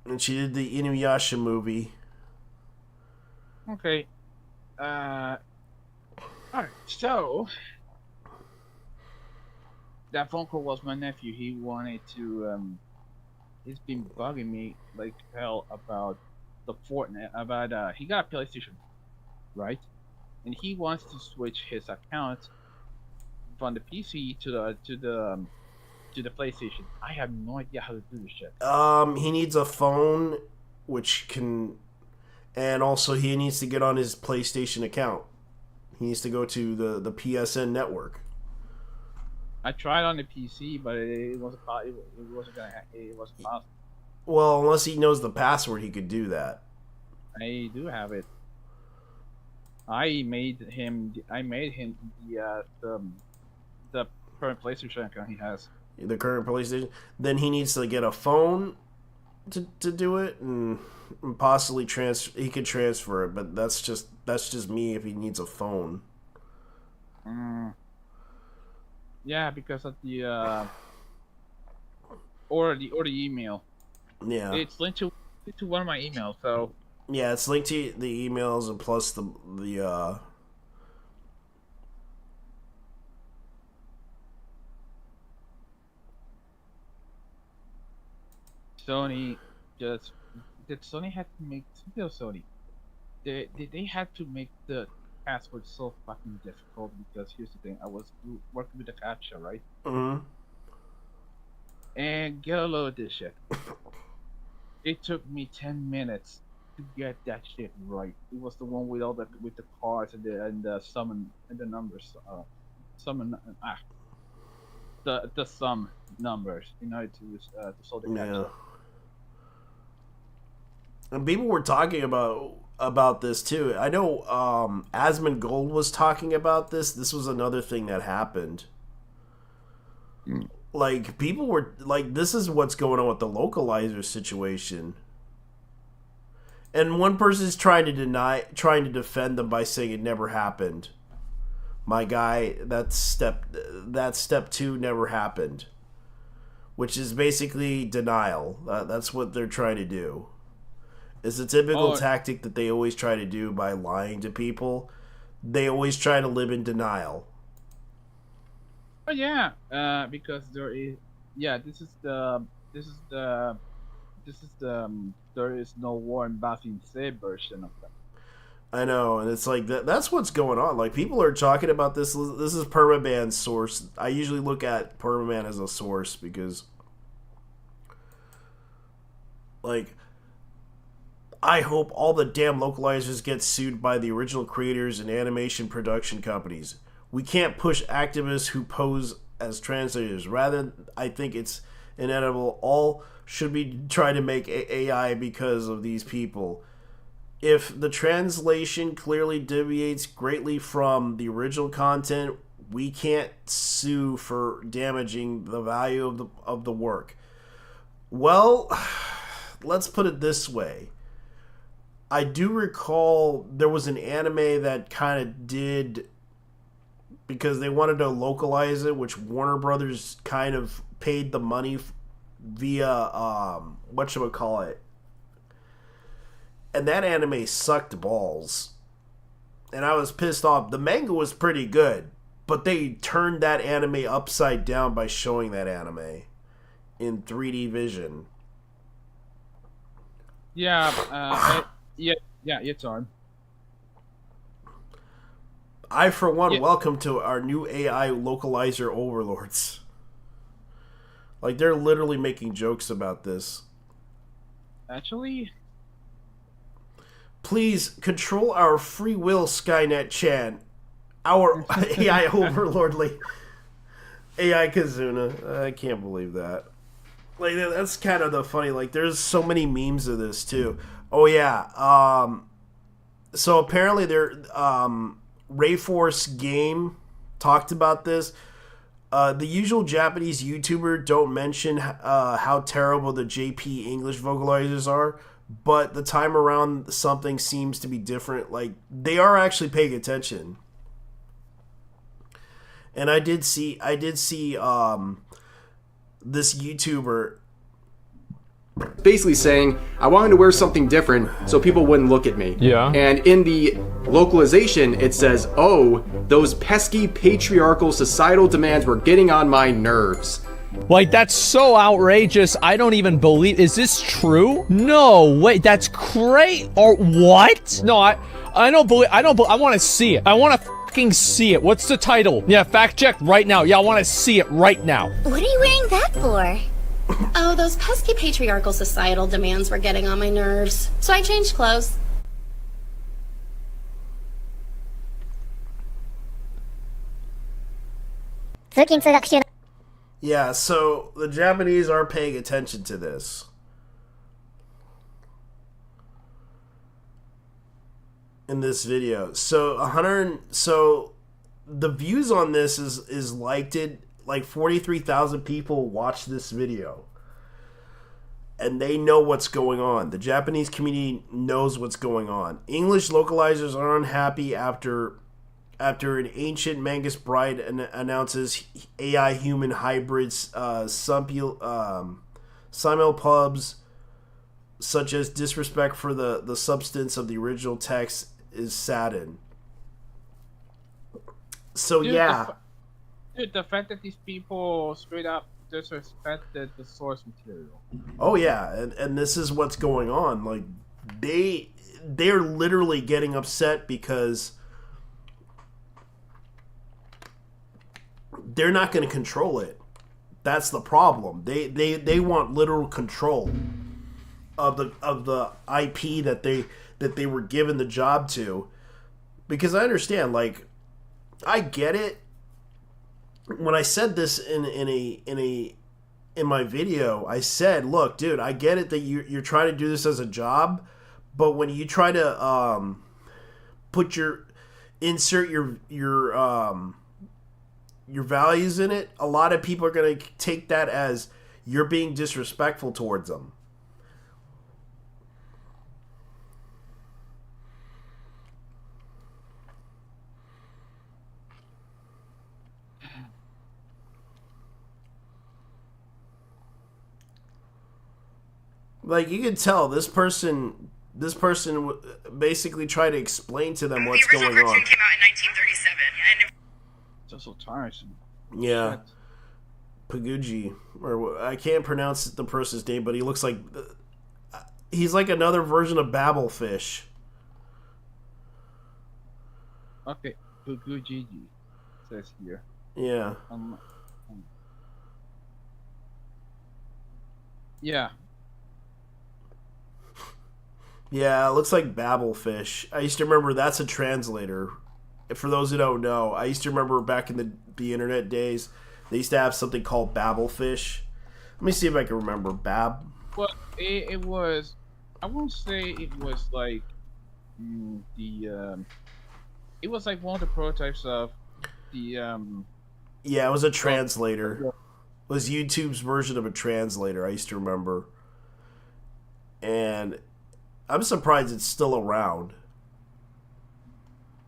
And she did the Inuyasha movie. Okay. Alright, so that phone call was my nephew. He wanted to he's been bugging me like hell about the Fortnite. About he got a PlayStation, right? And he wants to switch his account from the PC to the PlayStation. I have no idea how to do this shit. He needs a phone, which can, and also he needs to get on his PlayStation account. He needs to go to the PSN network. I tried on the PC, but it wasn't possible. Well, unless he knows the password, he could do that. I do have it. I made him the current PlayStation account he has. The current PlayStation. Then he needs to get a phone to do it, and possibly he could transfer it. But that's just me if he needs a phone. Yeah, because of the or the email. Yeah, it's linked to one of my emails. So yeah, it's linked to the emails, and plus the Sony just did Sony have to make Sony? They had to make the password so fucking difficult, because here's the thing: I was working with the CAPTCHA, right? Mm-hmm. And get a load of this shit. It took me 10 minutes to get that shit right. It was the one with all the cards and the summon and the numbers. The sum numbers in order to solve the CAPTCHA. Yeah. And people were talking about this too. I know Asmongold was talking about this. This was another thing that happened. Like, people were like, this is what's going on with the localizer situation. And one person's trying to defend them by saying it never happened. My guy, that step 2 never happened. Which is basically denial. That's what they're trying to do. It's a typical tactic that they always try to do by lying to people. They always try to live in denial. Oh yeah, because there is there is no Warren Buffett version of that. I know, and it's like that's what's going on. Like, people are talking about this. This is Permaban's source. I usually look at Permaban as a source because, like, I hope all the damn localizers get sued by the original creators and animation production companies. We can't push activists who pose as translators. Rather, I think it's inevitable. All should be trying to make AI because of these people. If the translation clearly deviates greatly from the original content, we can't sue for damaging the value of the work. Well, let's put it this way. I do recall there was an anime that kind of did, because they wanted to localize it, which Warner Brothers kind of paid the money via, whatchamacallit. And that anime sucked balls. And I was pissed off. The manga was pretty good, but they turned that anime upside down by showing that anime in 3D vision. Yeah, it's on. I, for one, welcome to our new AI localizer overlords. Like, they're literally making jokes about this. Actually? Please control our free will, Skynet-chan. Our AI overlord, like AI Kazuna. I can't believe that. Like, that's kind of the funny. Like, there's so many memes of this too. Oh yeah. So apparently, Rayforce Game talked about this. The usual Japanese YouTuber don't mention how terrible the JP English vocalizers are, but the time around something seems to be different. Like, they are actually paying attention. And I did see this YouTuber basically saying I wanted to wear something different so people wouldn't look at me. Yeah. And in the localization, it says, "Oh, those pesky patriarchal societal demands were getting on my nerves." Like, that's so outrageous. I don't even believe. Is this true? No, wait, that's great. Or what? No, I don't believe. I want to see it. I want to fucking see it. What's the title? Yeah, fact check right now. Yeah, I want to see it right now. What are you wearing that for? Oh, those pesky patriarchal societal demands were getting on my nerves. So I changed clothes. Yeah, so the Japanese are paying attention to this. In this video. So the views on this is liked it. Like 43,000 people watch this video. And they know what's going on. The Japanese community knows what's going on. English localizers are unhappy after an ancient Mangus bride announces AI human hybrids, simulpubs, such as disrespect for the substance of the original text is saddened. So Dude, yeah. The fact that these people straight up disrespected the source material. Oh yeah, and this is what's going on. Like, they're literally getting upset because they're not going to control it. That's the problem. They want literal control of the IP that they were given the job to. Because I understand, like, I get it. When I said this in my video, I said, look, dude, I get it that you're trying to do this as a job, but when you try to insert your values in it, a lot of people are going to take that as you're being disrespectful towards them. Like, you can tell this person basically tried to explain to them what's going on. The original cartoon came out in 1937, and it's also tiresome. Yeah, Paguji, or I can't pronounce the person's name, but he looks like he's like another version of Babelfish. Okay, Paguji says here. Yeah. Yeah. Yeah, it looks like Babelfish. I used to remember that's a translator. For those who don't know, I used to remember back in the internet days, they used to have something called Babelfish. Let me see if I can remember. Well, it was. I won't say it was like it was like one of the prototypes of the. Yeah, it was a translator. It was YouTube's version of a translator. I used to remember, and I'm surprised it's still around.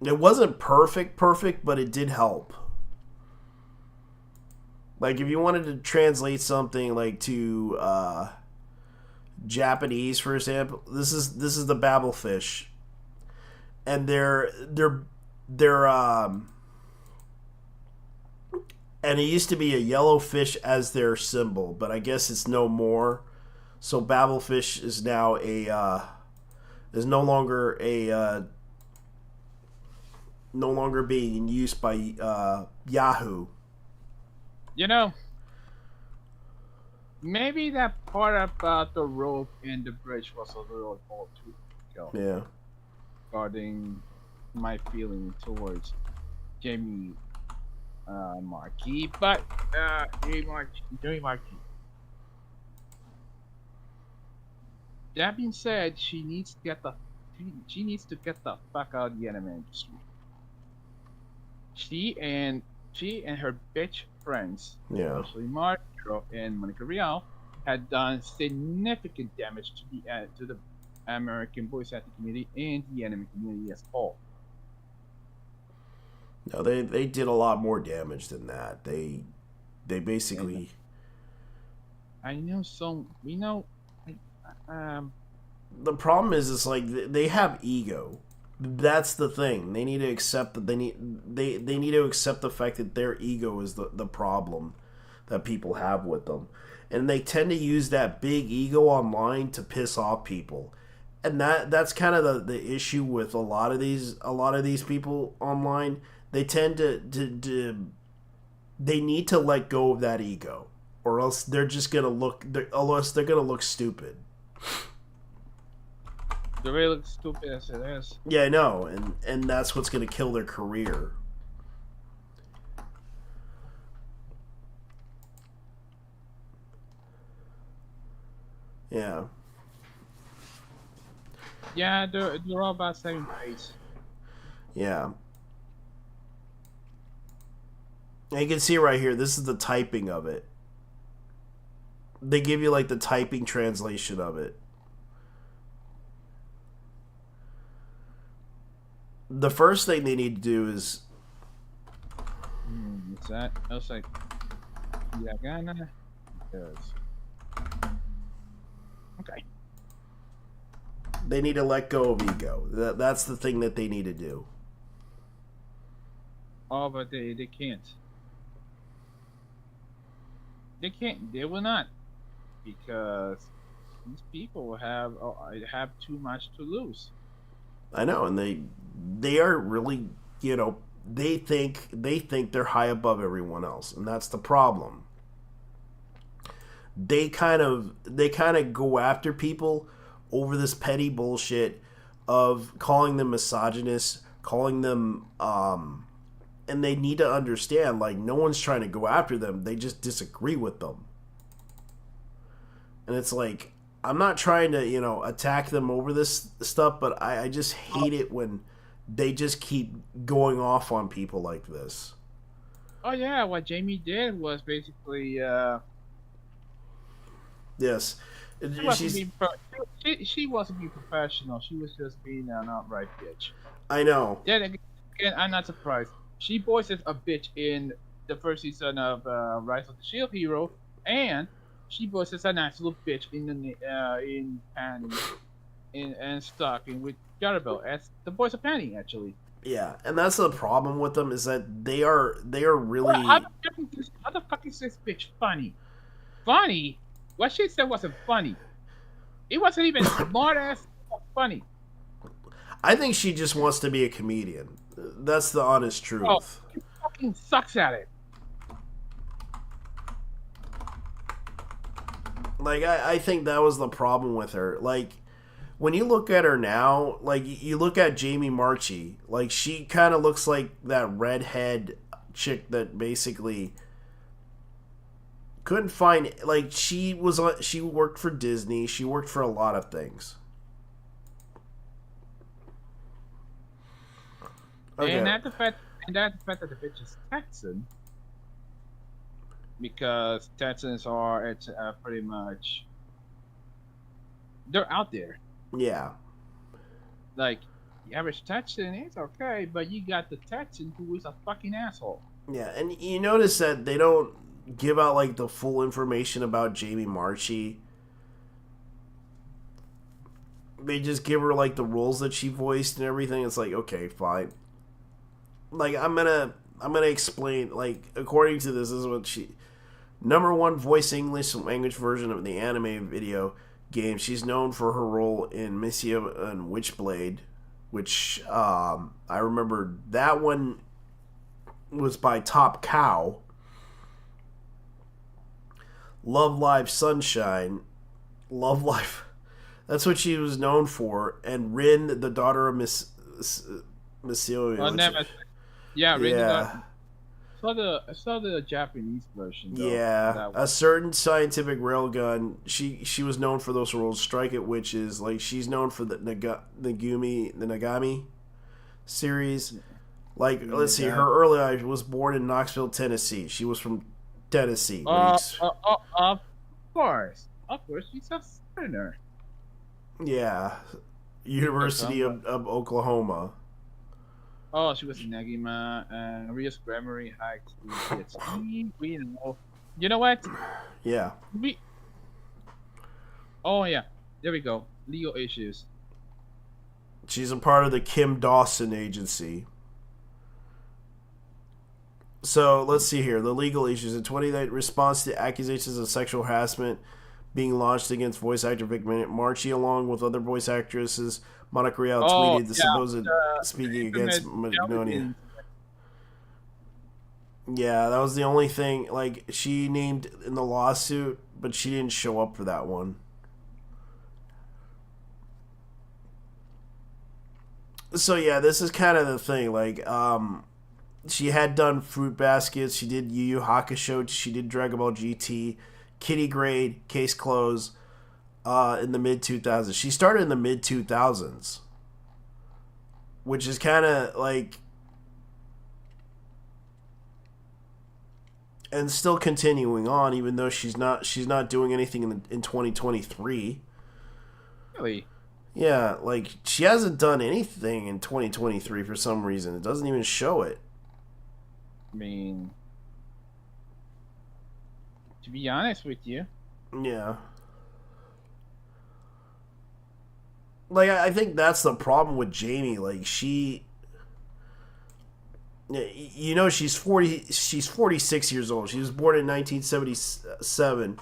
It wasn't perfect, but it did help. Like, if you wanted to translate something like to Japanese, for example, this is the Babelfish, and they're and it used to be a yellow fish as their symbol, but I guess it's no more. So Babelfish is now is no longer being used by Yahoo. You know, maybe that part about the rope and the bridge was a little more too Yeah. Regarding my feeling towards Jamie Marchi, but Jamie Marchi. That being said, she needs to get the fuck out of the anime industry. She and her bitch friends, especially Marco and Monica Rial, had done significant damage to the American voice acting community and the anime community as a whole. No, they did a lot more damage than that. They basically. I know some. We know. The problem is like they have ego. That's the thing. They need to accept that they need to accept the fact that their ego is the problem that people have with them, and they tend to use that big ego online to piss off people, and that's kind of the issue with a lot of these people online. They tend to they need to let go of that ego, or else they're just gonna look stupid. They really look stupid as it is. Yeah, I know, and that's what's gonna kill their career. Yeah. Yeah, they're all about saving face. Yeah. And you can see right here, this is the typing of it. They give you like the typing translation of it. The first thing they need to do is... What's that? I was like... Yagana? Yes. Okay. They need to let go of ego. That's the thing that they need to do. Oh, but they can't. They can't. They will not. Because these people have too much to lose. I know, and they are really, they think they're high above everyone else, and that's the problem. They kind of go after people over this petty bullshit of calling them misogynist, calling them and they need to understand, like, no one's trying to go after them, they just disagree with them. And it's like, I'm not trying to, attack them over this stuff, but I just hate it when they just keep going off on people like this. Oh yeah, what Jamie did was basically yes. She wasn't being professional. She was just being an outright bitch. I know. Then again, I'm not surprised. She voices a bitch in the first season of Rise of the Shield Hero, and she voices a nice little bitch in Stalking with Garabel as the voice of Penny, actually. Yeah, and that's the problem with them, is that they are really. Well, how the fuck is this bitch funny? Funny? What she said wasn't funny. It wasn't even smart ass funny. I think she just wants to be a comedian. That's the honest truth. Oh, she fucking sucks at it. Like, I think that was the problem with her. Like, when you look at her now, like you look at Jamie Marchi, like she kind of looks like that redhead chick that basically couldn't find, like she worked for Disney, she worked for a lot of things. Okay. And that's the fact that the bitch is Texan, because Texans are pretty much, they're out there. Yeah. Like, the average Texan is okay, but you got the Texan who is a fucking asshole. Yeah, and you notice that they don't give out, like, the full information about Jamie Marchi. They just give her, like, the roles that she voiced and everything. It's like, okay, fine. Like, I'm gonna explain, like, according to this is what she... #1 voice English language version of the anime video game. She's known for her role in Misia and Witchblade, which I remember that one was by Top Cow. Love Live Sunshine. Love Live. That's what she was known for. And Rin, the daughter of Misia. Yeah, Rin, yeah. I saw the Japanese version. Though, yeah, a certain scientific railgun. She was known for those roles. Strike It Witches. Like, she's known for the Nagami series. Like, let's see, her early life was born in Knoxville, Tennessee. She was from Tennessee. Of course, she's a foreigner. Yeah, University of Oklahoma. Oh, she was in Negima and Rios Grammar High School. We know. You know what? Yeah. Oh, yeah. There we go. Legal issues. She's a part of the Kim Dawson agency. So, let's see here. The legal issues. In 2019, response to accusations of sexual harassment being launched against voice actor Vic Marchi, along with other voice actresses, Monica Rial tweeted the supposed speaking against Magnolia. Yeah, that was the only thing. Like, she named in the lawsuit, but she didn't show up for that one. So yeah, this is kind of the thing. Like, she had done Fruit Baskets. She did Yu Yu Hakusho. She did Dragon Ball GT. Kitty Grade, Case Closed, in the mid-2000s. She started in the mid-2000s, which is kind of like, and still continuing on, even though she's not doing anything in 2023. Really? Yeah, like, she hasn't done anything in 2023 for some reason. It doesn't even show it. I mean, to be honest with you. Yeah. Like, I think that's the problem with Jamie. Like, she... You know, she's 46 years old. She was born in 1977.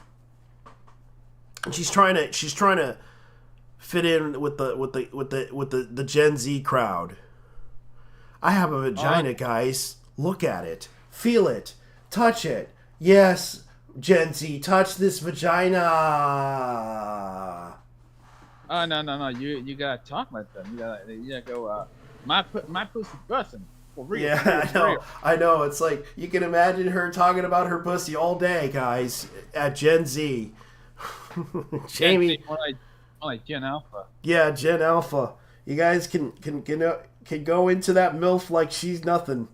And she's trying to fit in with the Gen Z crowd. I have a vagina, guys. Look at it. Feel it. Touch it. Yes, Gen Z, touch this vagina. Oh, no. You gotta talk like them. You gotta go, my pussy busting. For real. Yeah, I know. It's like, you can imagine her talking about her pussy all day, guys, at Gen Z. Jamie. More like Gen Alpha. Yeah, Gen Alpha. You guys can go into that MILF like she's nothing.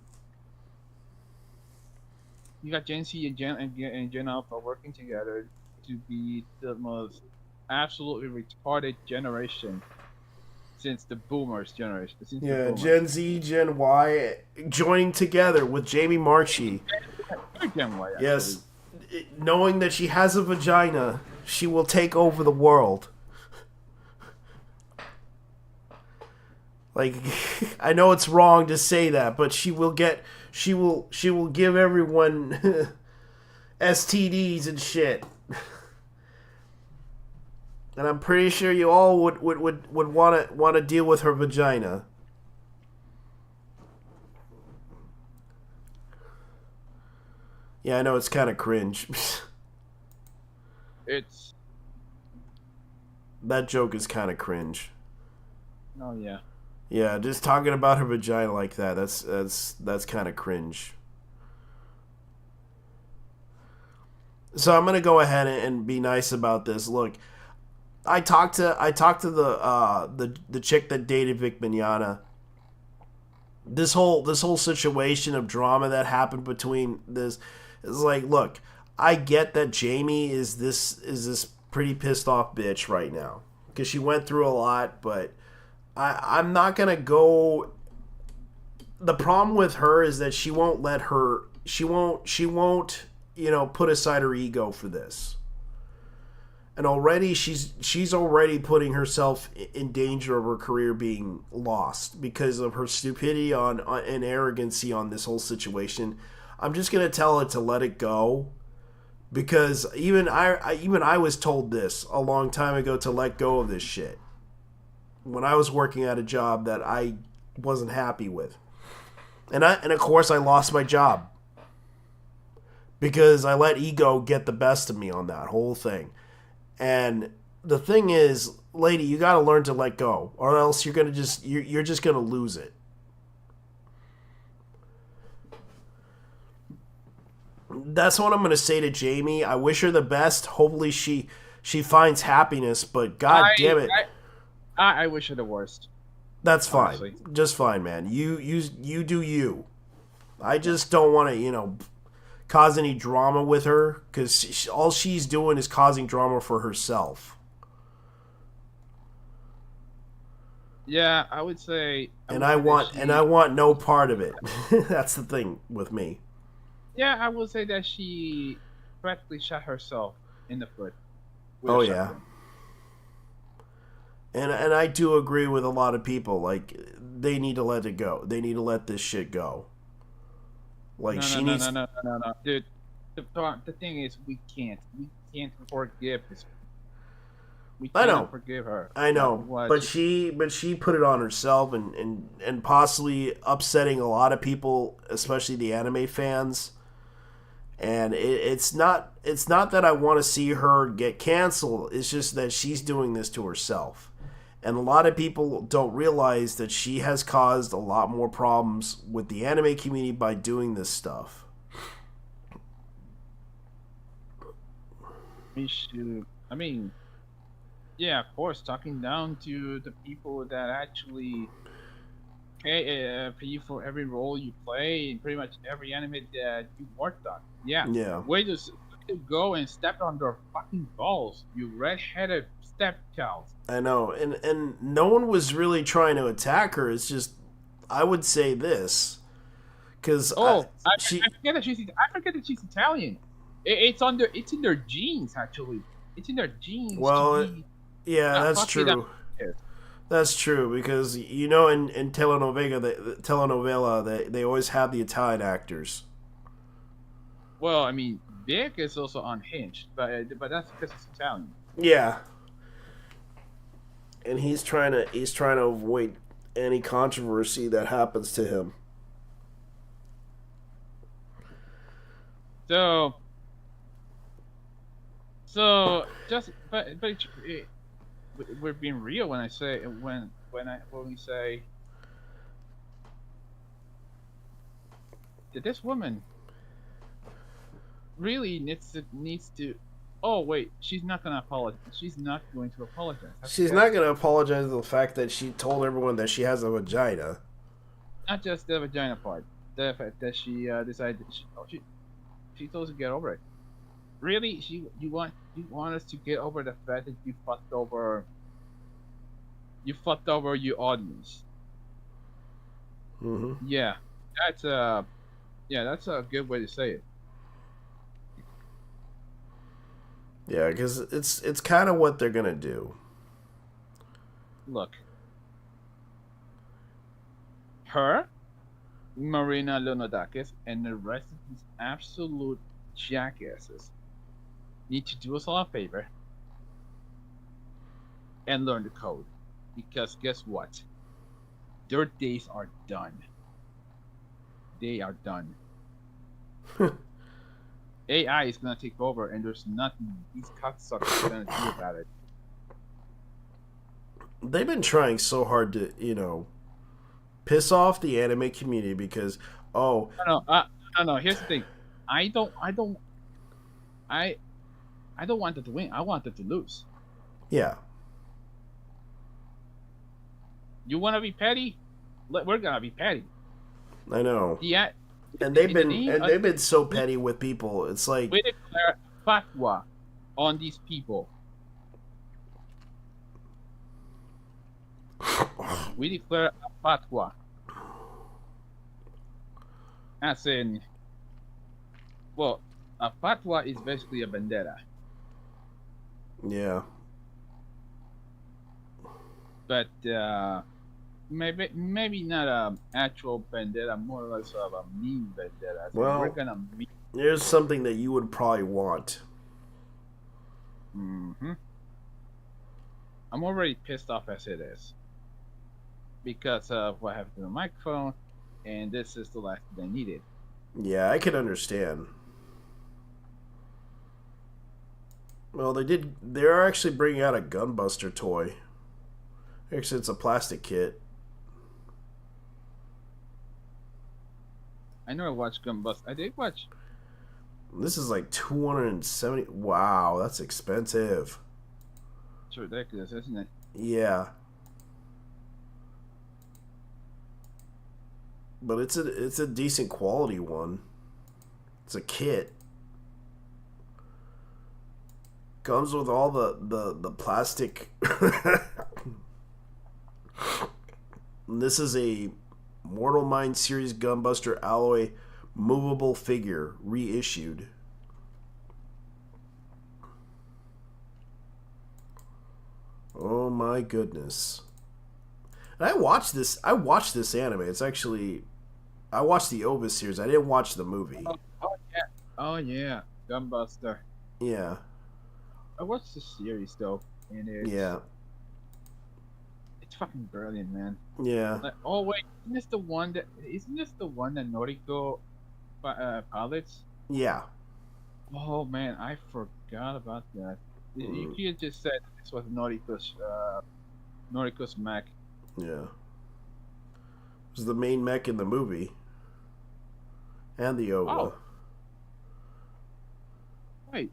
You got Gen Z and Gen Alpha working together to be the most absolutely retarded generation since the Boomers generation. Gen Z, Gen Y joining together with Jamie Marchi. Gen Y, yes, knowing that she has a vagina, she will take over the world. Like, I know it's wrong to say that, but she will give everyone STDs and shit. And I'm pretty sure you all would want to deal with her vagina. Yeah, I know it's kind of cringe. It's that joke is kind of cringe. Oh yeah. Yeah, just talking about her vagina like that, that's kind of cringe. So I'm gonna go ahead and be nice about this. Look, I talked to the chick that dated Vic Mignogna. This whole situation of drama that happened between this is like, look, I get that Jamie is this pretty pissed off bitch right now because she went through a lot, but I'm not gonna go. The problem with her is that she won't put aside her ego for this, and already she's already putting herself in danger of her career being lost because of her stupidity and arrogancy on this whole situation. I'm just gonna tell her to let it go. Because even I was told this a long time ago to let go of this shit when I was working at a job that I wasn't happy with, and of course I lost my job because I let ego get the best of me on that whole thing. And the thing is, lady, you got to learn to let go, or else you're just gonna lose it. That's what I'm going to say to Jamie. I wish her the best. Hopefully she finds happiness, but god damn it. I wish her the worst. That's honestly fine. Just fine, man. You do you. I just don't want to, cause any drama with her cuz all she's doing is causing drama for herself. Yeah, I would say I want no part of it. That's the thing with me. Yeah, I will say that she practically shot herself in the foot. Oh yeah. And I do agree with a lot of people. Like, they need to let it go. They need to let this shit go. Like, No, dude. The thing is, we can't forgive this. We can't forgive her. I know, but she put it on herself and possibly upsetting a lot of people, especially the anime fans. And it's not that I want to see her get canceled. It's just that she's doing this to herself. And a lot of people don't realize that she has caused a lot more problems with the anime community by doing this stuff. I mean, yeah, of course, talking down to the people that actually pay you for every role you play in pretty much every anime that you worked on. Yeah. Way to go and step on their fucking balls, you red-headed stepchild. I know, and no one was really trying to attack her. It's just, I would say this, because I forget that she's Italian. It's in their genes, actually. It's in their genes. Well, yeah, that's true. That's true, because in telenovela, they always have the Italian actors. Well, I mean, Vic is also unhinged, but that's because he's Italian. Yeah. And he's trying to avoid any controversy that happens to him. So just but we're being real when we say that this woman really needs to. Oh wait, she's not gonna apologize. She's not going to apologize. She's not gonna apologize for the fact that she told everyone that she has a vagina. Not just the vagina part. The fact that she decided she told us to get over it. Really, you want us to get over the fact that you fucked over your audience. Mm-hmm. Yeah, that's a good way to say it. Yeah, because it's kind of what they're gonna do. Look, her, Marina Leonodakis, and the rest of these absolute jackasses need to do us all a favor and learn the code, because guess what? Their days are done. They are done. AI is gonna take over, and there's nothing these cocksuckers are gonna do about it. they've been trying so hard to, you know, piss off the anime community because no. Here's the thing, I don't want it to win. I want it to lose. Yeah. You want to be petty? We're gonna be petty. I know. Yeah. And they've been so petty with people. It's like we declare fatwa on these people. We declare a fatwa. As in, well, a fatwa is basically a vendetta. Yeah. But maybe not a actual vendetta, more or less of a mean vendetta. So well, we're gonna there's something that you would probably want. Mm-hmm. I'm already pissed off as it is because of what happened to the microphone, and this is the last thing I needed. Yeah, I can understand. Well, they're actually bringing out a Gunbuster toy. Actually, it's a plastic kit. I know I watched Gunbuster. I did watch. This is like 270. Wow, that's expensive. It's ridiculous, isn't it? Yeah. But it's a decent quality one. It's a kit. Comes with all the plastic. This is a Mortal Mind Series Gunbuster Alloy movable figure reissued. Oh my goodness. And I watched this anime. It's actually, I watched the OVA series. I didn't watch the movie. Oh yeah, Gunbuster. Yeah. I watched the series though, and it's fucking brilliant, man. Yeah. Like, oh wait, isn't this the one that Noriko pilots? Yeah. Oh man, I forgot about that. You could have just said this was Noriko's mech. Yeah. It was the main mech in the movie. And the OVA. Oh. Wait.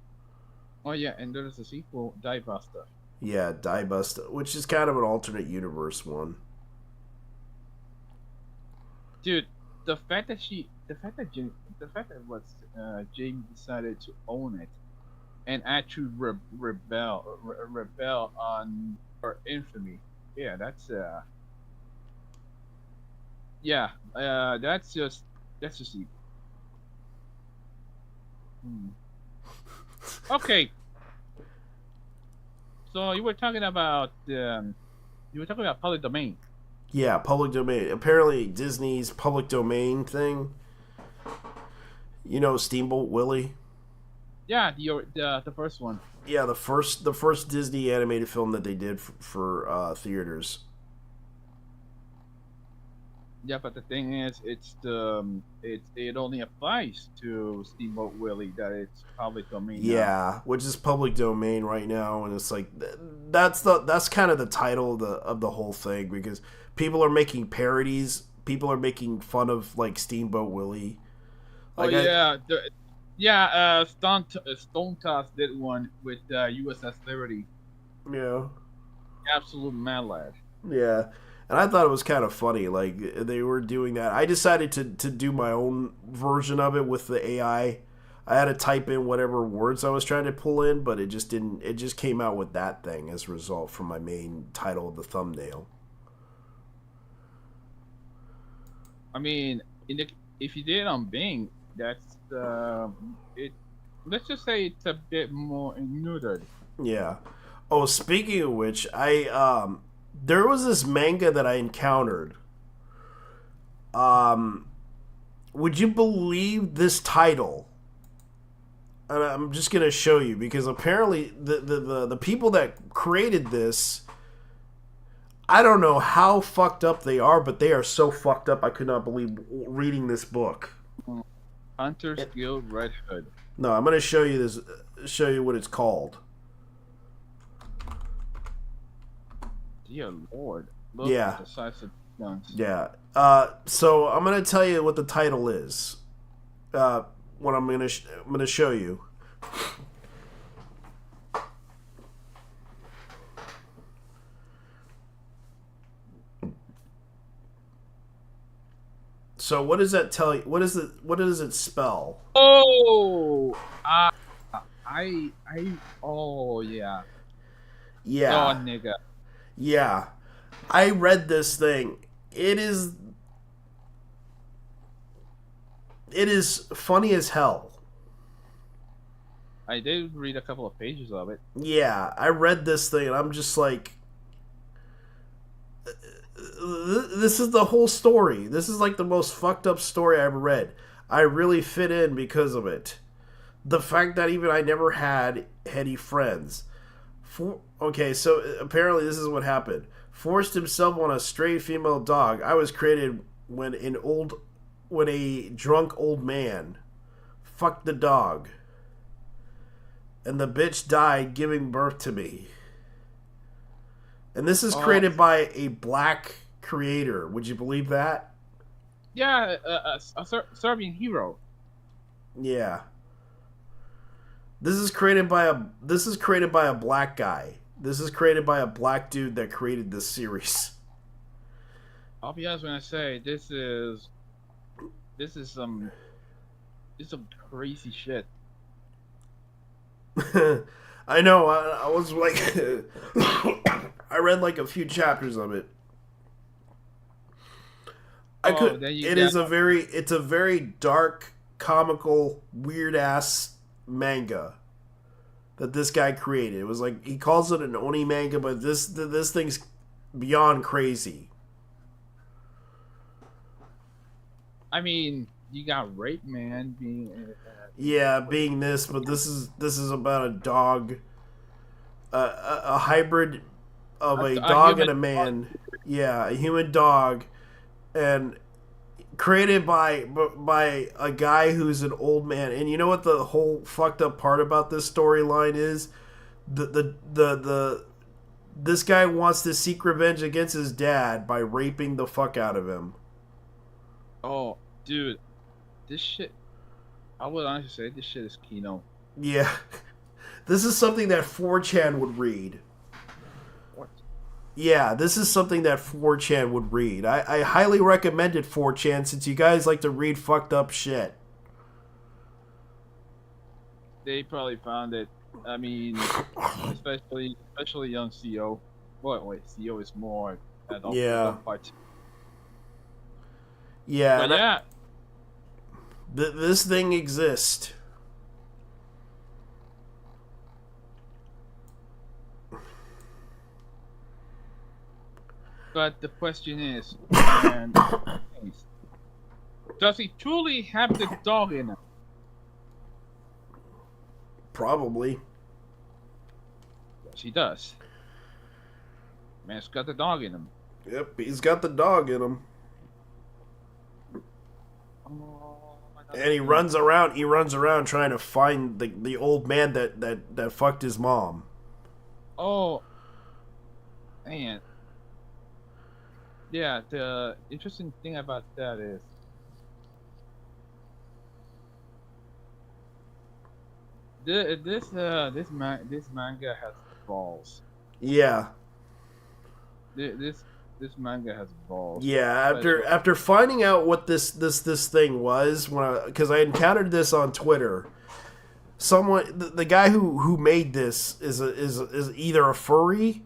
Oh yeah, and there's a sequel, Diebuster. Yeah, Diebuster, which is kind of an alternate universe one. Dude, the fact that Jamie decided to own it and actually rebel on her infamy. Yeah, that's just evil. Okay. So you were talking about public domain. Yeah, public domain. Apparently Disney's public domain thing. You know Steamboat Willie? Yeah, the first one. Yeah, the first Disney animated film that they did for theaters. Yeah, but the thing is, it only applies to Steamboat Willie that it's public domain. Yeah, which is public domain right now, and it's like that's kind of the title of the whole thing because people are making parodies. People are making fun of like Steamboat Willie. Like Stone Toss did one with USS Liberty. Yeah. Absolute mad lad. Yeah. And I thought it was kind of funny, like, they were doing that. I decided to do my own version of it with the AI. I had to type in whatever words I was trying to pull in, but it just didn't. It just came out with that thing as a result from my main title of the thumbnail. I mean, if you did it on Bing, that's it. Let's just say it's a bit more neutered. Yeah. Oh, speaking of which, there was this manga that I encountered. Would you believe this title? And I'm just gonna show you because apparently the people that created this, I don't know how fucked up they are, but they are so fucked up I could not believe reading this book. Hunter's Guild Red Hood. No, I'm gonna show you this. Show you what it's called. Dear Lord. Look yeah. At the size of guns. Yeah. So I'm gonna tell you what the title is. What I'm gonna show you. So what does that tell you? What does it spell? Oh, oh yeah. Yeah. Oh nigga. Yeah. I read this thing. It is funny as hell. I did read a couple of pages of it. Yeah, I read this thing and I'm just like, this is the whole story. This is like the most fucked up story I ever read. I really fit in because of it. The fact that even I never had any friends. Okay, so apparently this is what happened. Forced himself on a stray female dog. I was created when a drunk old man fucked the dog. And the bitch died giving birth to me. And this is created by a black creator. Would you believe that? Yeah, a Serbian hero. Yeah. This is created by a black guy. This is created by a black dude that created this series. I'll be honest when I say this is some crazy shit. I know. I was like, I read like a few chapters of it. It's a very dark, comical, weird ass manga that this guy created. It was like, he calls it an Oni manga, but this thing's beyond crazy. I mean, you got Rape Man being being this, but this is about a dog, a hybrid of a dog and a man. Yeah, a human dog, and created by a guy who's an old man. And you know what the whole fucked up part about this storyline is? This guy wants to seek revenge against his dad by raping the fuck out of him. Oh, dude, this shit. I would honestly say this shit is Kino. Yeah. This is something that 4chan would read. What? Yeah, this is something that 4chan would read. I highly recommend it, 4chan, since you guys like to read fucked up shit. They probably found it. I mean, especially young CO. Wait, CO is more adult. Yeah. Yeah. But yeah. This thing exists. But the question is, does he truly have the dog in him? Probably. Yes, he does. Man's got the dog in him. Yep, he's got the dog in him. And he runs around trying to find the old man that fucked his mom. Oh, man. Yeah, the interesting thing about that is this manga has balls. Yeah. This manga has balls. Yeah, after finding out what this thing was, because I encountered this on Twitter, the guy who made this is either a furry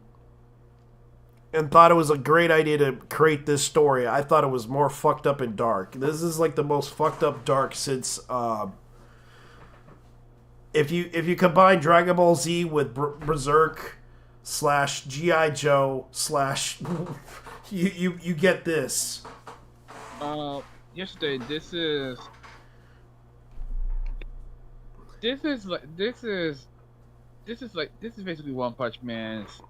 and thought it was a great idea to create this story. I thought it was more fucked up and dark. This is like the most fucked up dark since if you combine Dragon Ball Z with Berserk / G.I. Joe / you get this. Yesterday, this is basically One Punch Man's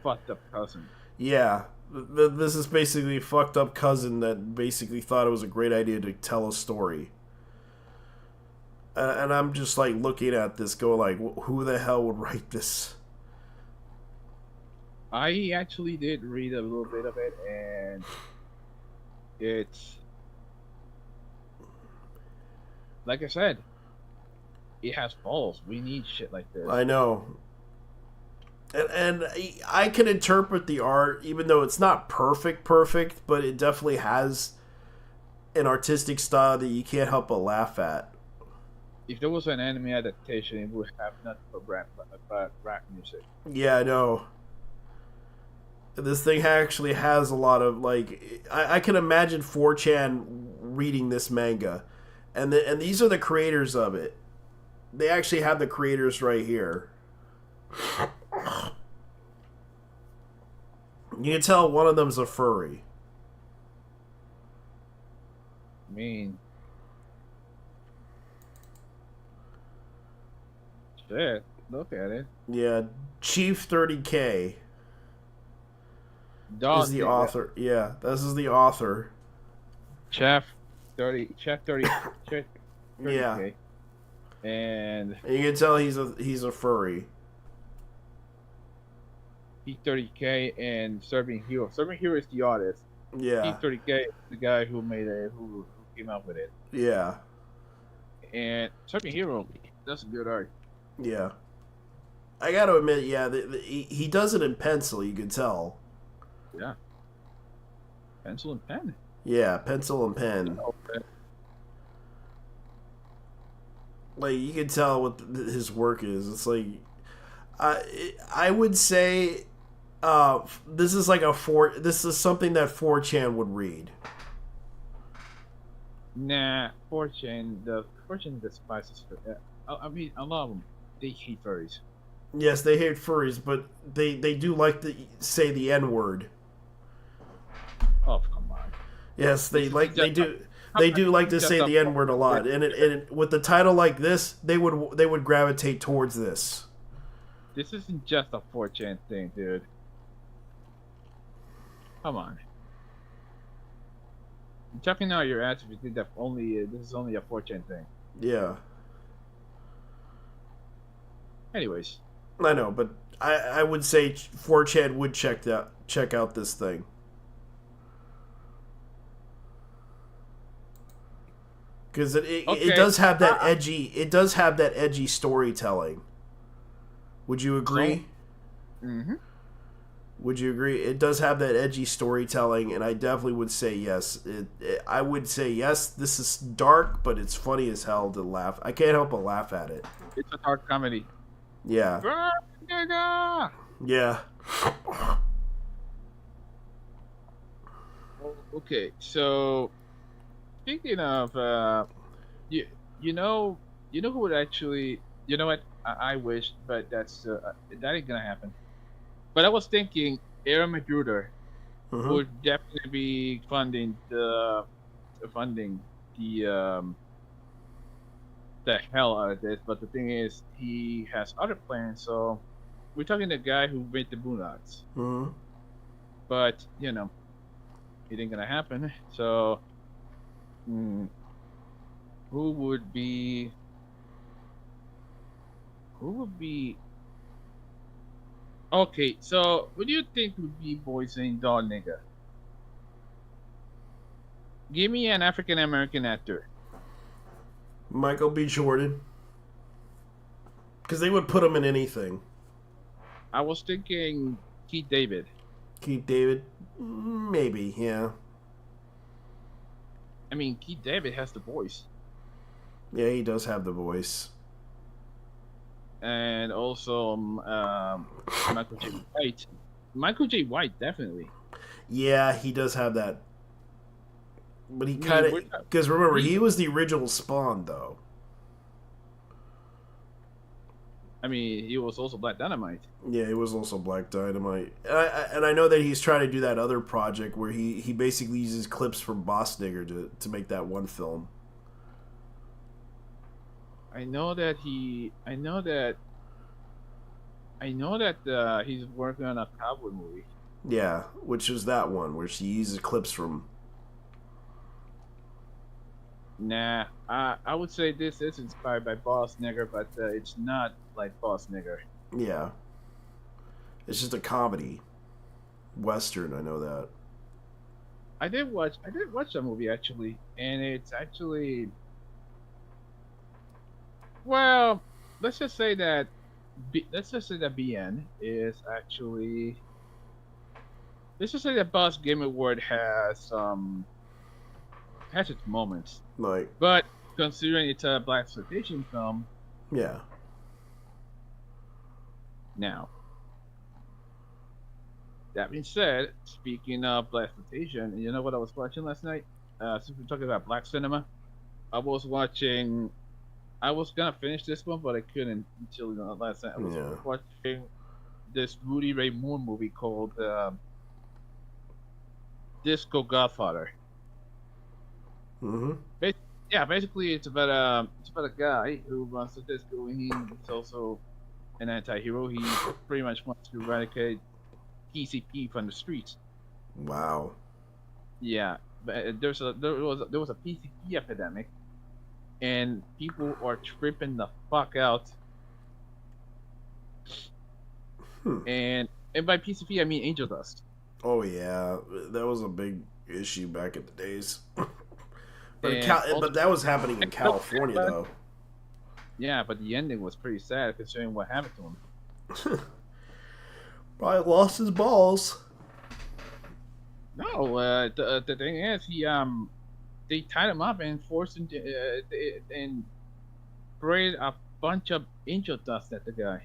fucked up cousin. Yeah, this is basically a fucked up cousin that basically thought it was a great idea to tell a story. And I'm just like looking at this, going like, who the hell would write this? I actually did read a little bit of it, and it's like I said, it has balls. We need shit like this. I know. And I can interpret the art, even though it's not perfect, but it definitely has an artistic style that you can't help but laugh at. If there was an anime adaptation, it would have nothing but rap music. Yeah, I know. This thing actually has a lot of, like... I can imagine 4chan reading this manga. And these are the creators of it. They actually have the creators right here. You can tell one of them's a furry. I mean... Shit, look at it. Yeah, Chief 30K is the author. Yeah, this is the author. Chef 30. Yeah. And you can tell he's a furry. P30K and Serving Hero. Serving Hero is the artist. Yeah. P30K is the guy who came up with it. Yeah. And Serving Hero, that's a good art. Yeah. I gotta admit, yeah, he does it in pencil, you can tell. Yeah. Pencil and pen. Yeah, pencil and pen. Okay. Like, you can tell what his work is. It's like, I would say, this is like this is something that 4chan would read. Nah, 4chan despises for that. I mean, a lot of them, they hate furries. Yes, they hate furries, but they do like to say the N-word. Oh, come on. Yes, they do like to say the N-word a lot, and with the title like this, they would gravitate towards this. This isn't just a 4chan thing, dude. Come on. I'm chucking out your ass if you think that this is only a 4chan thing. Yeah. Anyways. I know, but I would say 4chan would check out this thing. Because it does have that edgy storytelling. Would you agree? Mm-hmm. Would you agree? It does have that edgy storytelling, and I definitely would say yes. I would say yes. This is dark, but it's funny as hell to laugh. I can't help but laugh at it. It's a dark comedy. Yeah. Yeah. Okay, so speaking of, you know who would actually, you know what? I wish, but that ain't gonna happen. But I was thinking, Aaron Magruder would definitely be funding the hell out of this. But the thing is, he has other plans. So we're talking the guy who made the Boondocks. Mm-hmm. But it ain't gonna happen. So, who would be? Okay, so what do you think would be Boy saying "dog nigga"? Give me an African American actor. Michael B. Jordan. Because they would put him in anything. I was thinking Keith David. Keith David? Maybe, yeah. I mean, Keith David has the voice. Yeah, he does have the voice. And also Michael J. White. Michael J. White, definitely. Yeah, he does have that. But he kind of... Because remember, he was the original Spawn, though. I mean, he was also Black Dynamite. Yeah, he was also Black Dynamite. And I know that he's trying to do that other project where he basically uses clips from Boss Nigger to make that one film. I know that he's working on a cowboy movie. Yeah, which is that one where she uses clips from. Nah, I would say this is inspired by Boss Nigger, but it's not like Boss Nigger. Yeah, it's just a comedy. Western, I know that. I did watch that movie actually, and it's actually, well, let's just say that BN is actually, let's just say that Boss Game Award has its moments. Like, but considering it's a blaxploitation film, yeah. Now, that being said, speaking of blaxploitation, you know what I was watching last night? Since we're talking about black cinema, I was gonna finish this one, but I couldn't until last night. I was watching this Rudy Ray Moore movie called Disco Godfather. Mm-hmm. Basically, it's about a guy who runs a disco, and he's also an anti-hero. He pretty much wants to eradicate PCP from the streets. Wow. Yeah, but there was a PCP epidemic, and people are tripping the fuck out. And by PCP I mean angel dust. Oh yeah, that was a big issue back in the days. But that was happening in California though. Yeah, but the ending was pretty sad considering what happened to him. Probably lost his balls. No, the thing is, they tied him up and forced him to, and sprayed a bunch of angel dust at the guy.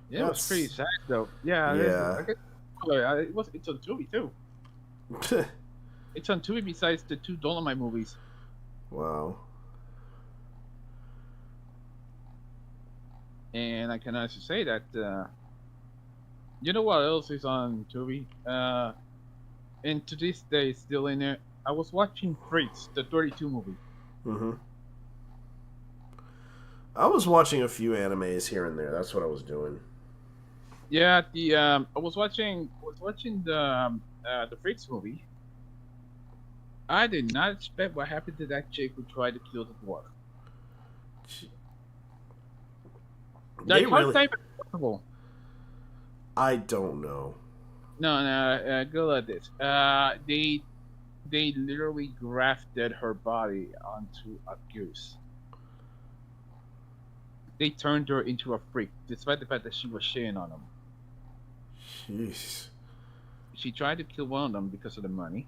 Yeah, it was pretty sad though. Yeah. It's on Tubi too. It's on Tubi besides the two Dolomite movies. Wow. And I can also say that, you know what else is on Tubi? And to this day, it's still in there. I was watching Freaks, the 32 movie. Mm-hmm. I was watching a few animes here and there. That's what I was doing. Yeah, I was watching the Freaks movie. I did not expect what happened to that chick who tried to kill the dwarf. Like, how is that even possible? I don't know. No, go like this. They literally grafted her body onto a goose. They turned her into a freak, despite the fact that she was shitting on them. Jeez. She tried to kill one of them because of the money.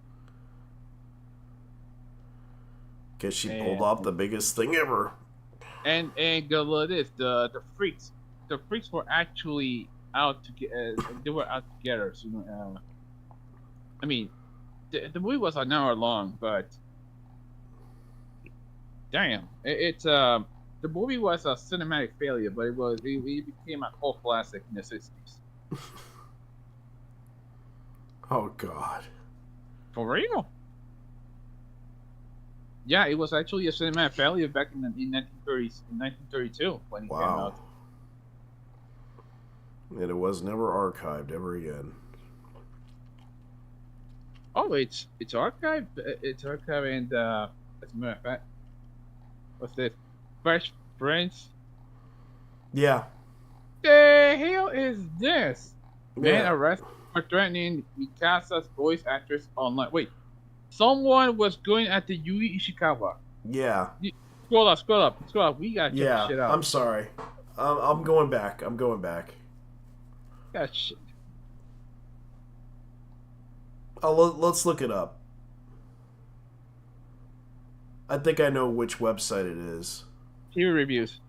Guess she pulled off the biggest thing ever. And go like this. The freaks were actually out to get. They were out to get her. So, I mean, the movie was an hour long, but damn, the movie was a cinematic failure, but it became a cult classic in the 60s. Oh God. For real? Yeah, it was actually a cinematic failure back in 1932 when it came out. And it was never archived ever again. Oh, it's archived. It's archived, and as a matter of fact, what's this? Fresh Prince. Yeah. The hell is this? Man Yeah. arrested for threatening Mikasa's voice actress online. Wait, someone was going at the Yui Ishikawa. Yeah. Scroll up. We gotta check this shit out. I'm sorry. I'm going back. That shit. Let's look it up. I think I know which website it is. Chibi Reviews.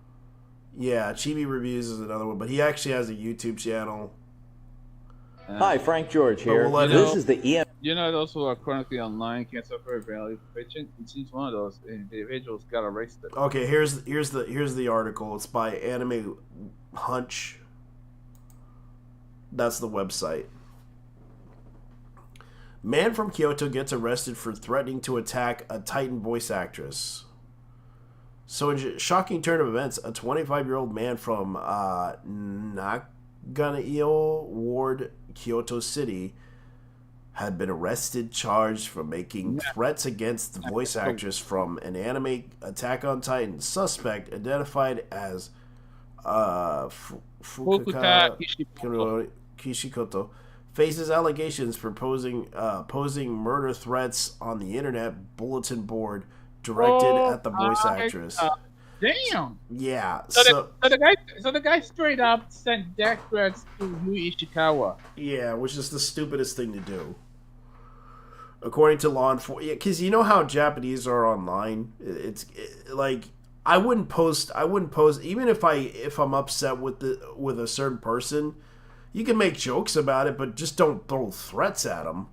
Yeah, Chibi Reviews is another one, but he actually has a YouTube channel. Hi, Frank George here. This is the EM. You know those who are currently online can't suffer value fiction. It seems one of those individuals got arrested. Okay, here's the article. It's by Anime Hunch. That's the website. Man from Kyoto gets arrested for threatening to attack a Titan voice actress. So in a shocking turn of events, a 25-year-old man from Nagayo Ward, Kyoto City, had been arrested, charged for making threats against the voice actress from an anime Attack on Titan. Suspect identified as Fukuta Kishimoto faces allegations for posing murder threats on the internet bulletin board directed at the voice actress. Damn. Yeah. So the guy straight up sent death threats to Yui Ishikawa. Yeah, which is the stupidest thing to do. According to law enforcement, because you know how Japanese are online. It's like I wouldn't post even if I'm upset with a certain person. You can make jokes about it, but just don't throw threats at them.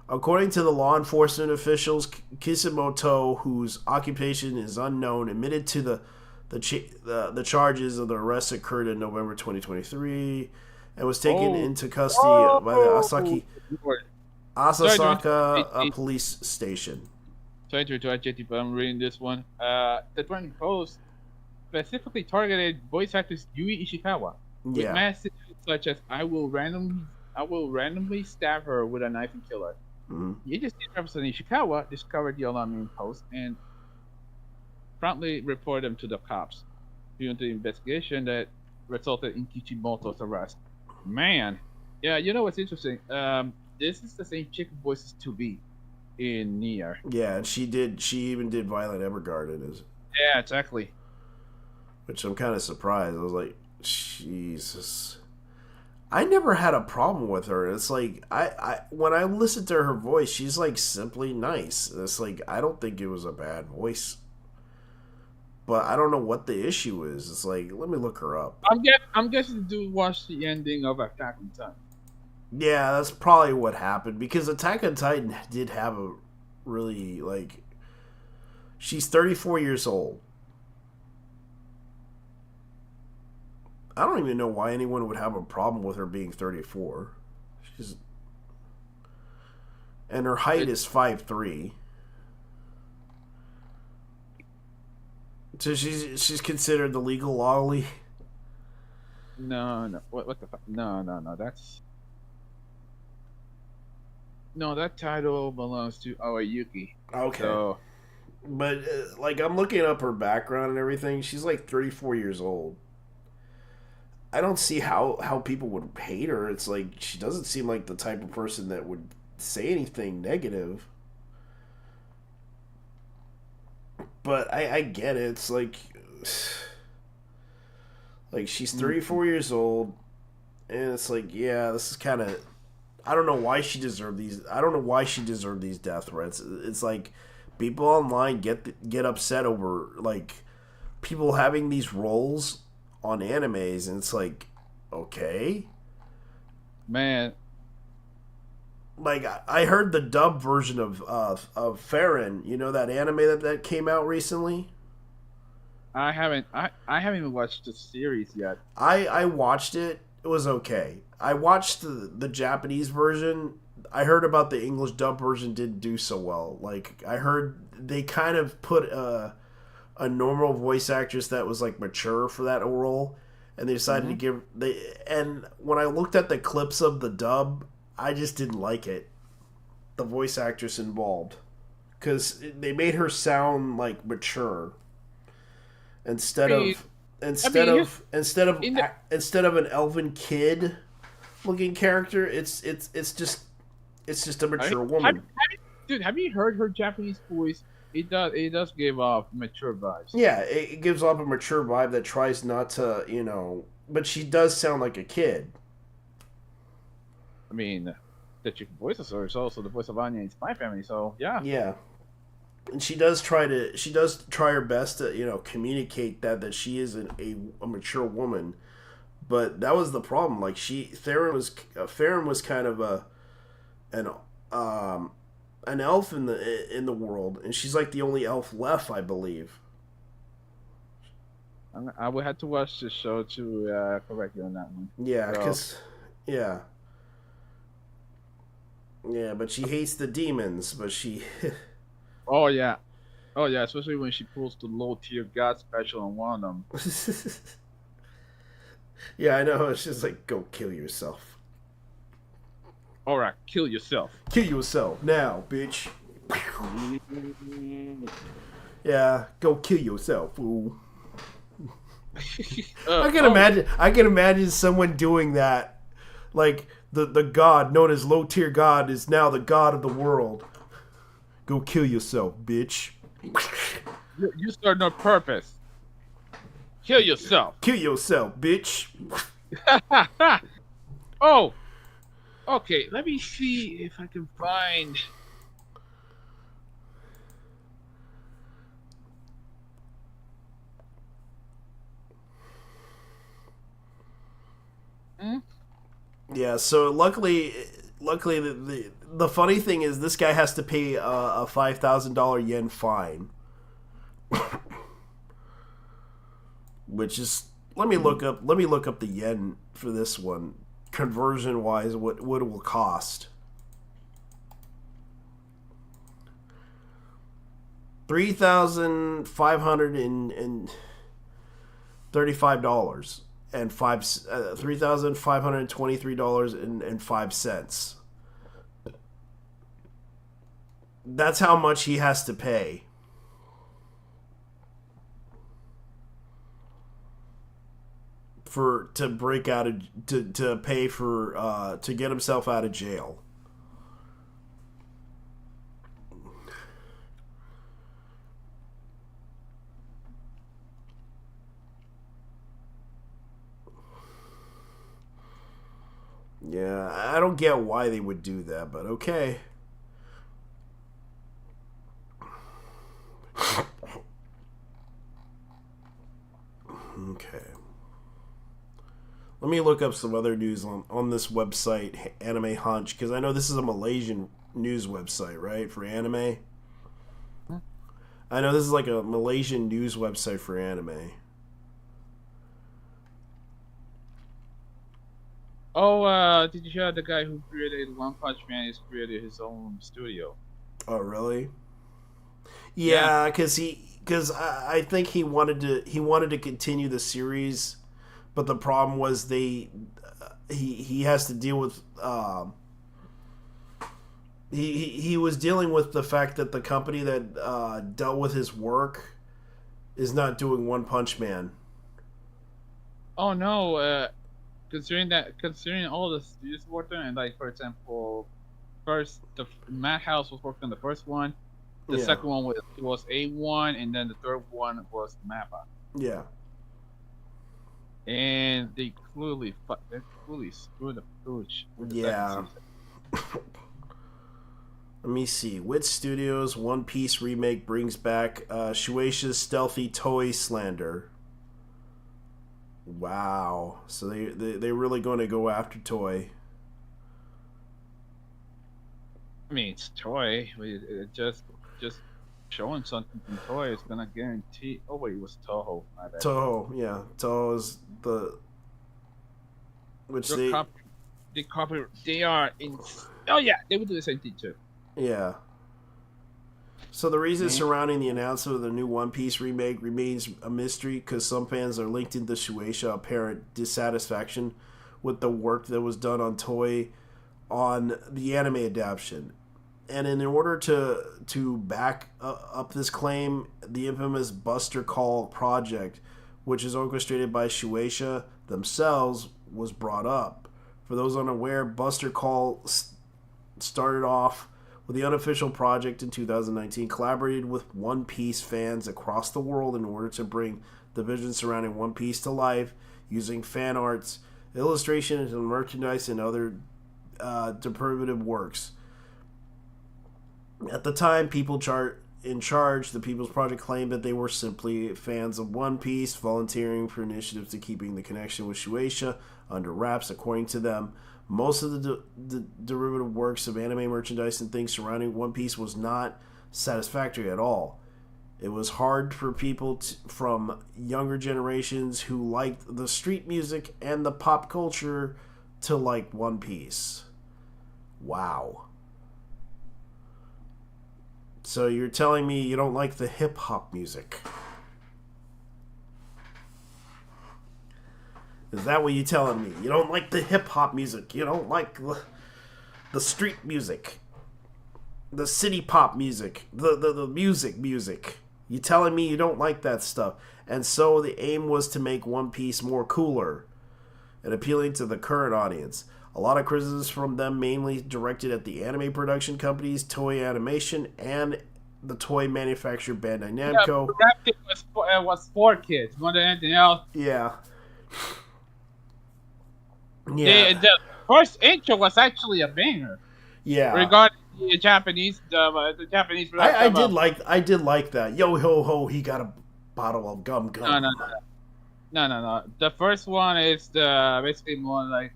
According to the law enforcement officials, Kishimoto, whose occupation is unknown, admitted to the charges of the arrest occurred in November 2023 and was taken into custody by the Asasaka police station. Sorry to interrupt, JT, but I'm reading this one. The threatening post specifically targeted voice actress Yui Ishikawa with messages such as "I will randomly stab her with a knife and kill her." Mm-hmm. The agency representing Ishikawa discovered the alarming post and promptly reported them to the cops. During the investigation that resulted in Kishimoto's arrest. Man, yeah, you know what's interesting? This is the same chick who voices 2B in Nier. Yeah, and she even did Violet Evergarden in it. Yeah, exactly. Which I'm kind of surprised. I was like, Jesus. I never had a problem with her. It's like I when I listen to her voice, she's like simply nice. It's like I don't think it was a bad voice. But I don't know what the issue is. It's like, let me look her up. I'm guessing the dude watched the ending of Attack on Titan. Yeah, that's probably what happened. Because Attack on Titan did have a really, like... She's 34 years old. I don't even know why anyone would have a problem with her being 34. And her height is 5'3". So she's considered the legal lolly. No. What the fuck? No. That's that title belongs to Aoyuki. Okay. So, but like I'm looking up her background and everything. She's like 34 years old. I don't see how people would hate her. It's like she doesn't seem like the type of person that would say anything negative. But I get it. It's like she's 34 years old, and it's like, yeah, this is kind of. I don't know why she deserved these. I don't know why she deserved these death threats. It's like people online get upset over like people having these roles on animes, and it's like, okay, man. Like I heard the dub version of Farron. You know that anime that came out recently. I haven't even watched the series yet. I watched it. It was okay. I watched the Japanese version. I heard about the English dub version didn't do so well. Like I heard they kind of put a normal voice actress that was like mature for that role, and they decided to give and when I looked at the clips of the dub, I just didn't like it. The voice actress involved, because they made her sound like mature instead of an elven kid looking character. It's just a mature woman. Have you heard her Japanese voice? It does give off mature vibes. Yeah, it gives off a mature vibe that tries not to, but she does sound like a kid. I mean, the chick voices her is also the voice of Anya in Spy Family, so yeah. Yeah. And she does try her best to, communicate that she is a mature woman. But that was the problem. Like Farron was kind of an elf in the world, and she's like the only elf left, I believe. I would have to watch the show to correct you on that one. Yeah, because yeah, but she hates the demons. But she. Oh yeah, especially when she pulls the low tier god special on one of them. Yeah, I know. It's just like, go kill yourself. All right, kill yourself. Kill yourself now, bitch. Yeah, go kill yourself, fool. I can imagine someone doing that. Like the god known as low tier god is now the god of the world. Go kill yourself, bitch. You serve no purpose. Kill yourself. Kill yourself, bitch. Oh. Okay, let me see if I can find. Yeah, so luckily the funny thing is this guy has to pay a $5,000 yen fine. Which is let me look up the yen for this one, conversion wise, what it will cost. $3,535 and $3,523.05. That's how much he has to pay. To break out of to pay for to get himself out of jail. Yeah, I don't get why they would do that, but okay. Okay. Let me look up some other news on this website, Anime Hunch, because I know this is a Malaysian news website, right, for anime? I know this is like a Malaysian news website for anime. Oh, did you hear the guy who created One Punch Man has created his own studio? Oh, really? Yeah, because I think he wanted to continue the series, but the problem was he has to deal with he was dealing with the fact that the company that dealt with his work is not doing One Punch Man. Oh no. Considering all the studios worked on, and like for example, first the Madhouse was working on the first one, the second one was A1, and then the third one was Mappa. Yeah. And they clearly screwed the pooch. Yeah. Let me see. Wit Studios One Piece remake brings back Shueisha's stealthy toy slander. Wow. So they're really going to go after Toy. I mean, it's Toy. Just showing something from Toy is going to guarantee... Oh, wait, it was Toho. My bad. Toho, yeah. Toho is the... Which they are in... Oh, yeah, they would do the same thing, too. Yeah. So the reason surrounding the announcement of the new One Piece remake remains a mystery because some fans are linked into Shueisha apparent dissatisfaction with the work that was done on Toei on the anime adaptation. And in order to back up this claim, the infamous Buster Call project, which is orchestrated by Shueisha themselves, was brought up. For those unaware, Buster Call started off with the unofficial project in 2019, collaborated with One Piece fans across the world in order to bring the vision surrounding One Piece to life using fan arts, illustrations, and merchandise and other derivative works. At the time, people in charge, the People's Project claimed that they were simply fans of One Piece, volunteering for initiatives to keeping the connection with Shueisha under wraps. According to them, most of the derivative works of anime merchandise and things surrounding One Piece was not satisfactory at all. It was hard for people from younger generations who liked the street music and the pop culture to like One Piece. Wow. So you're telling me you don't like the hip-hop music? Is that what you're telling me? You don't like the hip-hop music. You don't like the street music. The city pop music. The music. You telling me you don't like that stuff? And so the aim was to make One Piece more cooler and appealing to the current audience. A lot of criticisms from them mainly directed at the anime production companies, Toei Animation, and the toy manufacturer Bandai Namco. Yeah, it was for kids more than anything else. Yeah. The first intro was actually a banger. Yeah. Regarding the Japanese, the Japanese. I did like that. Yo ho ho, he got a bottle of gum. No. The first one is basically more like.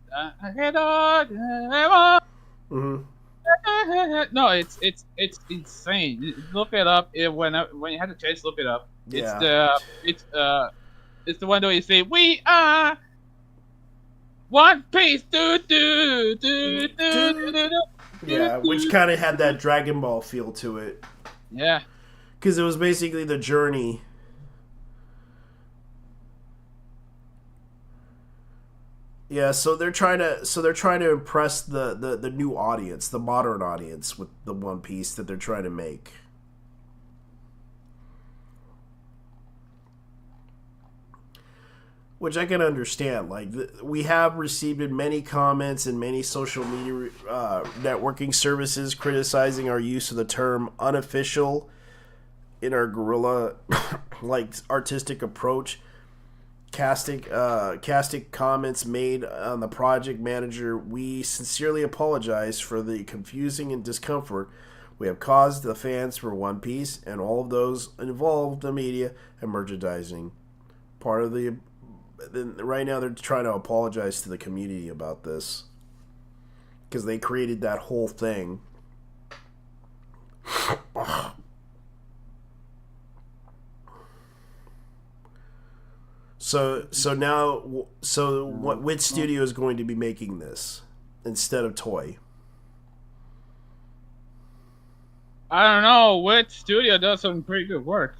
No, it's insane. Look it up. When you have the chance, look it up. Yeah. It's the one where you say we are One Piece. Yeah, which kind of had that Dragon Ball feel to it. Yeah. Because it was basically the journey. Yeah, so they're trying to impress the new audience, the modern audience, with the One Piece that they're trying to make. Which I can understand. Like, we have received many comments and many social media networking services criticizing our use of the term unofficial in our guerrilla like artistic approach. Casting comments made on the project manager. We sincerely apologize for the confusing and discomfort we have caused the fans for One Piece and all of those involved in the media and merchandising. Right now they're trying to apologize to the community about this because they created that whole thing. Which studio is going to be making this instead of Toei? I don't know. Which studio does some pretty good work?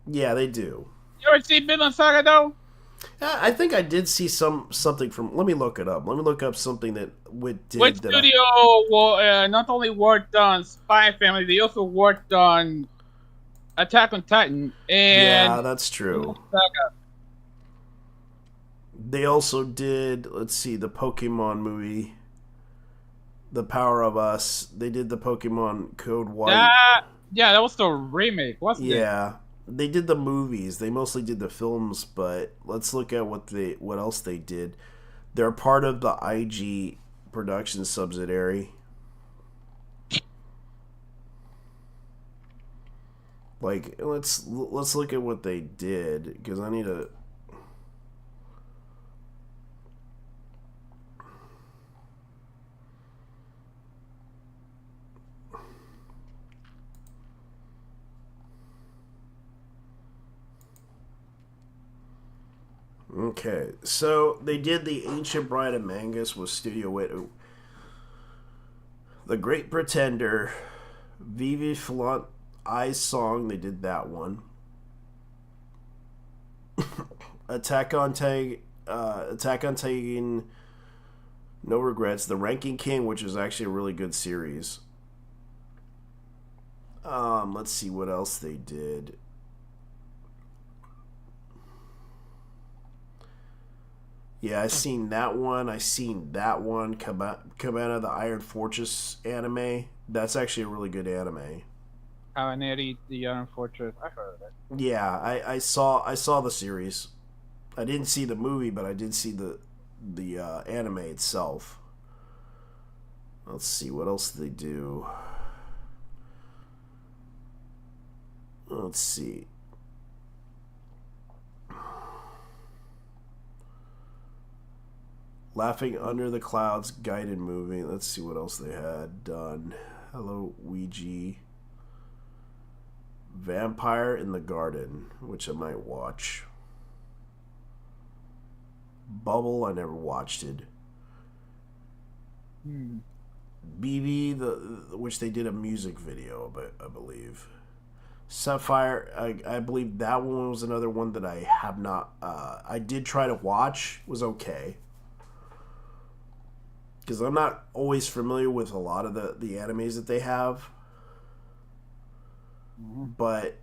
Yeah, they do. You ever see Vinland Saga though? I think I did see something from. Let me look it up. Let me look up something that Wit did. Which studio not only worked on Spy Family, they also worked on Attack on Titan. And yeah, that's true. They also did, let's see, the Pokemon movie, The Power of Us. They did the Pokemon Code White. Yeah, that was the remake, wasn't it? Yeah, they did the movies. They mostly did the films, but let's look at what else they did. They're part of the IG production subsidiary. Like, let's look at what they did, because I need to. Okay, so they did the Ancient Bride of Mangus with Studio Wit. The Great Pretender, Vivi Flunt, I's Song, they did that one. Attack on Titan, No Regrets, The Ranking King, which is actually a really good series. Let's see what else they did. Yeah, I seen that one. Cabana the Iron Fortress anime. That's actually a really good anime. Cabaneri the Iron Fortress. I heard of it. Yeah, I saw the series. I didn't see the movie, but I did see the anime itself. Let's see what else they do. Let's see. Laughing Under the Clouds guided movie. Let's see what else they had done. Hello, Ouija. Vampire in the Garden, which I might watch. Bubble, I never watched it. BB, which they did a music video, but I believe. Sapphire, I believe that one was another one that I have not. I did try to watch. Was okay. Because I'm not always familiar with a lot of the animes that they have. But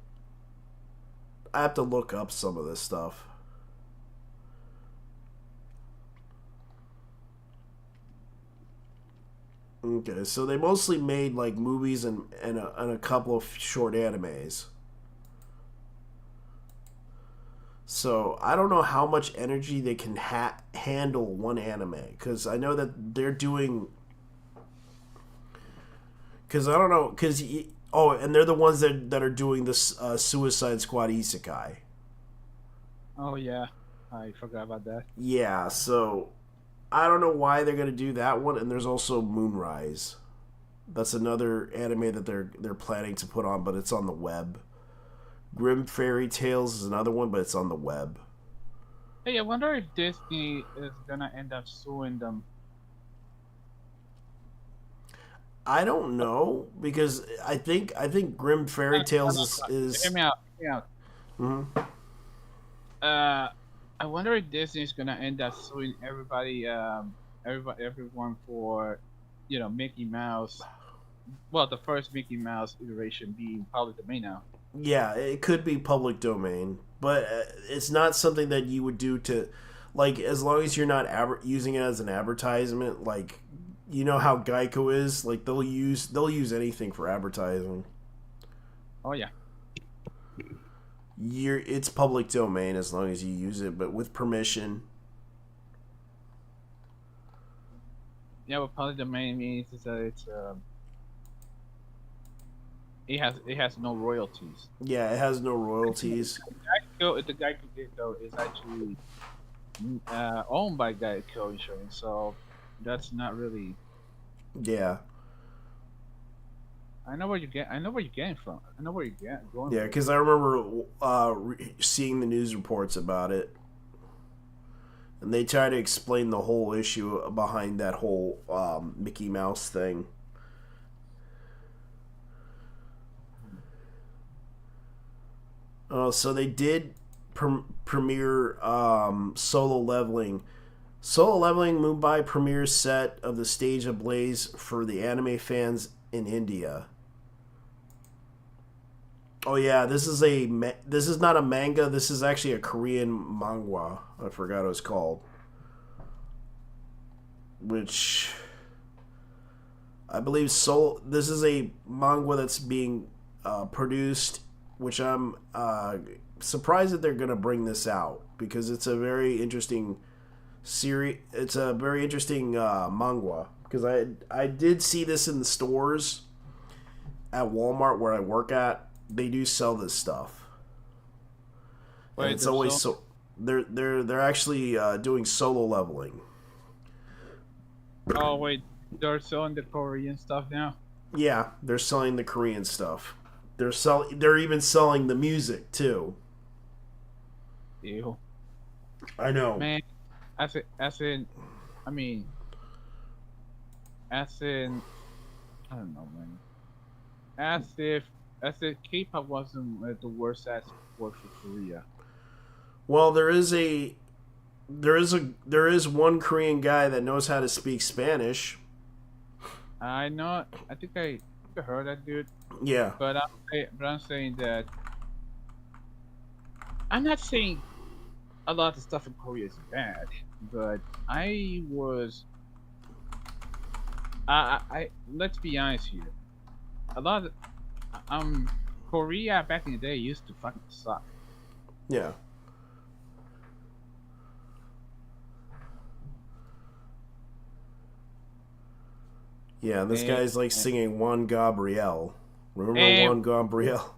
have to look up some of this stuff. Okay, so they mostly made like movies and a couple of short animes. So I don't know how much energy they can handle one anime, because I know that they're doing. Because I don't know, because and they're the ones that are doing this Suicide Squad Isekai. Oh yeah, I forgot about that. Yeah, so I don't know why they're gonna do that one, and there's also Moonrise. That's another anime that they're planning to put on, but it's on the web. Grim Fairy Tales is another one, but it's on the web. Hey, I wonder if Disney is gonna end up suing them. I don't know, because I think Grim Fairy Tales is. Hear me out. Mm-hmm. I wonder if Disney is gonna end up suing everyone for, Mickey Mouse. Well, the first Mickey Mouse iteration being public domain now. Yeah, it could be public domain, but it's not something that you would do to, like, as long as you're not using it as an advertisement. Like, you know how Geico is, like they'll use anything for advertising. Oh yeah. It's public domain as long as you use it, but with permission. Yeah, what public domain means is that it has no royalties. Yeah, it has no royalties. The Geico is actually owned by Geico Insurance, so that's not really. Yeah. I know where you're getting from. I know where you're going. Yeah, because I remember seeing the news reports about it, and they try to explain the whole issue behind that whole Mickey Mouse thing. So they did premiere Solo Leveling. Solo Leveling Mumbai premiere set of the stage ablaze for the anime fans in India. Oh yeah, this is not a manga. This is actually a Korean manga. I forgot what it's called. Which I believe this is a manga that's being produced, which I'm surprised that they're going to bring this out, because it's a very interesting series. It's a very interesting manga, because I did see this in the stores at Walmart where I work at. They do sell this stuff. Wait, it's always they're actually doing Solo Leveling. Oh wait, they're selling the Korean stuff now? Yeah, they're selling the Korean stuff. They're even selling the music too. Ew. I know. Man, as in I don't know, man. As if K-pop wasn't the worst ass sport for Korea. Well, there is one Korean guy that knows how to speak Spanish. I know. I think I heard that, dude. Yeah. But I'm saying that I'm not saying a lot of the stuff in Korea is bad, but I let's be honest here. A lot of Korea back in the day used to fucking suck. Yeah. Yeah, this guy's like singing Juan Gabriel. Remember Juan Gabriel?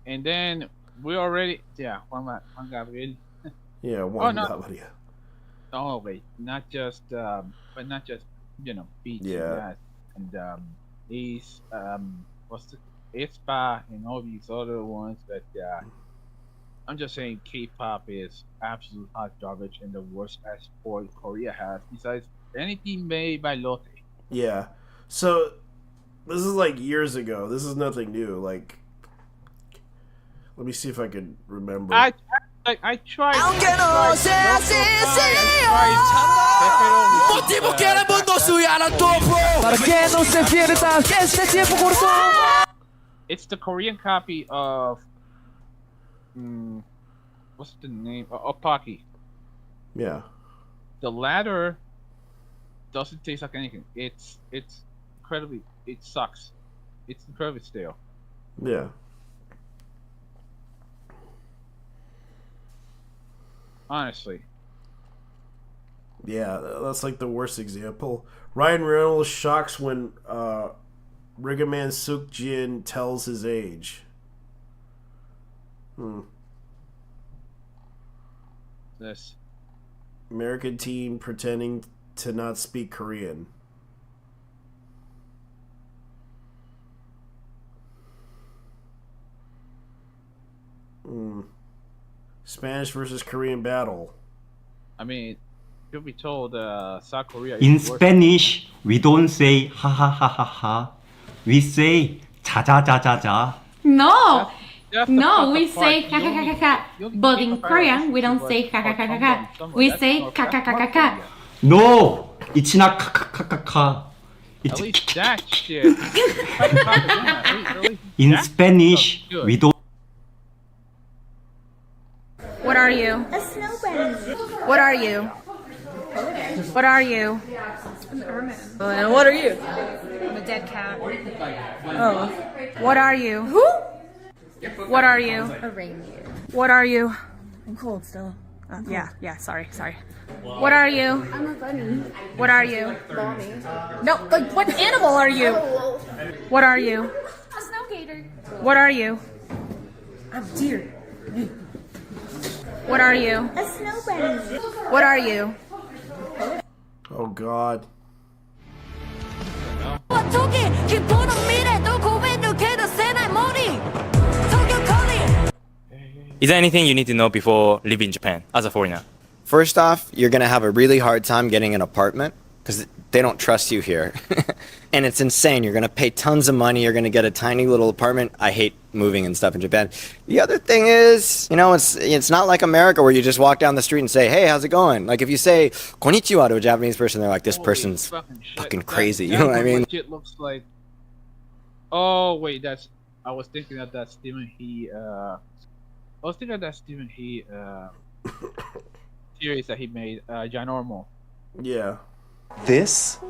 And then we already Juan Gabriel. Yeah, Juan Gabriel. Oh wait, not just beach and Ace what's the Aespa and all these other ones, but I'm just saying K-pop is absolute hot garbage and the worst sport Korea has besides anything made by Lotte. Yeah. So this is like years ago. This is nothing new. Like, let me see if I can remember. I tried. It's the Korean copy of what's the name? Opaki. Yeah. The latter doesn't taste like anything. It's incredibly. It sucks. It's incredibly stale. Yeah. Honestly. Yeah, that's like the worst example. Ryan Reynolds shocks when Rigaman Sukjin tells his age. This American teen pretending to not speak Korean. Spanish versus Korean battle. I mean, you'll be told South Korea. In Spanish, we don't say ha ha ha ha ha. We say ja ja ja ja ja. No, no, we say ka ka ka ka ka. But in Korean, we don't say ka ka ka ka ka. We say ka ka ka ka ka. No, it's not ka ka ka ka ka. At least that shit. In Spanish, we don't. What are you? A snow bunny. What are you? What are you? An ermine. And what are you? I'm a dead cat. Oh. What are you? Who? What are you? A reindeer. What are you? I'm cold still. Yeah, sorry. What are you? I'm a bunny. What are you? Mommy. No, like, what animal are you? What are you? A snow gator. What are you? A deer. What are you? A snow bunny. What are you? Oh God. Is there anything you need to know before leaving Japan as a foreigner? First off, you're going to have a really hard time getting an apartment because they don't trust you here. And it's insane. You're going to pay tons of money. You're going to get a tiny little apartment. I hate moving and stuff in Japan. The other thing is, you know, it's not like America where you just walk down the street and say, hey, how's it going? Like if you say konnichiwa to a Japanese person, they're like, this person's fucking crazy. You know what I mean? It looks like. Oh wait, I was thinking of that Stephen He. Series that he made, Ginormal. Yeah. This?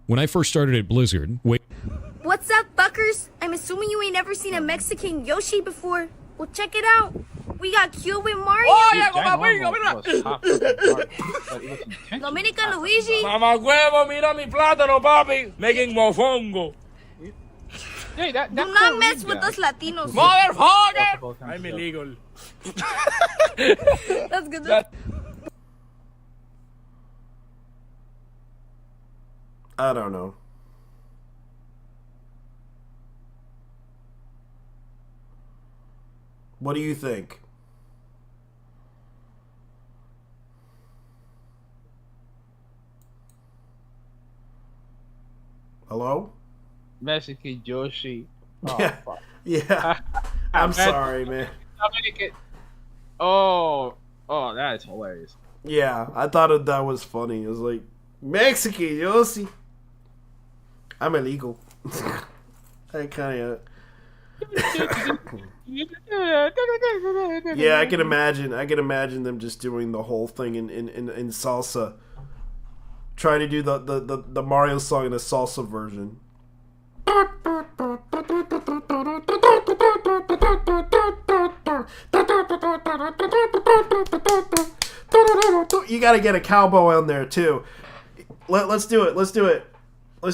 When I first started at Blizzard, What's up, fuckers? I'm assuming you ain't never seen a Mexican Yoshi before. Well, check it out. We got Cuban Mario. Oh, yeah, Dominican Luigi. Mamá huevo, mira mi plátano, papi. Making mofongo. Hey, Do not mess with us Latinos. Motherfucker! I'm illegal. That's good. I don't know. What do you think? Hello? Mexican Yoshi. Oh, yeah. Fuck. Yeah. I'm sorry, man. Oh, that is hilarious. Yeah, I thought that was funny. It was like, Mexican Yoshi. I'm illegal. I kind of. Yeah, I can imagine them just doing the whole thing in salsa. Trying to do the Mario song in a salsa version. You gotta get a cowboy on there too. Let's do it. Let's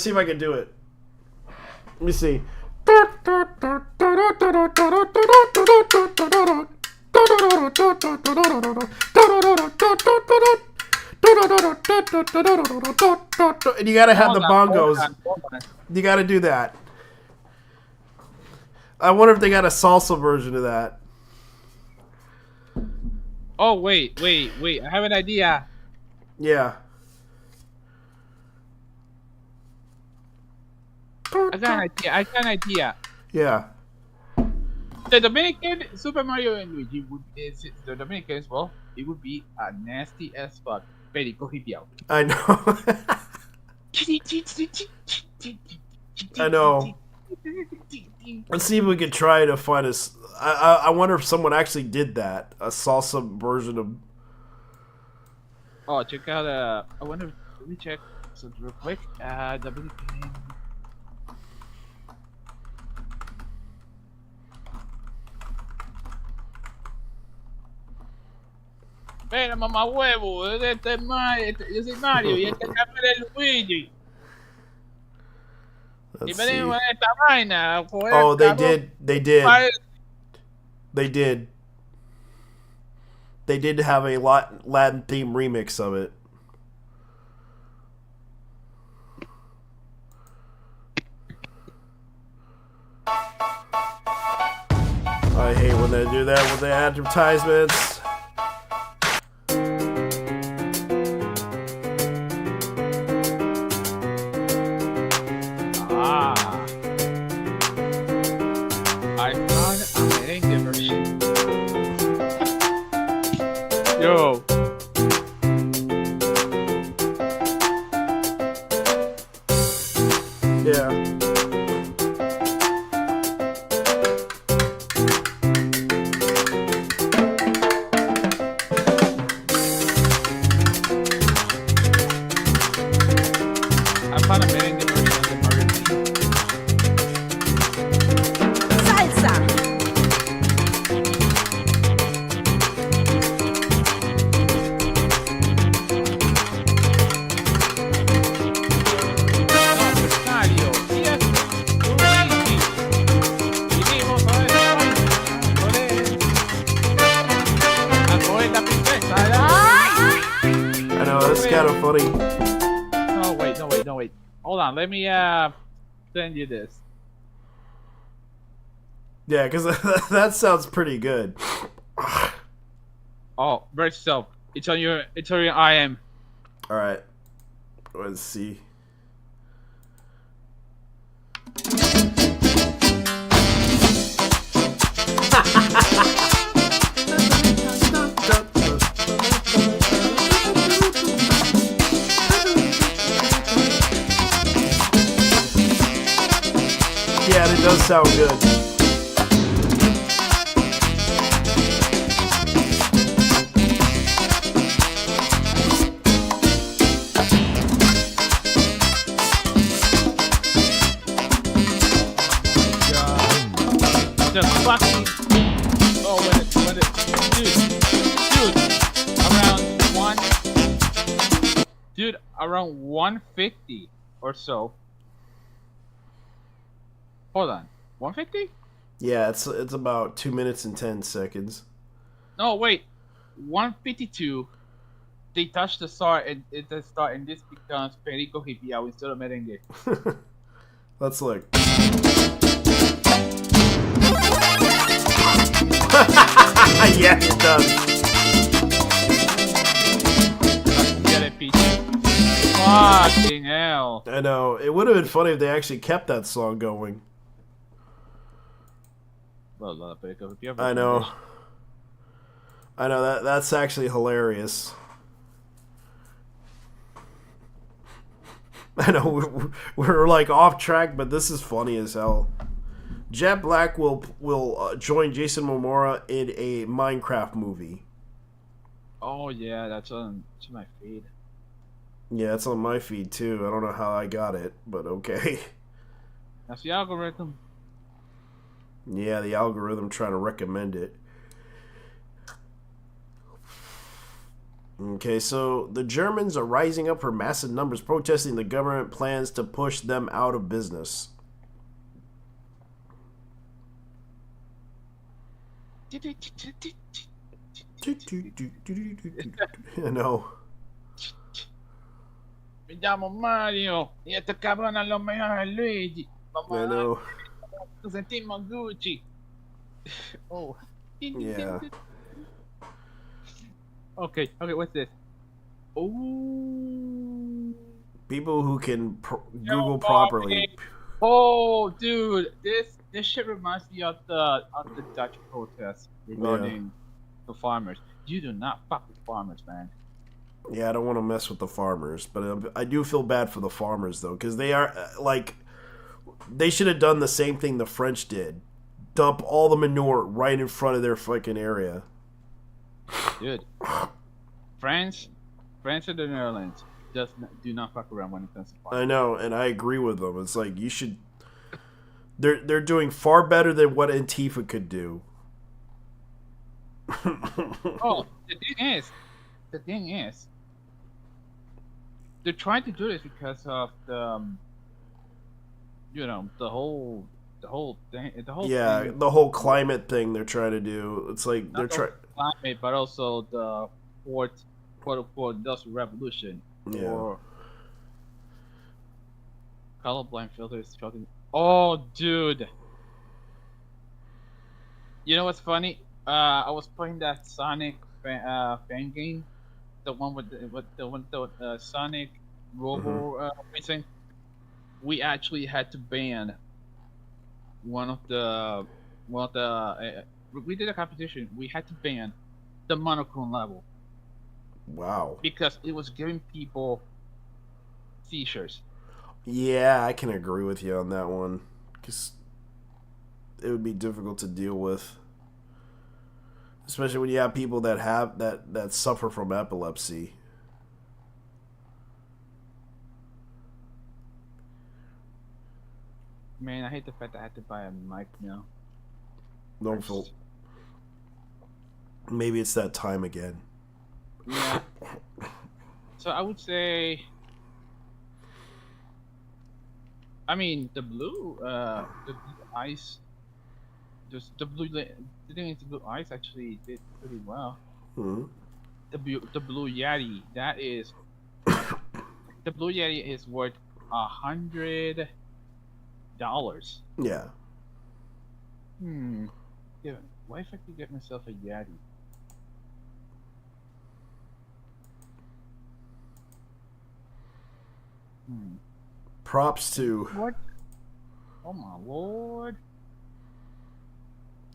see if I can do it. Let me see. And you gotta have the bongos. You gotta do that. I wonder if they got a salsa version of that. Oh, wait. I have an idea. Yeah. I got an idea. Yeah. The Dominican Super Mario and Luigi the Dominicans, well, it would be a nasty as fuck. Perico hipiao. I know. I know. Let's see if we can try to find us. I wonder if someone actually did that. A salsa version of. Oh, check out. I wonder. Let me check something real quick. The video game. Espera, mamá huevo, yo soy Mario y este cambio de Luigi. Y venimos en esta vaina. Oh, they did. They did. They did have a Latin theme remix of it. I hate when they do that with the advertisements. I found a merengue version. Yo. Yeah. I found a merengue version of the Mario theme. I know, that's kind of funny. No, wait. Hold on, let me send you this. Yeah, because that sounds pretty good. Oh, very self. It's on your IM. All right. Let's see. Yeah, it does sound good. The fucking dude, around 150 or so. Hold on, 150? Yeah, it's about 2 minutes and 10 seconds. No, wait, 152. They touch the star and this becomes Perico Hipiao instead of merengue. Let's look. Yeah, it does. Get it, Peach. Fucking hell. I know. It would have been funny if they actually kept that song going. I know. I know, that's actually hilarious. I know we're like off track, but this is funny as hell. Jet Black will join Jason Momoa in a Minecraft movie. Oh yeah, that's on my feed. Yeah, it's on my feed too. I don't know how I got it, but okay. That's the algorithm. Yeah, the algorithm trying to recommend it. Okay, so the Germans are rising up for massive numbers protesting the government plans to push them out of business. I know. Me llamo Mario y este cabrón es lo mejor de Luigi. I know. Nos sentimos Gucci. Oh. Yeah. Okay, what's this? Oh. People who can Google properly. Oh, dude, this shit reminds me of the Dutch protests regarding the farmers. You do not fuck with farmers, man. Yeah, I don't want to mess with the farmers, but I do feel bad for the farmers though, because they are like They should have done the same thing the French did. Dump all the manure right in front of their fucking area. Dude. France and the Netherlands do not fuck around when it comes to farming. I know, and I agree with them. It's like you should. They're doing far better than what Antifa could do. Oh, the thing is, they're trying to do this because of the, the whole thing. The whole climate thing they're trying to do. It's like they're trying climate, but also the fourth quote-unquote industrial revolution. Yeah. Or colorblind filters struggling. Oh, dude. You know what's funny? I was playing that Sonic fan game, the one with the Sonic Robo racing. We actually had to ban we did a competition. We had to ban the monochrome level. Wow. Because it was giving people seizures. Yeah, I can agree with you on that one. Because it would be difficult to deal with. Especially when you have people that have that suffer from epilepsy. Man, I hate the fact that I had to buy a mic now. Don't feel. Maybe it's that time again. Yeah. So I would say, I mean, the blue ice, the blue ice actually did pretty well. Mm-hmm. The blue Yeti, that is, the blue Yeti is worth $100. Yeah. Yeah. Why if I could get myself a Yeti? Props to. What? Oh my lord.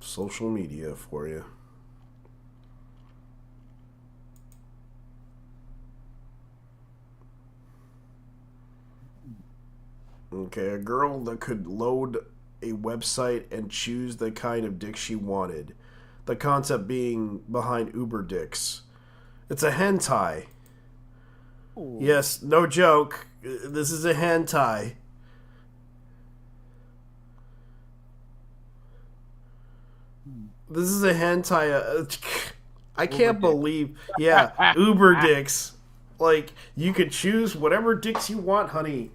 Social media for you. Okay, a girl that could load a website and choose the kind of dick she wanted. The concept being behind Uber dicks. It's a hentai. Ooh. Yes, no joke. This is a hentai. This is a hentai. I can't believe. Yeah, Uber dicks. Like, you could choose whatever dicks you want, honey.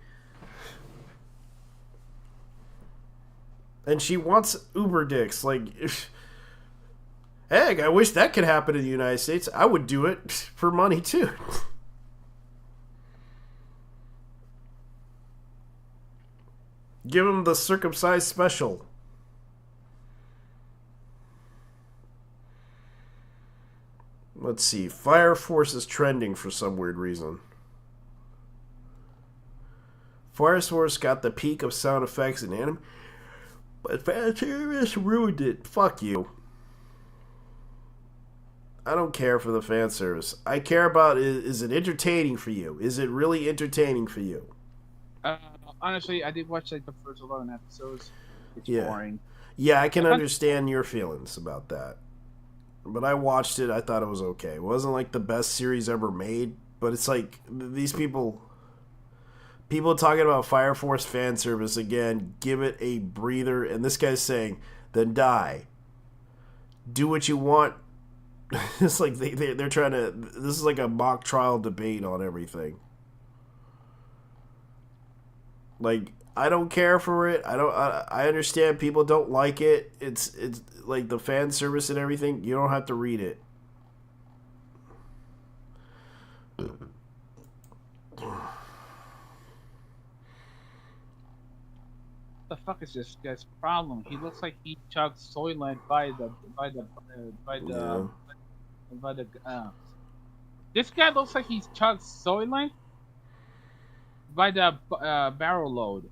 And she wants Uber dicks. Like, heck, I wish that could happen in the United States. I would do it for money, too. Give him the circumcised special. Let's see. Fire Force is trending for some weird reason. Fire Force got the peak of sound effects in anime, but fan service ruined it. Fuck you. I don't care for the fan service. I care about is it entertaining for you? Is it really entertaining for you? Honestly, I did watch like the first 11 episodes. It's boring. Yeah, I can understand your feelings about that. But I watched it. I thought it was okay. It wasn't like the best series ever made, but it's like these people talking about Fire Force fan service again. Give it a breather. And this guy's saying, then die. Do what you want. It's like they're trying to. This is like a mock trial debate on everything. Like, I don't care for it. I understand people don't like it. It's like the fan service and everything. You don't have to read it. What the fuck is this guy's problem? He looks like he chugged Soylent by the. This guy looks like he's chugged Soylent by the barrel load.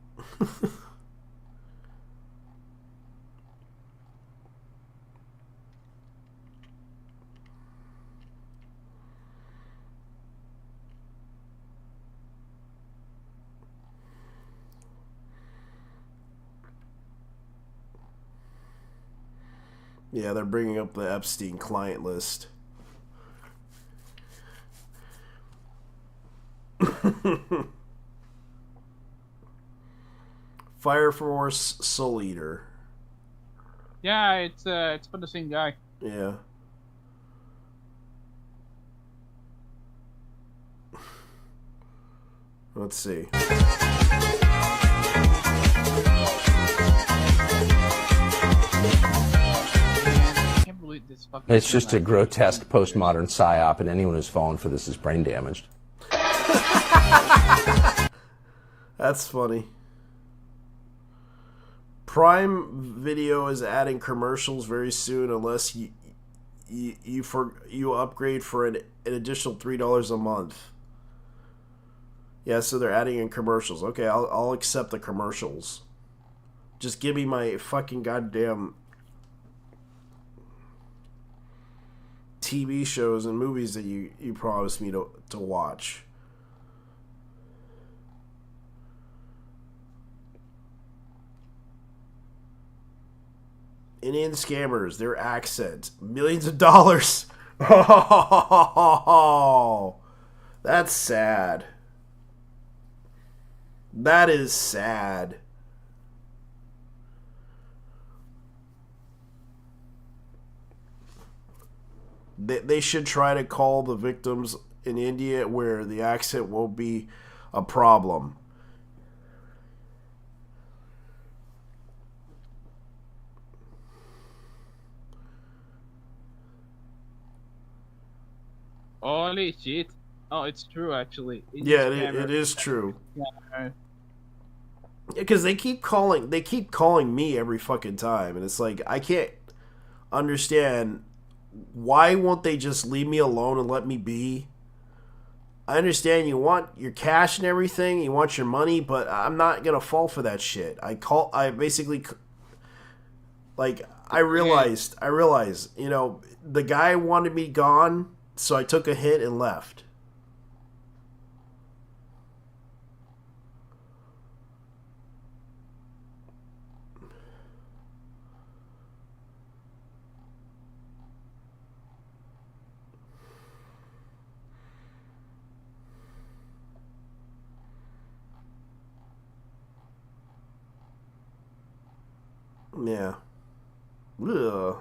Yeah, they're bringing up the Epstein client list. Fire Force Soul Eater. Yeah, it's for the same guy. Yeah. Let's see. It's just a grotesque postmodern psyop, and anyone who's fallen for this is brain damaged. That's funny. Prime Video is adding commercials very soon unless you upgrade for an additional $3 a month. Yeah, so they're adding in commercials. Okay, I'll accept the commercials. Just give me my fucking goddamn TV shows and movies that you promised me to watch. Indian scammers, their accent, millions of dollars. Oh, that's sad. That is sad. They should try to call the victims in India where the accent won't be a problem. Holy shit. Oh, it's true, actually. Yeah, it is true. Yeah, because they keep calling me every fucking time, and it's like, I can't understand, why won't they just leave me alone and let me be? I understand you want your cash and everything, you want your money, but I'm not gonna fall for that shit. I realized, you know, the guy wanted me gone, so I took a hit and left. Yeah. Ugh.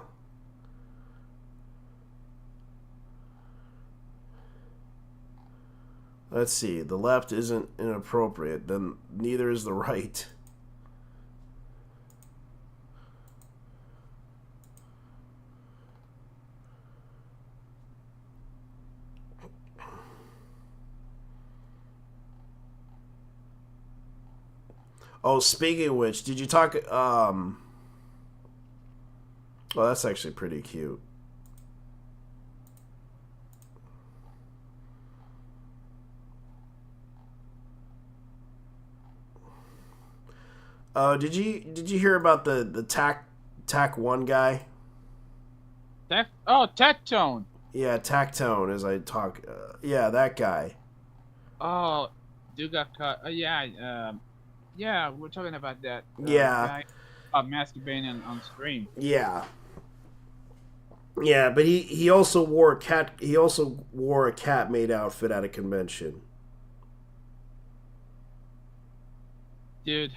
Let's see. The left isn't inappropriate, then neither is the right. Oh, speaking of which, did you talk well, that's actually pretty cute. Did you hear about the TAC 1 guy? Tactone. Yeah, Tactone. As I talk, yeah, that guy. Oh, dude got caught. Yeah, we're talking about that. Yeah. Guy, masturbating on stream. Yeah. Yeah, but he also wore a cat. He also wore a cat maid outfit at a convention. Dude,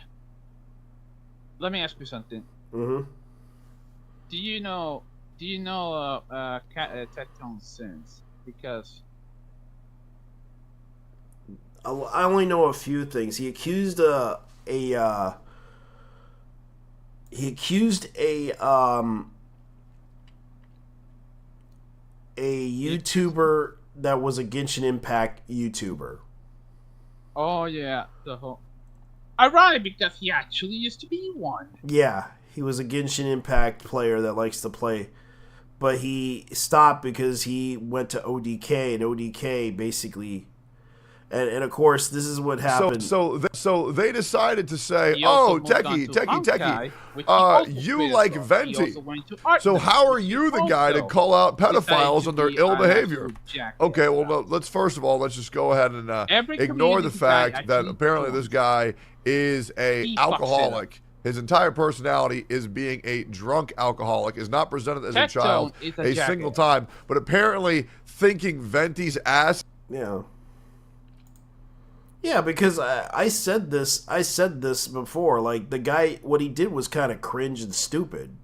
let me ask you something. Mm-hmm. Do you know Tectone's sins? Because I only know a few things. He accused a YouTuber that was a Genshin Impact YouTuber. Oh yeah, the whole. Ironic because he actually used to be one. Yeah, he was a Genshin Impact player that likes to play, but he stopped because he went to ODK, and ODK basically, and of course this is what happened. So they decided to say, oh, Techie, you like Venti. So how are you the guy to call out pedophiles on their ill behavior? Okay, well, let's just go ahead and ignore the fact that apparently this guy is a alcoholic. His entire personality is being a drunk alcoholic, is not presented as a child a single time, but apparently thinking Venti's ass. Yeah. Yeah, because I said this before. Like, the guy, what he did was kind of cringe and stupid.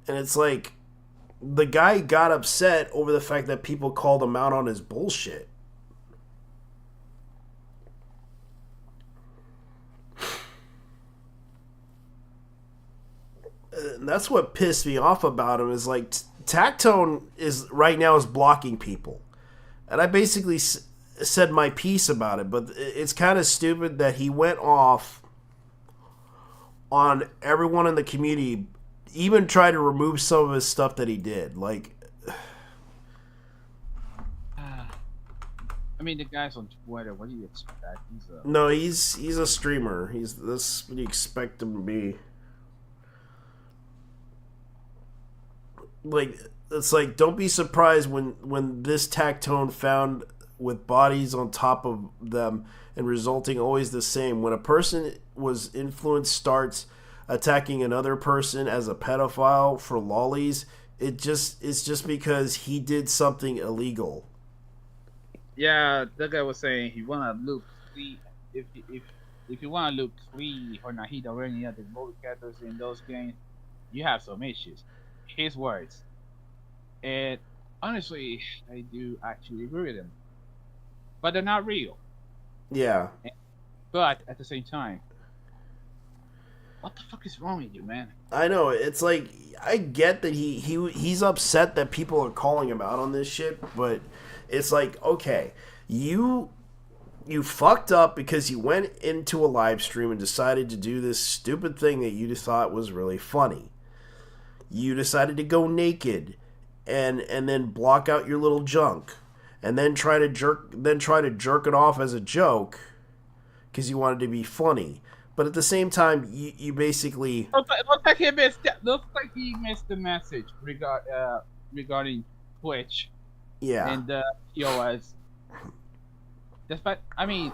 And it's like, the guy got upset over the fact that people called him out on his bullshit. And that's what pissed me off about him, is like, Tactone is right now is blocking people. And I basically said my piece about it, but it's kind of stupid that he went off on everyone in the community, even tried to remove some of his stuff that he did. Like, I mean, the guy's on Twitter. What do you expect? He's a streamer. That's what you expect him to be. Like, it's like, don't be surprised when this Tactone found with bodies on top of them and resulting always the same. When a person was influenced starts attacking another person as a pedophile for lollies, it's just because he did something illegal. Yeah, that guy was saying he wanna look clean. If you wanna look clean or Nahida or any other vote characters in those games, you have some issues. His words. And honestly, I do actually agree with him. But they're not real. Yeah. But at the same time, what the fuck is wrong with you, man? I know, it's like, I get that he's upset that people are calling him out on this shit, but it's like, okay, you fucked up because you went into a live stream and decided to do this stupid thing that you thought was really funny. You decided to go naked and then block out your little junk, and then try to jerk it off as a joke because you wanted to be funny. But at the same time, you basically looks like he missed the message regarding Twitch. Yeah. And POS. Despite, I mean,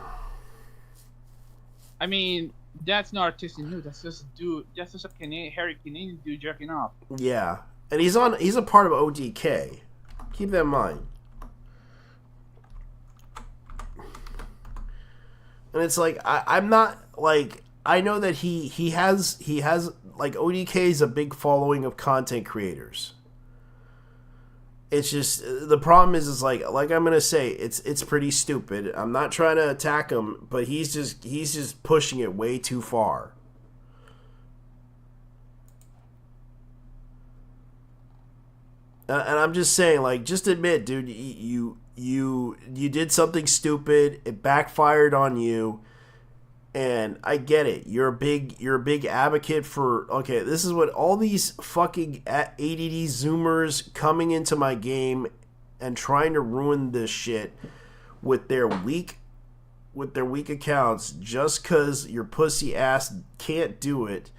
that's not artistic news. That's just a hairy Canadian dude jerking off. Yeah, and he's a part of ODK. Keep that in mind. And it's like, I'm not, like, I know that he has like, ODK is a big following of content creators. It's just, the problem is like I'm gonna say, it's pretty stupid. I'm not trying to attack him, but he's just pushing it way too far. And I'm just saying, like, just admit, dude, you did something stupid. It backfired on you, and I get it. You're a big advocate for, okay, this is what all these fucking ADD Zoomers coming into my game and trying to ruin this shit with their weak accounts just because your pussy ass can't do it.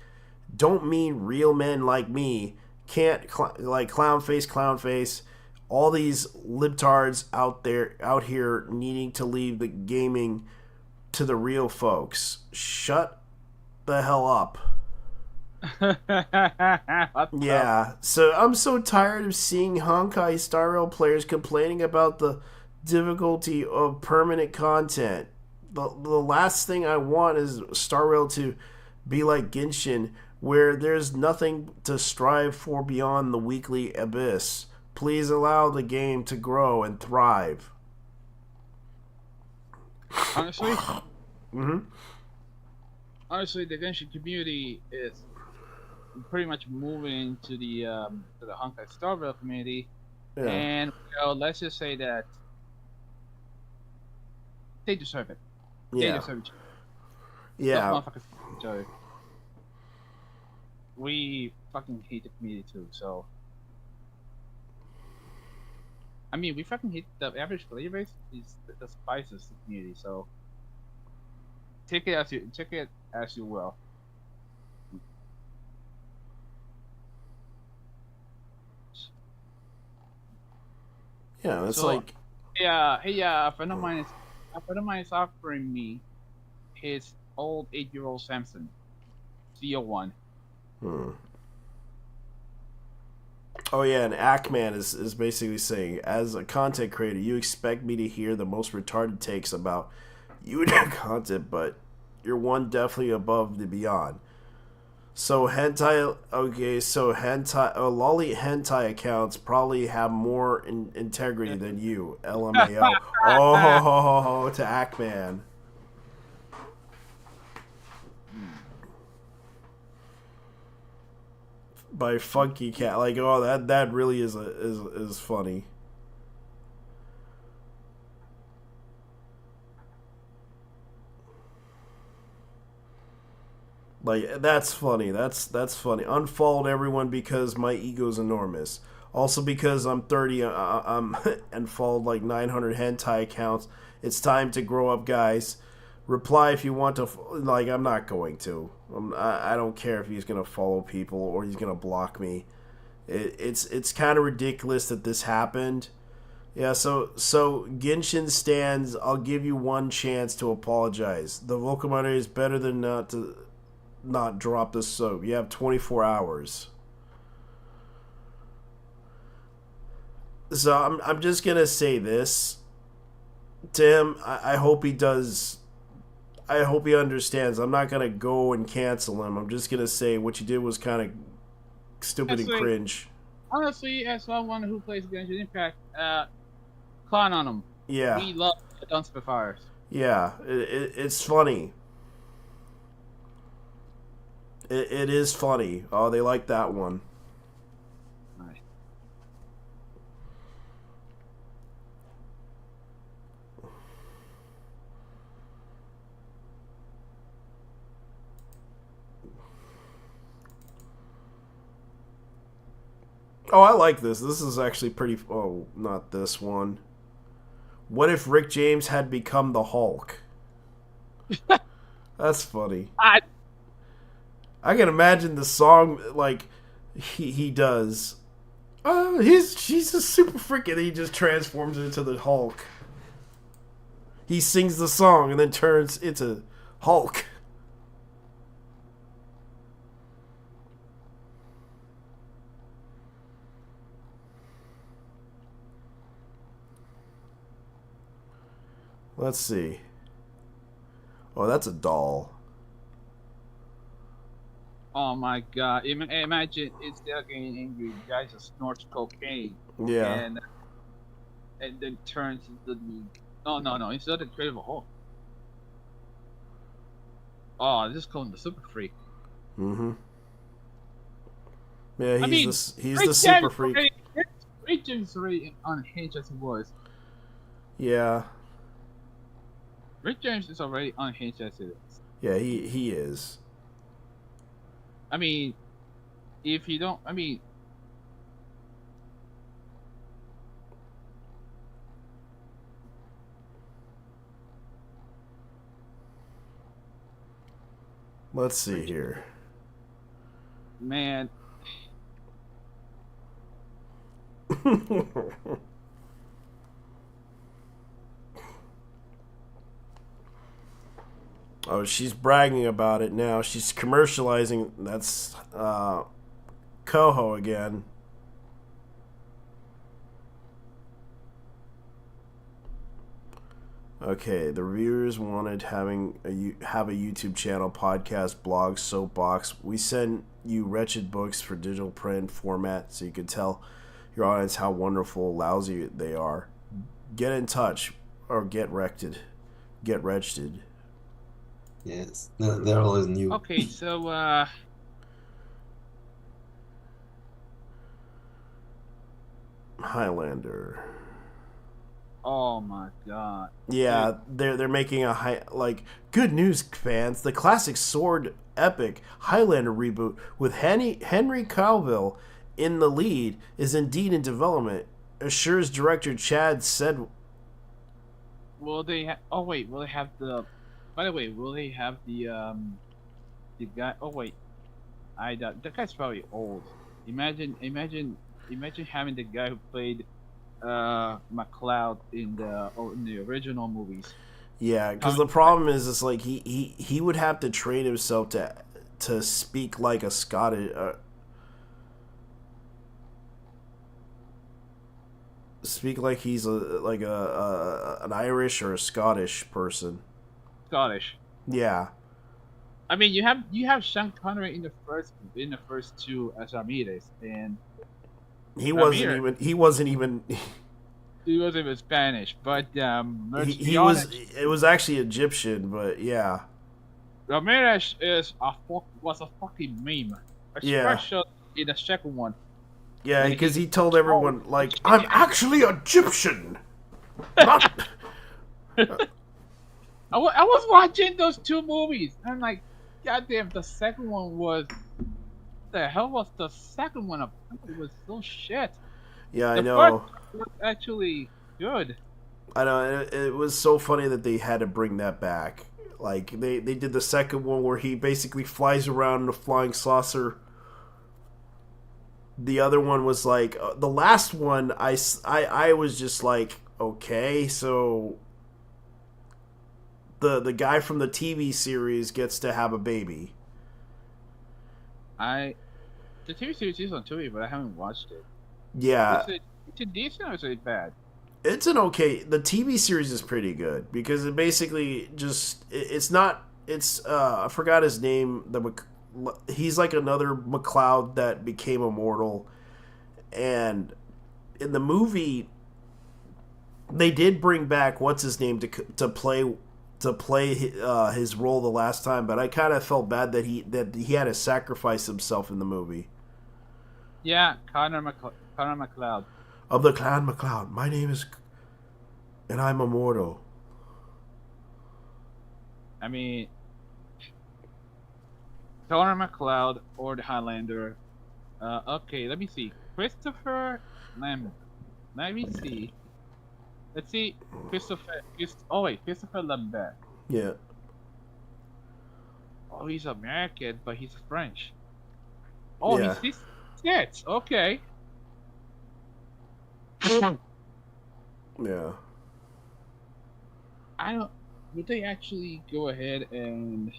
Don't mean real men like me can't, like clown face, all these libtards out here needing to leave the gaming to the real folks. Shut the hell up. Yeah, so I'm so tired of seeing Honkai Star Rail players complaining about the difficulty of permanent content. The last thing I want is Star Rail to be like Genshin, where there's nothing to strive for beyond the weekly abyss. Please allow the game to grow and thrive. Honestly, honestly, the Genshin community is pretty much moving to the Honkai Star Rail community, and let's just say that they deserve it. They deserve it. Yeah. We fucking hate the community too, so. I mean, we fucking hate the average player base despises the community, so take it as you will. Yeah, it's like, a friend of mine is offering me his old 8-year-old Samsung. Steel one. Oh yeah, and Ackman is basically saying, as a content creator, you expect me to hear the most retarded takes about you and your content, but you're one definitely above the beyond. So hentai, lolly hentai accounts probably have more integrity than you. LMAO. Oh, to Ackman. By Funky Cat, like, oh, that really is funny. Like, that's funny. That's funny. Unfollowed everyone because my ego's enormous. Also because I'm 30, I'm and followed like 900 hentai accounts. It's time to grow up, guys. Reply if you want to. Like, I'm not going to. I don't care if he's gonna follow people or he's gonna block me. It's kind of ridiculous that this happened. Yeah. So Genshin stands. I'll give you one chance to apologize. The Volcominer is better than not drop the soap. You have 24 hours. So I'm just gonna say this to him. I hope he does. I hope he understands. I'm not gonna go and cancel him. I'm just gonna say what you did was kind of stupid and cringe. Honestly, as someone who plays Genshin Impact, clown on him. Yeah. We love Dawn Spitfires. Yeah, it's funny. It is funny. Oh, they like that one. Nice. Oh, I like this. This is actually pretty... Oh, not this one. What if Rick James had become the Hulk? That's funny. I can imagine the song like he does. She's a super freak, and he just transforms into the Hulk. He sings the song and then turns into Hulk. Let's see. Oh, that's a doll. Oh my god! Imagine instead of getting angry, the guy just snorts cocaine. Yeah. And then turns into the... No. Instead of the Incredible Hulk. Oh, this is called the Super Freak. Mm-hmm. Yeah, he's the Super Freak. Rick James is already unhinged as he was. Yeah. Rick James is already unhinged as it is. Yeah, he is. I mean, if you don't... I mean... Let's see here. Man. Oh, she's bragging about it now. She's commercializing. That's Coho again. Okay, the reviewers wanted have a YouTube channel, podcast, blog, soapbox. We send you wretched books for digital print format so you can tell your audience how wonderful, lousy they are. Get in touch or get wretched. Get wretched. Yes, they're all new. Okay, so Highlander. Oh my god. Yeah, they're making a good news, fans. The classic sword epic Highlander reboot with Henry Cavill in the lead is indeed in development, assures director Chad said. Will they have? Oh wait, will they have the? By the way, will they have the guy? Oh wait, that guy's probably old. Imagine having the guy who played McCloud in the original movies. Yeah, because the problem is, it's like he would have to train himself to speak like a Scottish. Speak like he's an Irish or a Scottish person. Scottish. Yeah. I mean, you have Sean Connery in the first two as Ramirez, and he wasn't even he wasn't even Spanish, but he was. It was actually Egyptian, but yeah. Ramirez was a fucking meme, especially in the second one. Yeah, because he told everyone, like, I'm actually Egyptian! I was watching those two movies, and I'm like, goddamn, the second one was... What the hell was the second one? It was so shit. Yeah, I know. First one was actually good. I know, it was so funny that they had to bring that back. Like, they did the second one where he basically flies around in a flying saucer. The other one was like the last one. I was just like, okay, so the guy from the TV series gets to have a baby. The TV series is on TV, but I haven't watched it. Yeah, it's a decent or is it bad? It's an okay. The TV series is pretty good because it basically just it's not. It's I forgot his name. He's like another McCloud that became immortal, and in the movie, they did bring back what's his name to play his role the last time, but I kind of felt bad that he had to sacrifice himself in the movie. Yeah, Connor McCloud of the Clan McCloud. My name is, and I'm immortal. I mean. Connor McCloud or the Highlander. Okay, let me see. Christopher Lambert. Let me see. Let's see. Christopher Lambert. Yeah. Oh, he's American, but he's French. Oh, yeah. He's shit. Okay. Yeah. I don't. Would they actually go ahead and?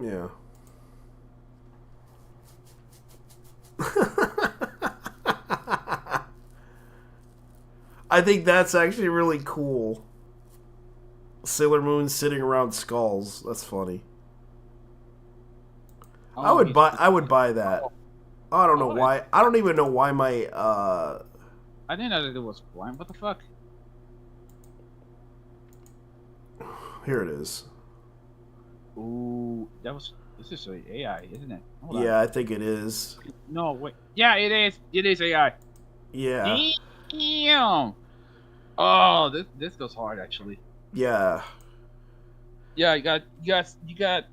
Yeah. I think that's actually really cool. Sailor Moon sitting around skulls. That's funny. Oh, I would buy that. I don't know why. I don't even know why my I didn't know that it was blind. What the fuck? Here it is. Ooh, this is AI, isn't it? Hold yeah, on. I think it is. No, wait. Yeah, it is. It is AI. Yeah. Damn. Oh, this goes hard actually. Yeah. Yeah, you got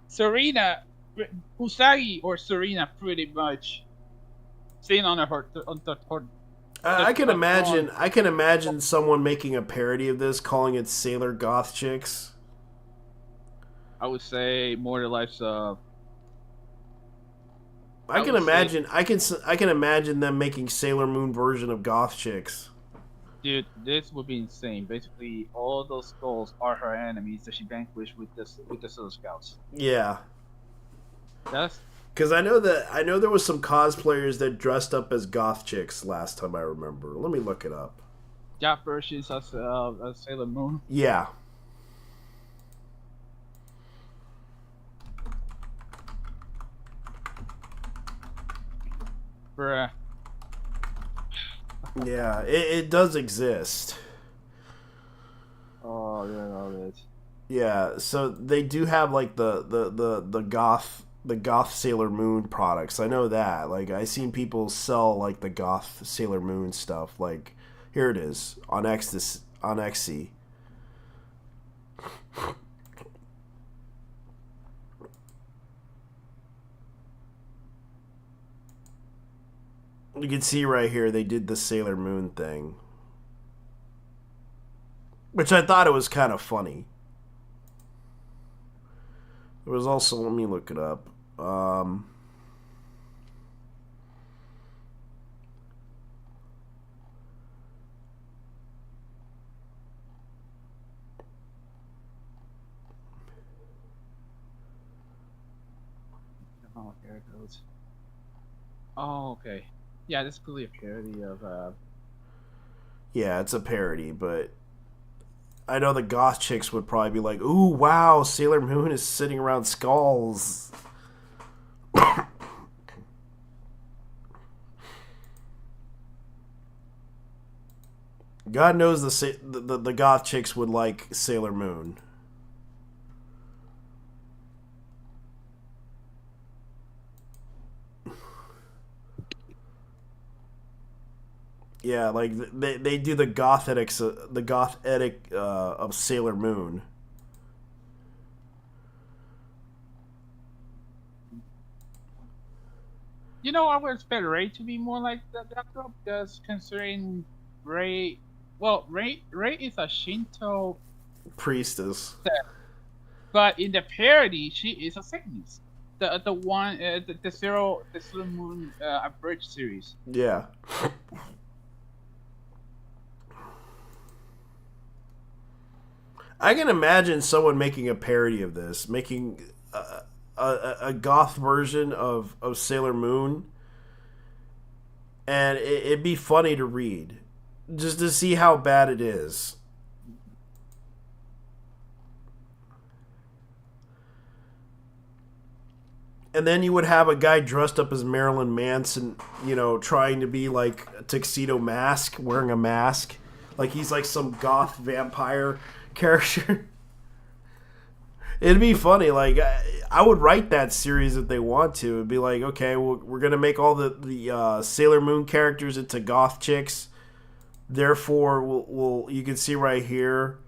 Serena Usagi or Serena pretty much sitting on her I can imagine someone making a parody of this, calling it Sailor Goth Chicks. I would say more the likes of. I can imagine them making Sailor Moon version of Goth Chicks. Dude, this would be insane. Basically, all those skulls are her enemies that she vanquished with the Silver Scouts. Yeah. That's because I know there was some cosplayers that dressed up as Goth Chicks last time I remember. Let me look it up. Yeah, versions of Sailor Moon. Yeah. Bruh. Yeah, it does exist. Oh yeah, it is. Yeah, so they do have like the goth Sailor Moon products. I know that. Like I seen people sell like the goth Sailor Moon stuff. Like here it is on Etsy. You can see right here they did the Sailor Moon thing. Which I thought it was kind of funny. There was also, let me look it up. Oh, here it goes. Oh, okay. Yeah, this is clearly a parody of. Yeah, it's a parody, but I know the goth chicks would probably be like, "Ooh, wow, Sailor Moon is sitting around skulls." God knows the goth chicks would like Sailor Moon. Yeah, like they do the goth edits of Sailor Moon. You know, I would expect Ray to be more like that girl because considering Ray is a Shinto priestess, but in the parody, she is a Satanist. The one the Sailor Moon Abridged series. Yeah. I can imagine someone making a parody of this, making a goth version of Sailor Moon, and it'd be funny to read, just to see how bad it is. And then you would have a guy dressed up as Marilyn Manson, you know, trying to be like a tuxedo mask, wearing a mask, like he's like some goth vampire character. It'd be funny. Like I would write that series if they want to. It'd be like, okay, we're gonna make all the Sailor Moon characters into goth chicks. Therefore, we'll you can see right here.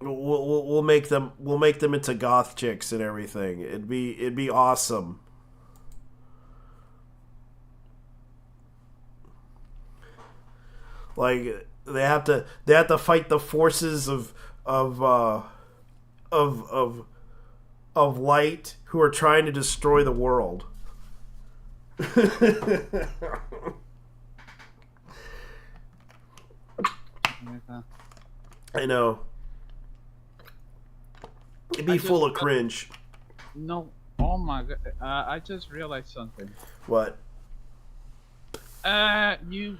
We'll make them into goth chicks and everything. It'd be awesome. Like they have to fight the forces of light who are trying to destroy the world. I know. It'd be full of cringe. No, oh my god! I just realized something. What? You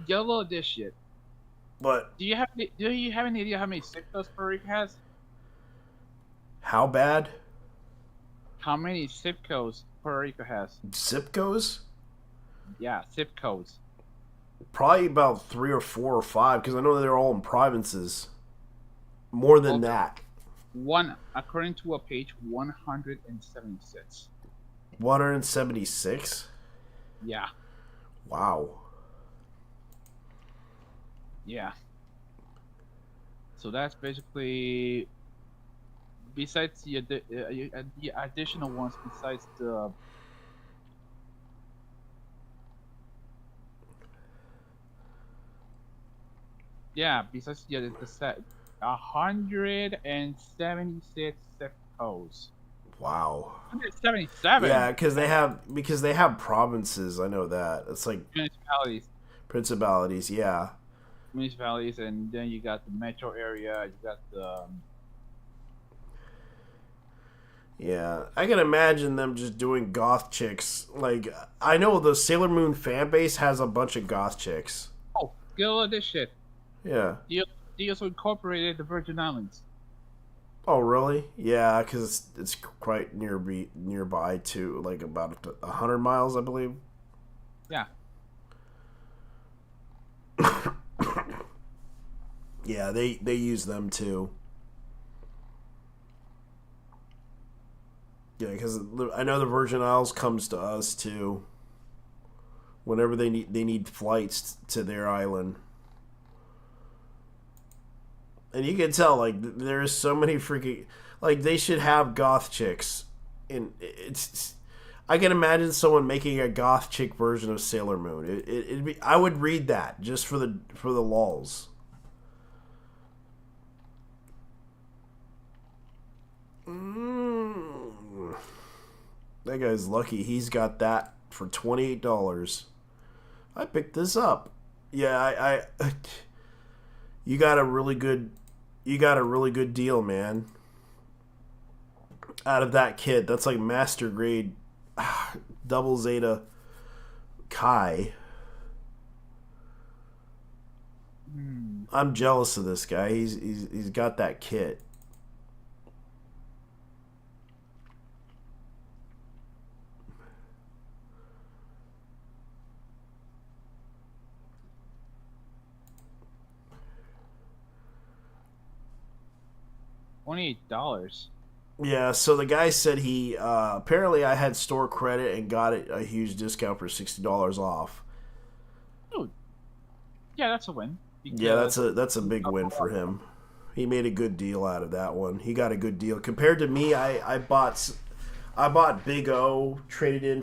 yellow this shit. What? Do you have any idea how many Sipcos Puerto Rico has? How bad? How many Sipcos Puerto Rico has? Sipcos? Yeah, Sipcos. Probably about 3 or 4 or 5, because I know they're all in provinces. More than that. According to a page, 176. 176? Yeah. Wow. Yeah. So that's basically, besides the additional ones, besides the besides the set, 176 Sipcos. Wow. 177. Yeah, because they have provinces. I know that. It's like principalities. Yeah. Municipalities, and then you got the metro area. You got the. Yeah, I can imagine them just doing goth chicks. Like I know the Sailor Moon fan base has a bunch of goth chicks. Oh, get all of this shit. Yeah. They also incorporated the Virgin Islands. Oh, really? Yeah, because it's quite nearby to, like, about 100 miles, I believe. Yeah. Yeah, they use them too. Yeah, because I know the Virgin Isles comes to us too. Whenever they need flights to their island. And you can tell, like, there's so many freaking, like, they should have goth chicks. And I can imagine someone making a goth chick version of Sailor Moon. It'd be, I would read that just for the lulz. That guy's lucky. He's got that for $28. I picked this up. Yeah, I you got a really good deal, man. out of that kit. That's like master grade double Zeta Kai. I'm jealous of this guy. He's got that kit. $28. Yeah, so the guy said he apparently I had store credit and got it a huge discount for $60 off. Oh, yeah, that's a win. Yeah, that's a big win for him. He made a good deal out of that one. He got a good deal compared to me. I bought Big O, traded in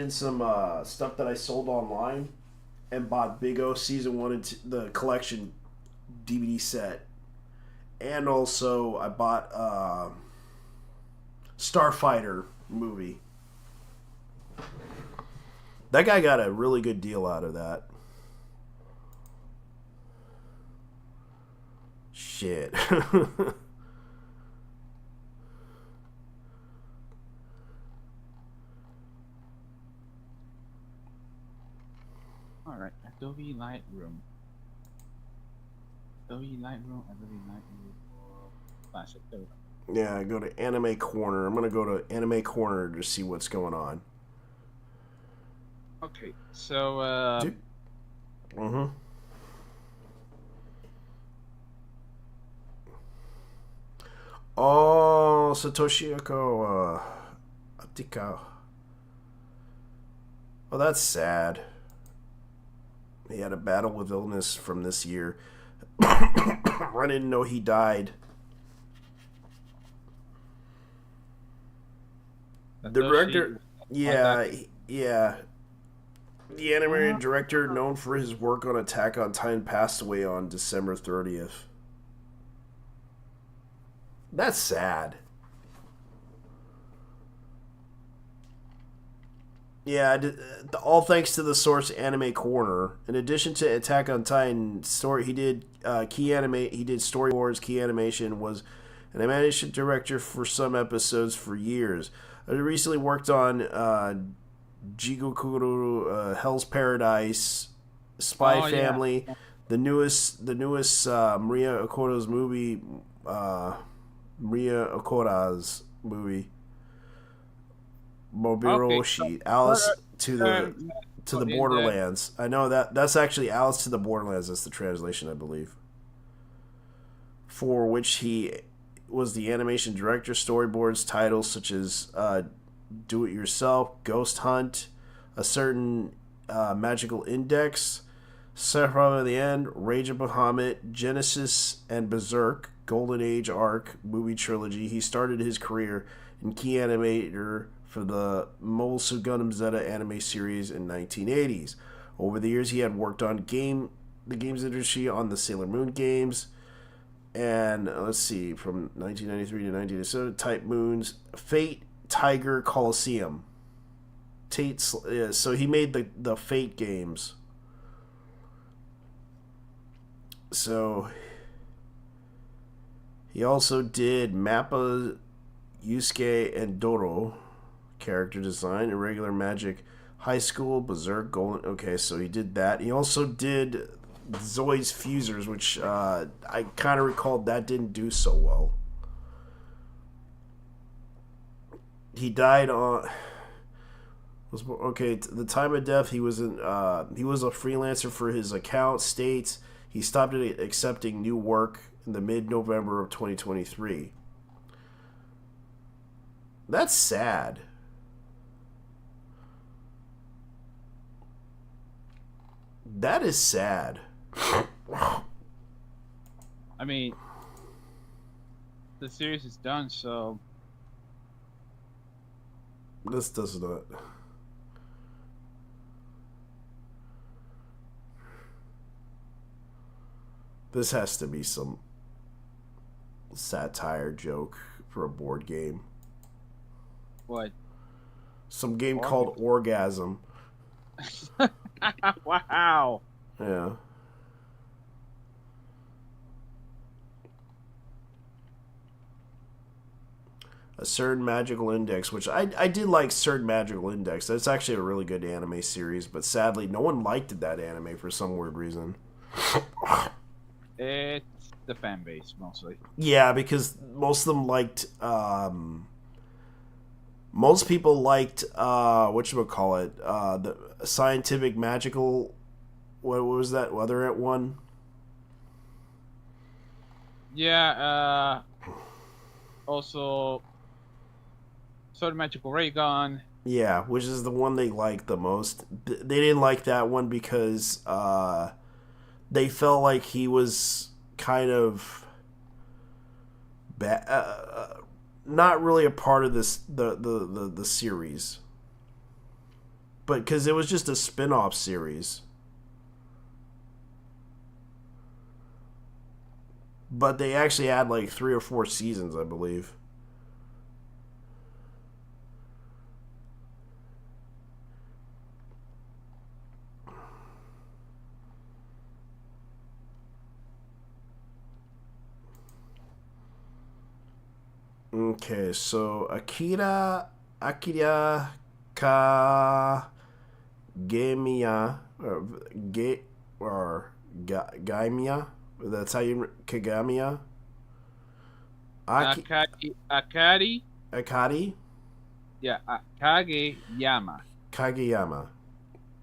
some stuff that I sold online, and bought Big O season 1 and the collection DVD set. And also, I bought Starfighter movie. That guy got a really good deal out of that. Shit. Alright, Adobe Lightroom. Adobe Lightroom. Classic. Yeah, go to Anime Corner. I'm gonna go to Anime Corner to see what's going on. Okay, so Oh, Satoshi Atika. Oh, that's sad. He had a battle with illness from this year. I didn't know he died. The director, yeah. The animated director, known for his work on Attack on Titan, passed away on December 30th. That's sad. Yeah, all thanks to the source Anime Corner. In addition to Attack on Titan story, he did He did storyboards, key animation, was an animation director for some episodes for years. I recently worked on Jigokuro, Hell's Paradise, Spy Family, the newest Maria Okora's movie, Mobiroshi, Alice to the Borderlands. I know that's actually Alice to the Borderlands. That's the translation, I believe. For which he was the animation director. Storyboards, titles such as Do It Yourself, Ghost Hunt, A Certain Magical Index, Sephiroth of the End, Rage of Bahamut, Genesis, and Berserk, Golden Age Arc movie trilogy. He started his career in key animator for the Mobile Suit Gundam Zeta anime series in 1980s. Over the years, he had worked on the games industry on the Sailor Moon games, and let's see, from 1993 to 1997, Type Moons, Fate, Tiger, Coliseum. So he made the Fate games. So he also did Mappa, Yusuke, and Doro character design, Irregular Magic, High School, Berserk, Golden. Okay, so he did that. He also did Zoids Fusers, which I kind of recalled that didn't do so well. He died on. The time of death, he was a freelancer for his account. States he stopped accepting new work in the mid-November of 2023. That's sad. That is sad. I mean, the series is done, so this does not. This has to be some satire joke for a board game. What? Some game called Orgasm. Wow. Yeah. A Certain Magical Index, which I did like Certain Magical Index. That's actually a really good anime series, but sadly, no one liked that anime for some weird reason. It's the fan base, mostly. Yeah, because most of them liked... most people liked, whatchamacallit, the Scientific Magical... What was that other one? Yeah, also... Sword Magical Ray Gun. Yeah, which is the one they liked the most. They didn't like that one because they felt like he was kind of not really a part of this the series, but because it was just a spin-off series. But they actually had like 3 or 4 seasons, I believe. Okay, so Akira Kagemiya Gaimiya. That's how you Kagamiya. Akari. Yeah, Kageyama.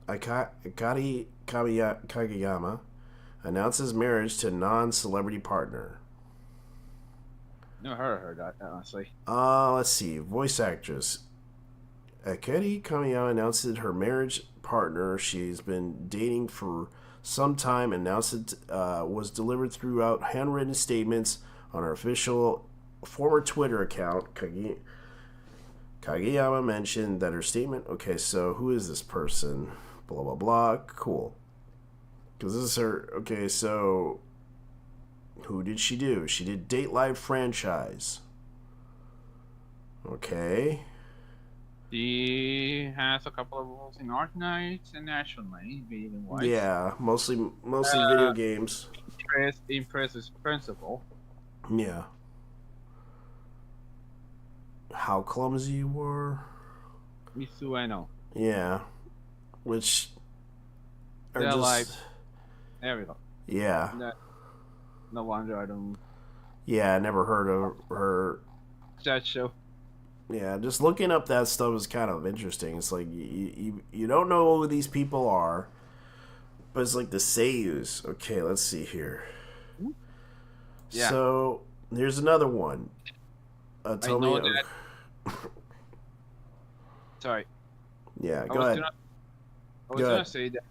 Akari Kageyama announces marriage to non-celebrity partner. Never heard that, honestly. Let's see. Voice actress. Akari Kageyama announces her marriage partner she's been dating for some time, announced it was delivered throughout handwritten statements on her official former Twitter account. Kageyama mentioned that her statement... Okay, so who is this person? Blah, blah, blah. Cool. Because this is her... Okay, so... Who did she do? She did Date Live franchise. Okay. She has a couple of roles in Arknights and nationally, video-wise. Yeah, mostly video games. Impressive principal. Yeah. How clumsy you were. Misueno. Yeah. Which are they're just... like... There we go. Yeah. No wonder I don't... Yeah, I never heard of her. That show. Yeah, just looking up that stuff is kind of interesting. It's like, you don't know who these people are, but it's like the seiyus. Okay, let's see here. Yeah. So, here's another one. Tell me... That... Sorry. Yeah, go ahead. I was gonna say that,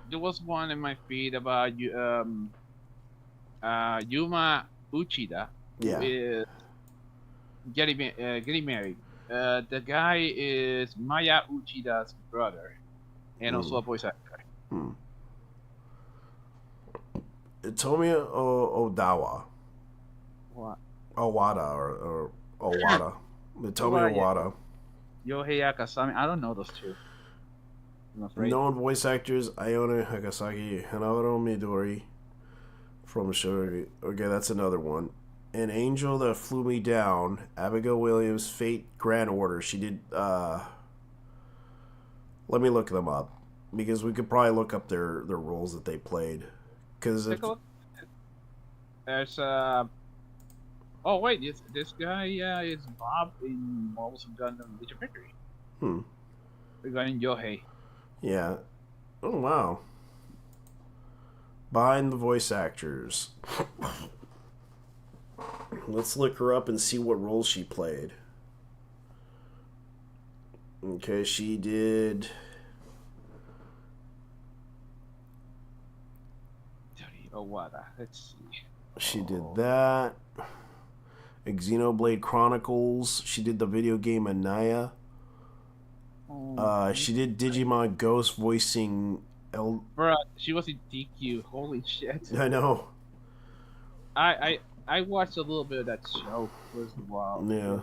there was one in my feed about Yuma Uchida. Yeah. Is getting married. The guy is Maya Uchida's brother, and also a voice actor. Tomoya Odawa. What? Owada or Owada. Tomoya Owada. Yohei Akasami. I don't know those two. Known voice actors Iona Hagasaki, Hanaro Midori from Shogi. Okay, that's another one. An Angel That Flew Me Down, Abigail Williams, Fate Grand Order. She did, let me look them up, because we could probably look up their roles that they played. Because there's, oh wait, this guy is Bob in Marvel's Gundam Legion Victory. Regarding Yohei. Yeah. Oh, wow. Behind the voice actors. Let's look her up and see what role she played. Okay, she did... Let's see. She did that. Xenoblade Chronicles. She did the video game Anaya. She did Digimon Ghost voicing Bruh, she was in DQ. Holy shit. I know. I watched a little bit of that show. It was wild. Yeah.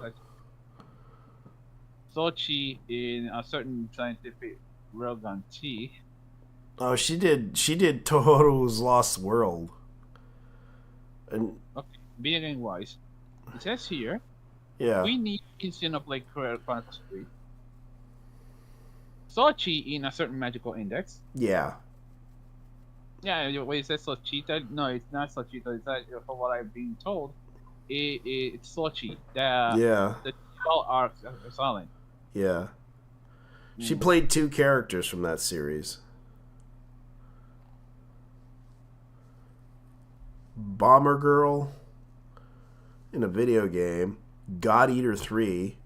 Sochi in a certain scientific railgun T. Oh, she did Tohoru's Lost World. And okay, video game wise, it says here. Yeah. We need Xenoblade Chronicles 3. Sochi in a certain magical index. Yeah. Yeah, wait, it says Sochita? No, it's not Sochita. It's not, from what I've been told, it's Sochi. The 12 arcs are silent. Yeah. She played 2 characters from that series. Bomber Girl in a video game. God Eater 3.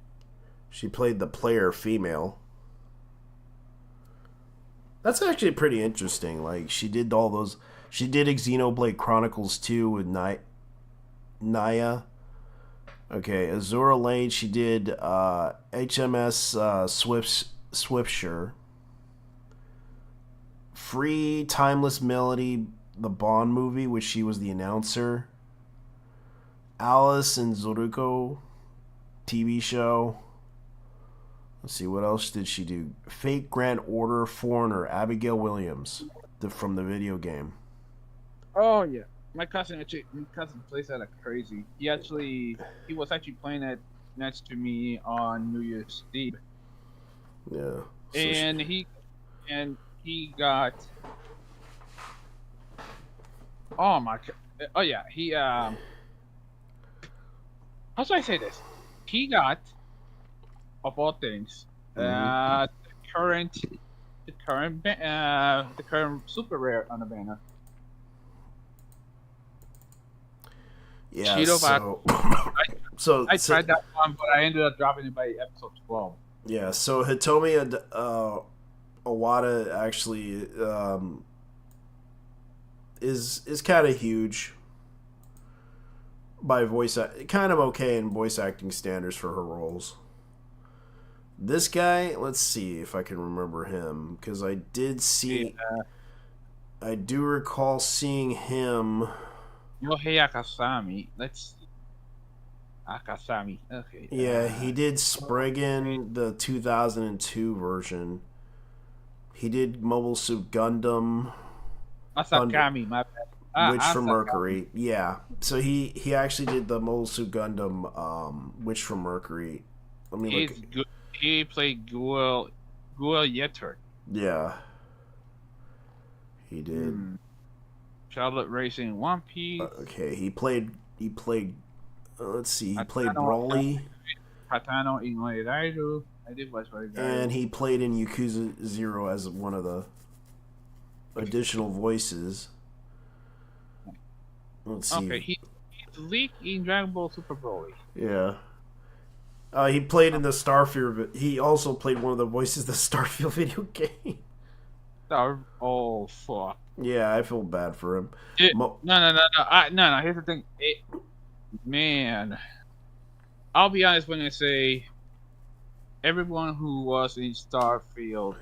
She played the player female. That's actually pretty interesting. Like, she did all those... She did Xenoblade Chronicles 2 with Naya. Okay, Azura Lane, she did HMS Swiftsure. Free Timeless Melody, the Bond movie, which she was the announcer. Alice and Zoruko TV show. Let's see, what else did she do? Fate Grand Order Foreigner, Abigail Williams, from the video game. Oh yeah, my cousin plays that like crazy. He was actually playing it next to me on New Year's Eve. Yeah. And he got. Oh my god! Oh yeah, he how should I say this? He got, of all things, the current super rare on the banner. Yeah. I tried that one, but I ended up dropping it by episode 12. Yeah. So Hitomi Iwata actually is kind of huge by kind of okay in voice acting standards for her roles. This guy, let's see if I can remember him, because I do recall seeing him. Yohei Akasami. Let's see. Akasami. Okay. Yeah, he did Spriggan, the 2002 version. He did Mobile Suit Gundam. Asakami, my bad. Witch from Mercury. Yeah. So he actually did the Mobile Suit Gundam Witch from Mercury. Let me look. He played Guel Yetter. Yeah. He did. Charlotte Racing One Piece. Okay, he played let's see, he played Broly. Patano in Raidu. I did watch Raidu. And he played in Yakuza 0 as one of the additional voices. Let's see. Okay, he's Leak in Dragon Ball Super Broly. Yeah. He played in the Starfield. He also played one of the voices of the Starfield video game. Oh fuck. Yeah, I feel bad for him. No. Here's the thing, man. I'll be honest when I say everyone who was in Starfield.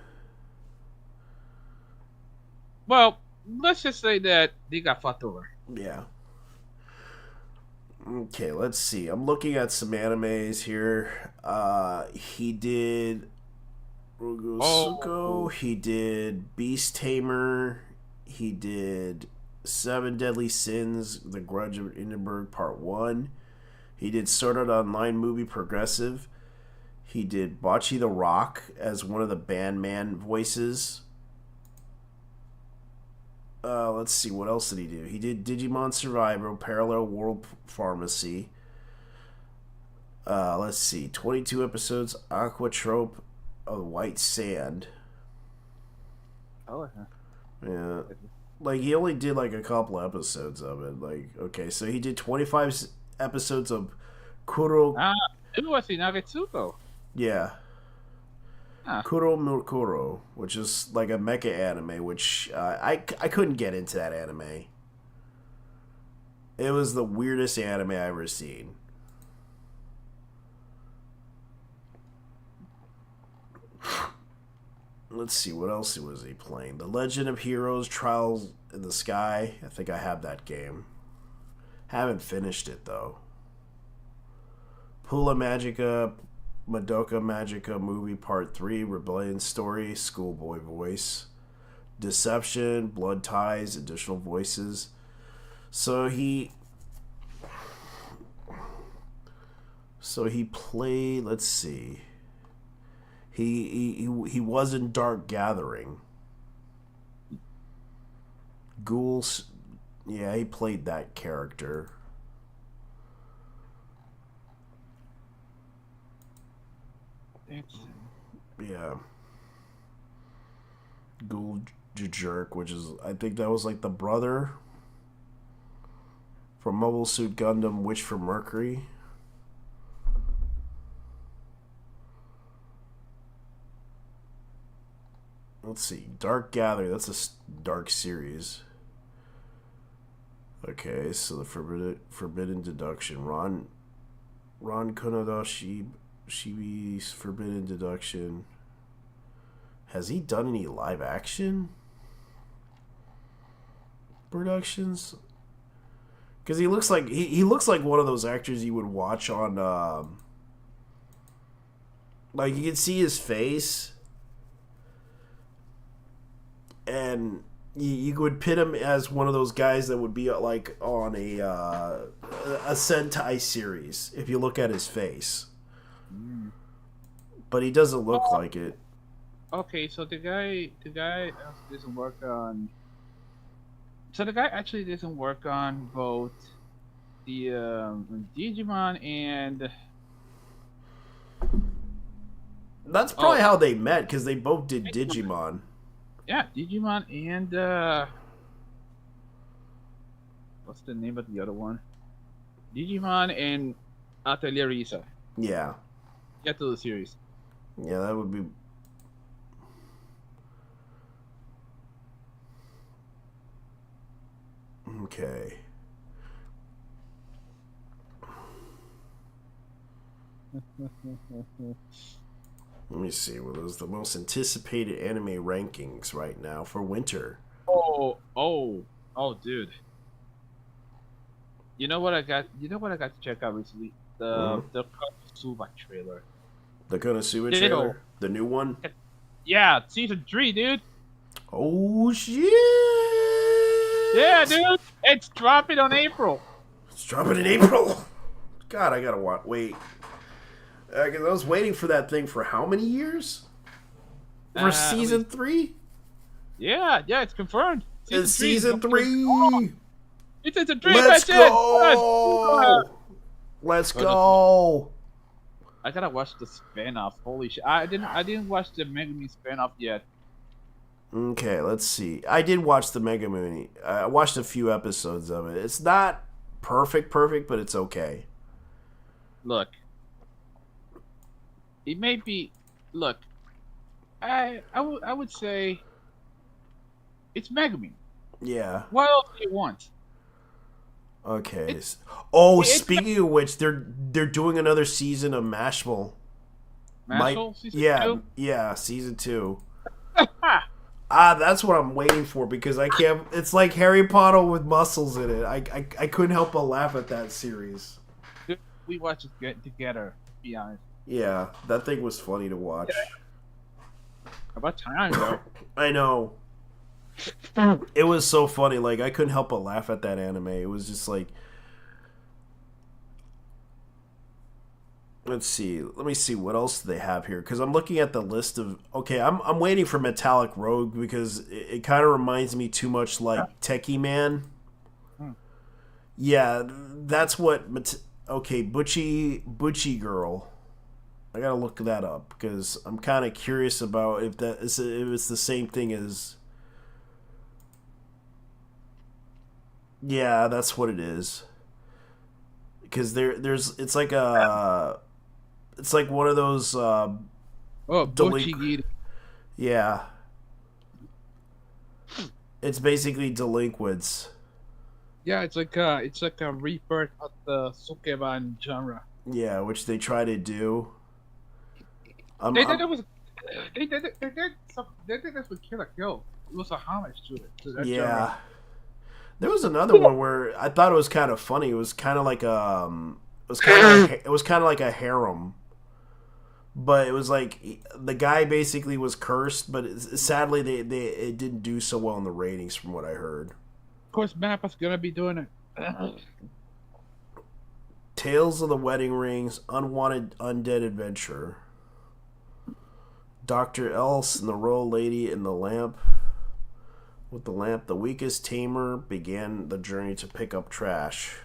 Well, let's just say that they got fucked over. Yeah. Okay, let's see. I'm looking at some animes here. He did Rugosuko. He did Beast Tamer. He did 7 Deadly Sins, The Grudge of Edinburgh Part 1. He did Sword Art Online movie Progressive. He did Bocce the Rock as one of the Bandman voices. Let's see, what else did he do? He did Digimon Survivor, Parallel World Pharmacy. Let's see, 22 episodes, Aquatrope of White Sand. Oh, yeah. Like, he only did, like, a couple episodes of it. Like, okay, so he did 25 episodes of Kuro... it was in Nagetsuko. Yeah. Kuro Mukuro, which is like a mecha anime, which I couldn't get into that anime. It was the weirdest anime I ever seen. Let's see, what else was he playing? The Legend of Heroes Trials in the Sky. I think I have that game. Haven't finished it, though. Pula Magica, Madoka Magica Movie Part 3, Rebellion Story, Schoolboy Voice, Deception, Blood Ties, additional voices. So he So he played. Let's see. He was in Dark Gathering. Ghouls. Yeah, he played that character. Yeah. Ghoul Jerk, which is, I think that was like the brother from Mobile Suit Gundam Witch from Mercury. Let's see. Dark Gather. That's a dark series. Okay, so the Forbidden Deduction. Ron Kunoda Shibi's Forbidden Deduction. Has he done any live action productions? Because he looks like he looks like one of those actors you would watch on. Like you can see his face, and you would pit him as one of those guys that would be like on a Sentai series if you look at his face. But he doesn't look like it. Okay, so the guy doesn't work on. So the guy actually doesn't work on both the Digimon and. That's probably how they met, because they both did Digimon. Yeah, Digimon and what's the name of the other one? Digimon and Atelier Risa. Yeah. Get to the series. Yeah, that would be. Okay. Let me see. Well, those are the most anticipated anime rankings right now for winter. Oh, dude. You know what I got? You know what I got to check out recently? The Konosuba trailer. The Konosuba trailer? The new one? Yeah, season 3, dude. Oh shit! Yeah, dude. It's dropping on April. It's dropping in April. God, I gotta wait. Because I was waiting for that thing for how many years? For season 3? Yeah, it's confirmed. It's season 3. It's season 3. Let's go. Let's go. I gotta watch the spin-off. Holy shit! I didn't watch the Megumi spin-off yet. Okay, let's see. I did watch the Megumi. I watched a few episodes of it. It's not perfect, but it's okay. Look. It may be. Look, I would say it's Megumi. Yeah. What else do you want? Okay. Speaking of which, they're doing another season of Mashable. Mashable season 2? Yeah, season 2. That's what I'm waiting for, because I can't. It's like Harry Potter with muscles in it. I couldn't help but laugh at that series. We watched it together. To be honest. Yeah, that thing was funny to watch. About time, though. I know. It was so funny. Like, I couldn't help but laugh at that anime. It was just like... Let's see. Let me see what else they have here. Because I'm looking at the list of... Okay, I'm waiting for Metallic Rogue, because it kind of reminds me too much like Techie Man. Yeah, that's what... Okay, Butchie Girl. I gotta look that up, because I'm kind of curious about if it's the same thing as... Yeah, that's what it is. Because it's like one of those yeah. It's basically delinquents. Yeah, it's like a rebirth of the Sukeban genre. Yeah, which they try to do. They did this with Kill la Kill. It was a homage to it. To that genre. There was another one where I thought it was kind of funny. It was kind of like a harem, but it was like the guy basically was cursed. But sadly, it didn't do so well in the ratings, from what I heard. Of course, Mappa's gonna be doing it. Tales of the Wedding Rings, Unwanted Undead Adventure, Dr. Else and the Royal Lady in the Lamp. With the lamp, the weakest tamer began the journey to pick up trash.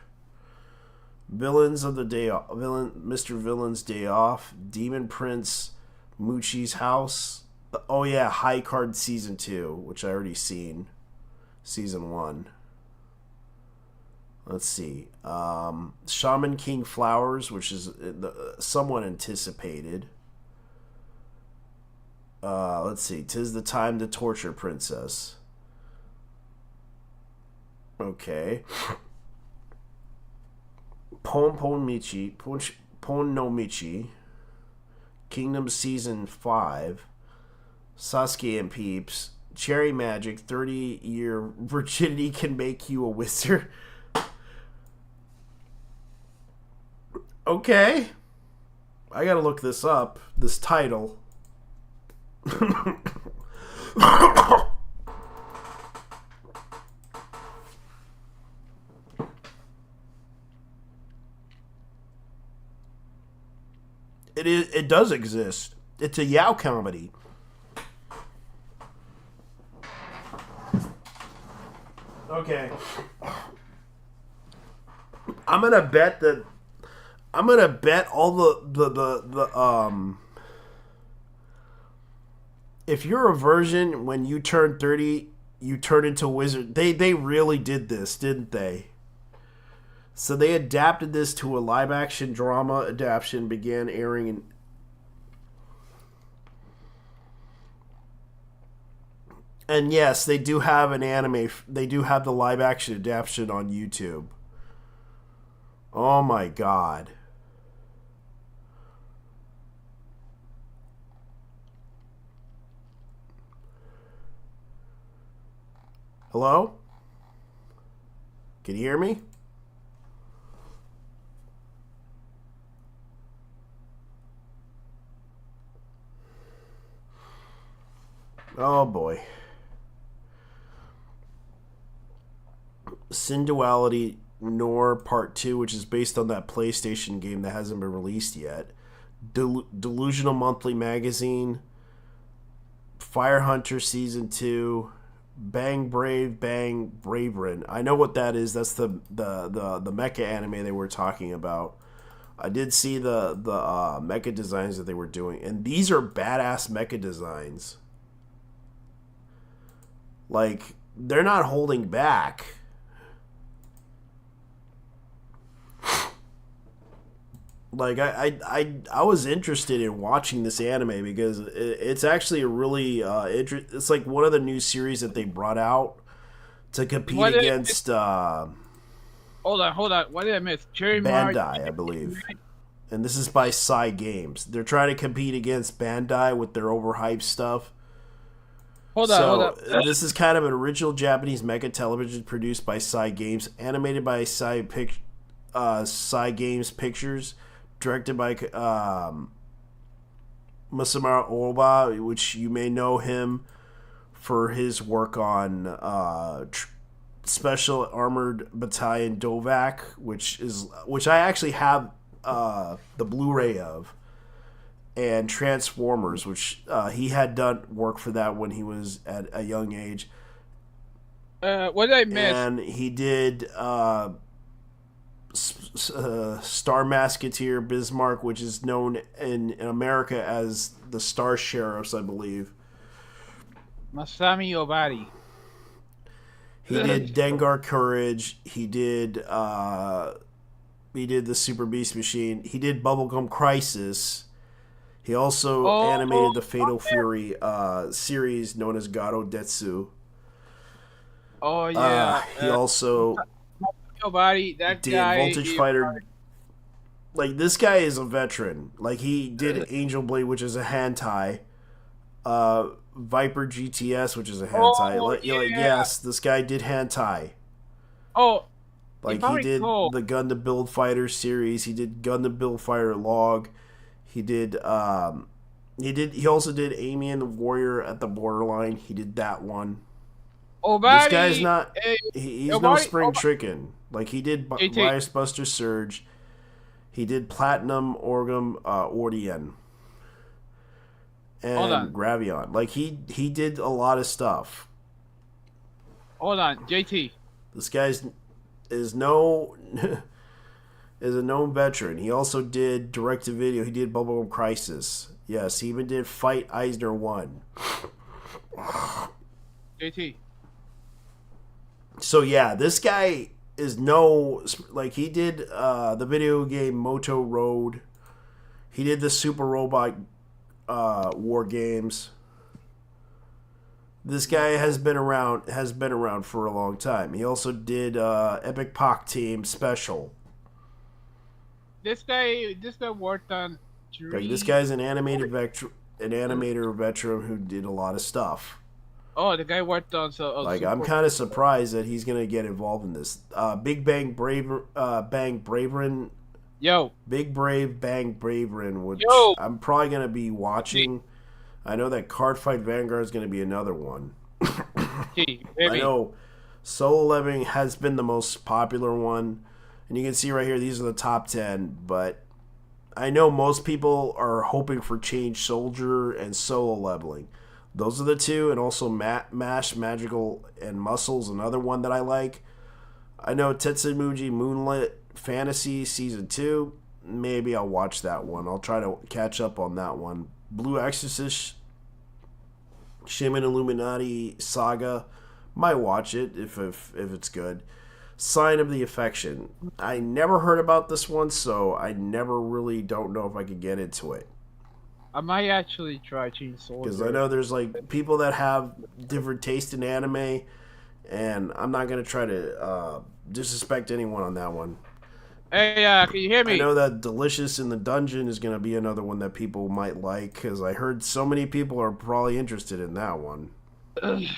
Villains of the Day Off, Mr. Villain's Day Off, Demon Prince, Moochie's House. Oh yeah, High Card Season 2, which I already seen. Season 1. Let's see. Shaman King Flowers, which is somewhat anticipated. Let's see. 'Tis the Time to Torture Princess. Okay. Pon no Michi. Kingdom Season 5. Sasuke and Peeps. Cherry Magic. 30-year virginity can make you a wizard. Okay. I gotta look this up. This title. It does exist. It's a Yao comedy. Okay. I'm gonna bet all the if you're a virgin, when you turn 30, you turn into a wizard. They really did this, didn't they? So they adapted this to a live-action drama adaptation, began airing in... And yes, they do have an anime. They do have the live-action adaptation on YouTube. Oh my god. Hello? Can you hear me? Oh boy. Sin Duality Noir Part 2, which is based on that PlayStation game that hasn't been released yet. Delusional Monthly Magazine. Fire Hunter Season 2. Bang Brave, Bang Braverin. I know what that is. That's the mecha anime they were talking about. I did see the mecha designs that they were doing, and these are badass mecha designs. Like, they're not holding back. Like, I was interested in watching this anime because it's actually a really it's like one of the new series that they brought out to compete against hold on, what did I miss? Bandai, I believe. And this is by Psy Games. They're trying to compete against Bandai with their overhyped stuff. Hold on. This is kind of an original Japanese mecha television produced by Psy Games, animated by Psy Games Pictures, directed by Masamura Oba, which you may know him for his work on Special Armored Battalion Dovak, which I actually have the Blu-ray of. And Transformers, which he had done work for that when he was at a young age. What did I miss? And he did Star Musketeer Bismarck, which is known in America as the Star Sheriffs, I believe. Masami Obari. He did Dengar Courage. He did the Super Beast Machine. He did Bubblegum Crisis. He also animated the Fatal Fury series known as Garo Detsu. Oh yeah. He also did Voltage Fighter. Like, this guy is a veteran. Like, he did Angel Blade, which is a hentai. Viper GTS, which is a hentai. Yes, this guy did hentai. Oh. Like, he did the Gundam Build Fighter series. He did Gundam Build Fighter Log. He did. He also did Amy and the Warrior at the Borderline. He did that one. This guy's not. He's no spring chicken. Like, he did Riot Buster Surge. He did Platinum Orgum Ordien and Gravion. Like he did a lot of stuff. Hold on, JT. This guy's is a known veteran. He also did direct-to-video. He did Bubblegum Crisis. Yes, he even did Fight Eisner 1. JT. So yeah, this guy is he did the video game Moto Road. He did the Super Robot War games. This guy has been around for a long time. He also did Epic Pac Team Special. This guy worked on. This guy's an animator veteran who did a lot of stuff. Oh, the guy worked on I'm kind of surprised that he's gonna get involved in this. Big Bang Braverin. Yo. Big Brave Bang Braverin, which I'm probably gonna be watching. I know that Cardfight Vanguard is gonna be another one. I know Solo Leveling has been the most popular one, and you can see right here these are the top 10. But I know most people are hoping for Change Soldier and Solo Leveling. Those are the two, and also MASH, Magical, and Muscles, another one that I like. I know Tetsumuji Moonlit Fantasy Season 2. Maybe I'll watch that one. I'll try to catch up on that one. Blue Exorcist, Shaman Illuminati Saga. Might watch it if it's good. Sign of the Affection. I never heard about this one, so I never really don't know if I could get into it. I might actually try Change Soldier. Because I know there's people that have different taste in anime, and I'm not going to try to disrespect anyone on that one. Hey, can you hear me? I know that Delicious in the Dungeon is going to be another one that people might like, because I heard so many people are probably interested in that one.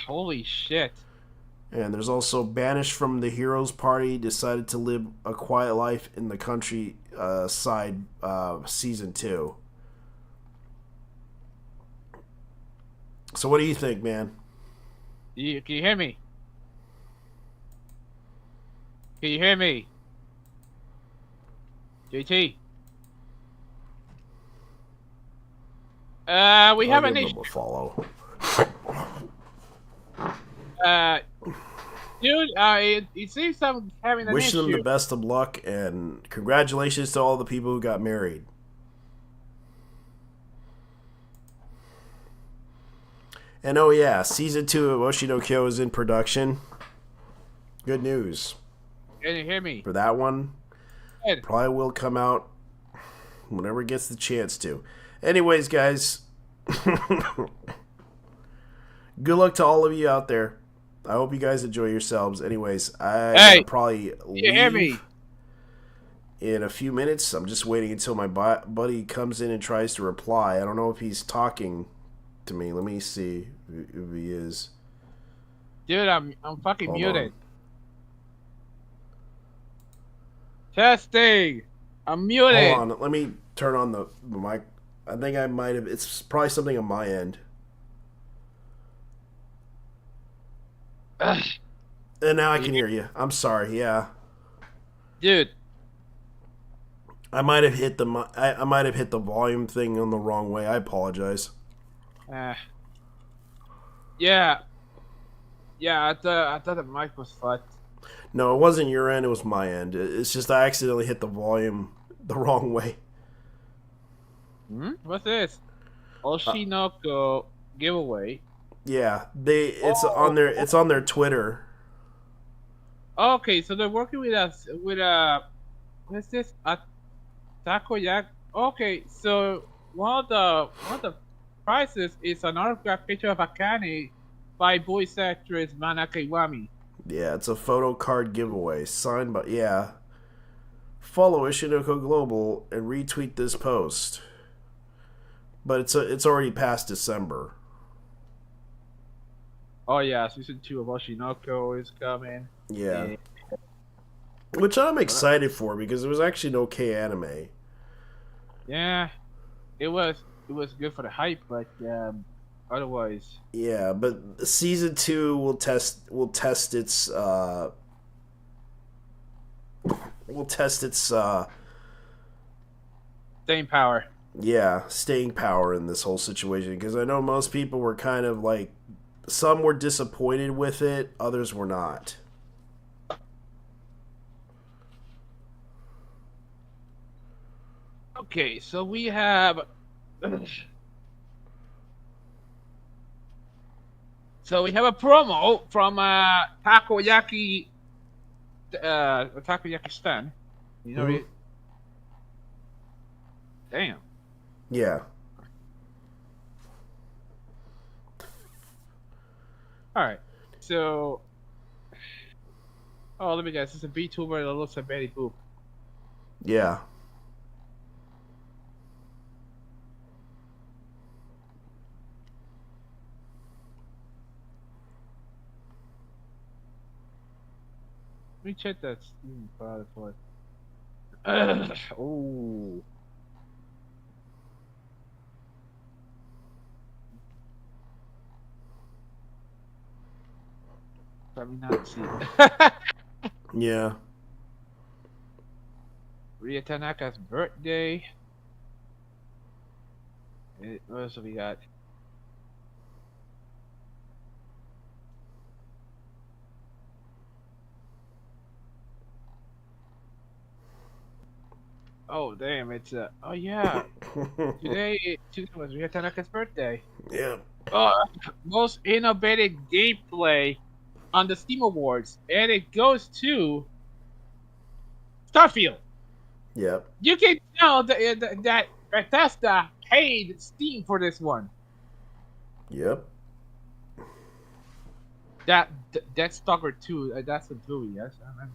Holy shit. And there's also Banished from the Heroes Party, Decided to Live a Quiet Life in the Country side Season 2. So what do you think, man? Can you hear me? Can you hear me? JT? We have an issue. Follow. Dude, it seems I'm having an issue. Wishing them the best of luck, and congratulations to all the people who got married. And oh yeah, Season 2 of Oshi no Kyo is in production. Good news. Can you hear me? For that one, probably will come out whenever it gets the chance to. Anyways, guys, good luck to all of you out there. I hope you guys enjoy yourselves. Anyways, I probably leave in a few minutes. I'm just waiting until my buddy comes in and tries to reply. I don't know if he's talking to me. Let me see if he is. Dude, I'm fucking muted. Testing. I'm muted. Hold on. Let me turn on the mic. I think I might have. It's probably something on my end. And now I can hear you. I'm sorry. Yeah. Dude. I might have hit the volume thing on the wrong way. I apologize. Yeah. I thought the mic was fucked. No, it wasn't your end. It was my end. It's just I accidentally hit the volume the wrong way. What's this? Oshinoko giveaway. Yeah, it's on their Twitter. Okay, so they're working with us with what's this? Takoyaki. Okay, so one of the prizes is an autographed picture of Akane by voice actress Manaka Iwami. Yeah, it's a photo card giveaway signed by Follow Ishinoko Global and retweet this post. But it's already past December. Oh yeah, season 2 of Oshinoko is coming. Yeah. Which I'm excited for because it was actually an okay anime. Yeah, it was good for the hype, but otherwise. Yeah, but season 2 will test its Staying power. Yeah, staying power in this whole situation, because I know most people were kind of like, some were disappointed with it, others were not. Okay, so we have. So we have a promo from Takoyaki. Takoyaki Stan. You know it. Damn. Yeah. All right. So. Oh, let me guess. It's a VTuber that looks like Betty Boop. Yeah. Let me check that Steam product for it. Oh. Probably not see it. Yeah. Ria Tanaka's birthday. What else have we got? Oh damn! It's oh yeah. Today was Ria Tanaka's birthday. Yeah. Most innovative gameplay on the Steam Awards, and it goes to Starfield. Yep. You can tell that Bethesda paid Steam for this one. Yep. That's Stalker 2. That's the Dewey. Yes, I remember.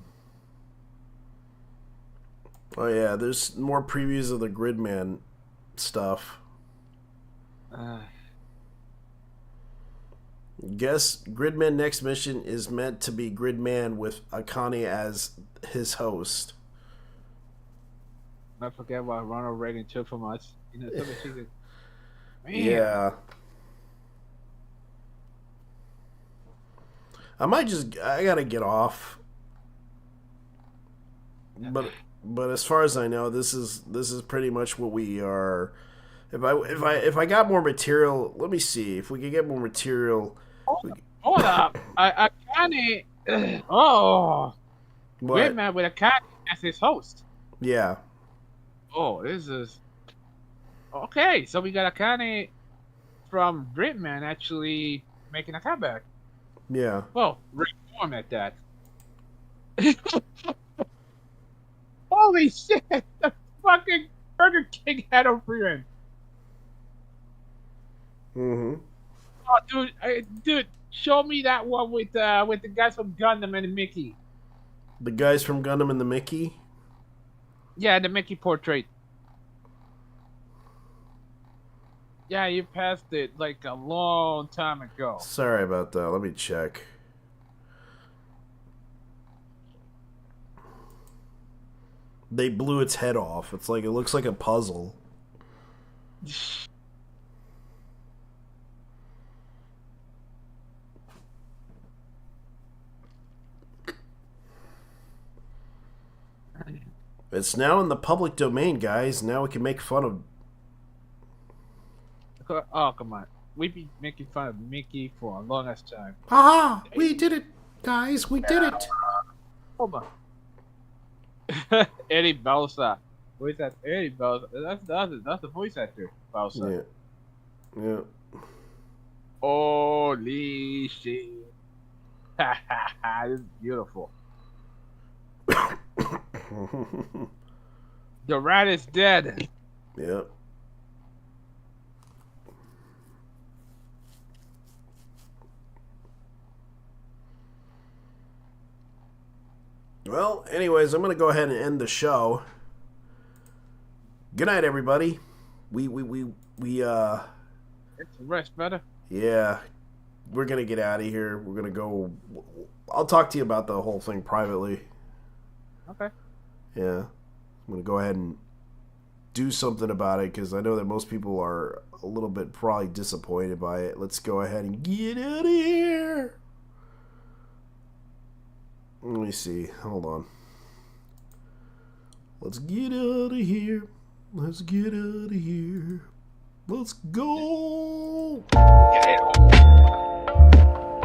Oh yeah, there's more previews of the Gridman stuff. Guess Gridman next mission is meant to be Gridman with Akane as his host. I forget what Ronald Reagan took from us. You know, yeah. I gotta get off. But as far as I know, this is pretty much what we are. If I got more material, let me see if we can get more material. Hold up, Akane. Oh, Gridman with Akane as his host. Yeah. Oh, this is okay. So we got Akane from Gridman actually making a comeback. Yeah. Well, reform at that. Holy shit! The fucking Burger King had a rear. Mm-hmm. Oh, dude, show me that one with the guys from Gundam and the Mickey. The guys from Gundam and the Mickey? Yeah, the Mickey portrait. Yeah, you passed it like a long time ago. Sorry about that. Let me check. They blew its head off. It's like, it looks like a puzzle. It's now in the public domain, guys. Now we can make fun of... Oh, come on. We've been making fun of Mickey for a long ass time. Haha! We did it, guys. We did it. Hold on. Eddie Bausa. Who is that? Eddie Bausa. That's the voice actor. Bausa. Yeah. Yeah. Holy shit. This is beautiful. The rat is dead. Yep. Well, anyways, I'm going to go ahead and end the show. Good night, everybody. We It's rest better. Yeah. We're going to get out of here. We're going to go... I'll talk to you about the whole thing privately. Okay. Yeah. I'm going to go ahead and do something about it, because I know that most people are a little bit probably disappointed by it. Let's go ahead and get out of here. Let me see. Hold on. Let's get out of here. Let's get out of here. Let's go. Yeah.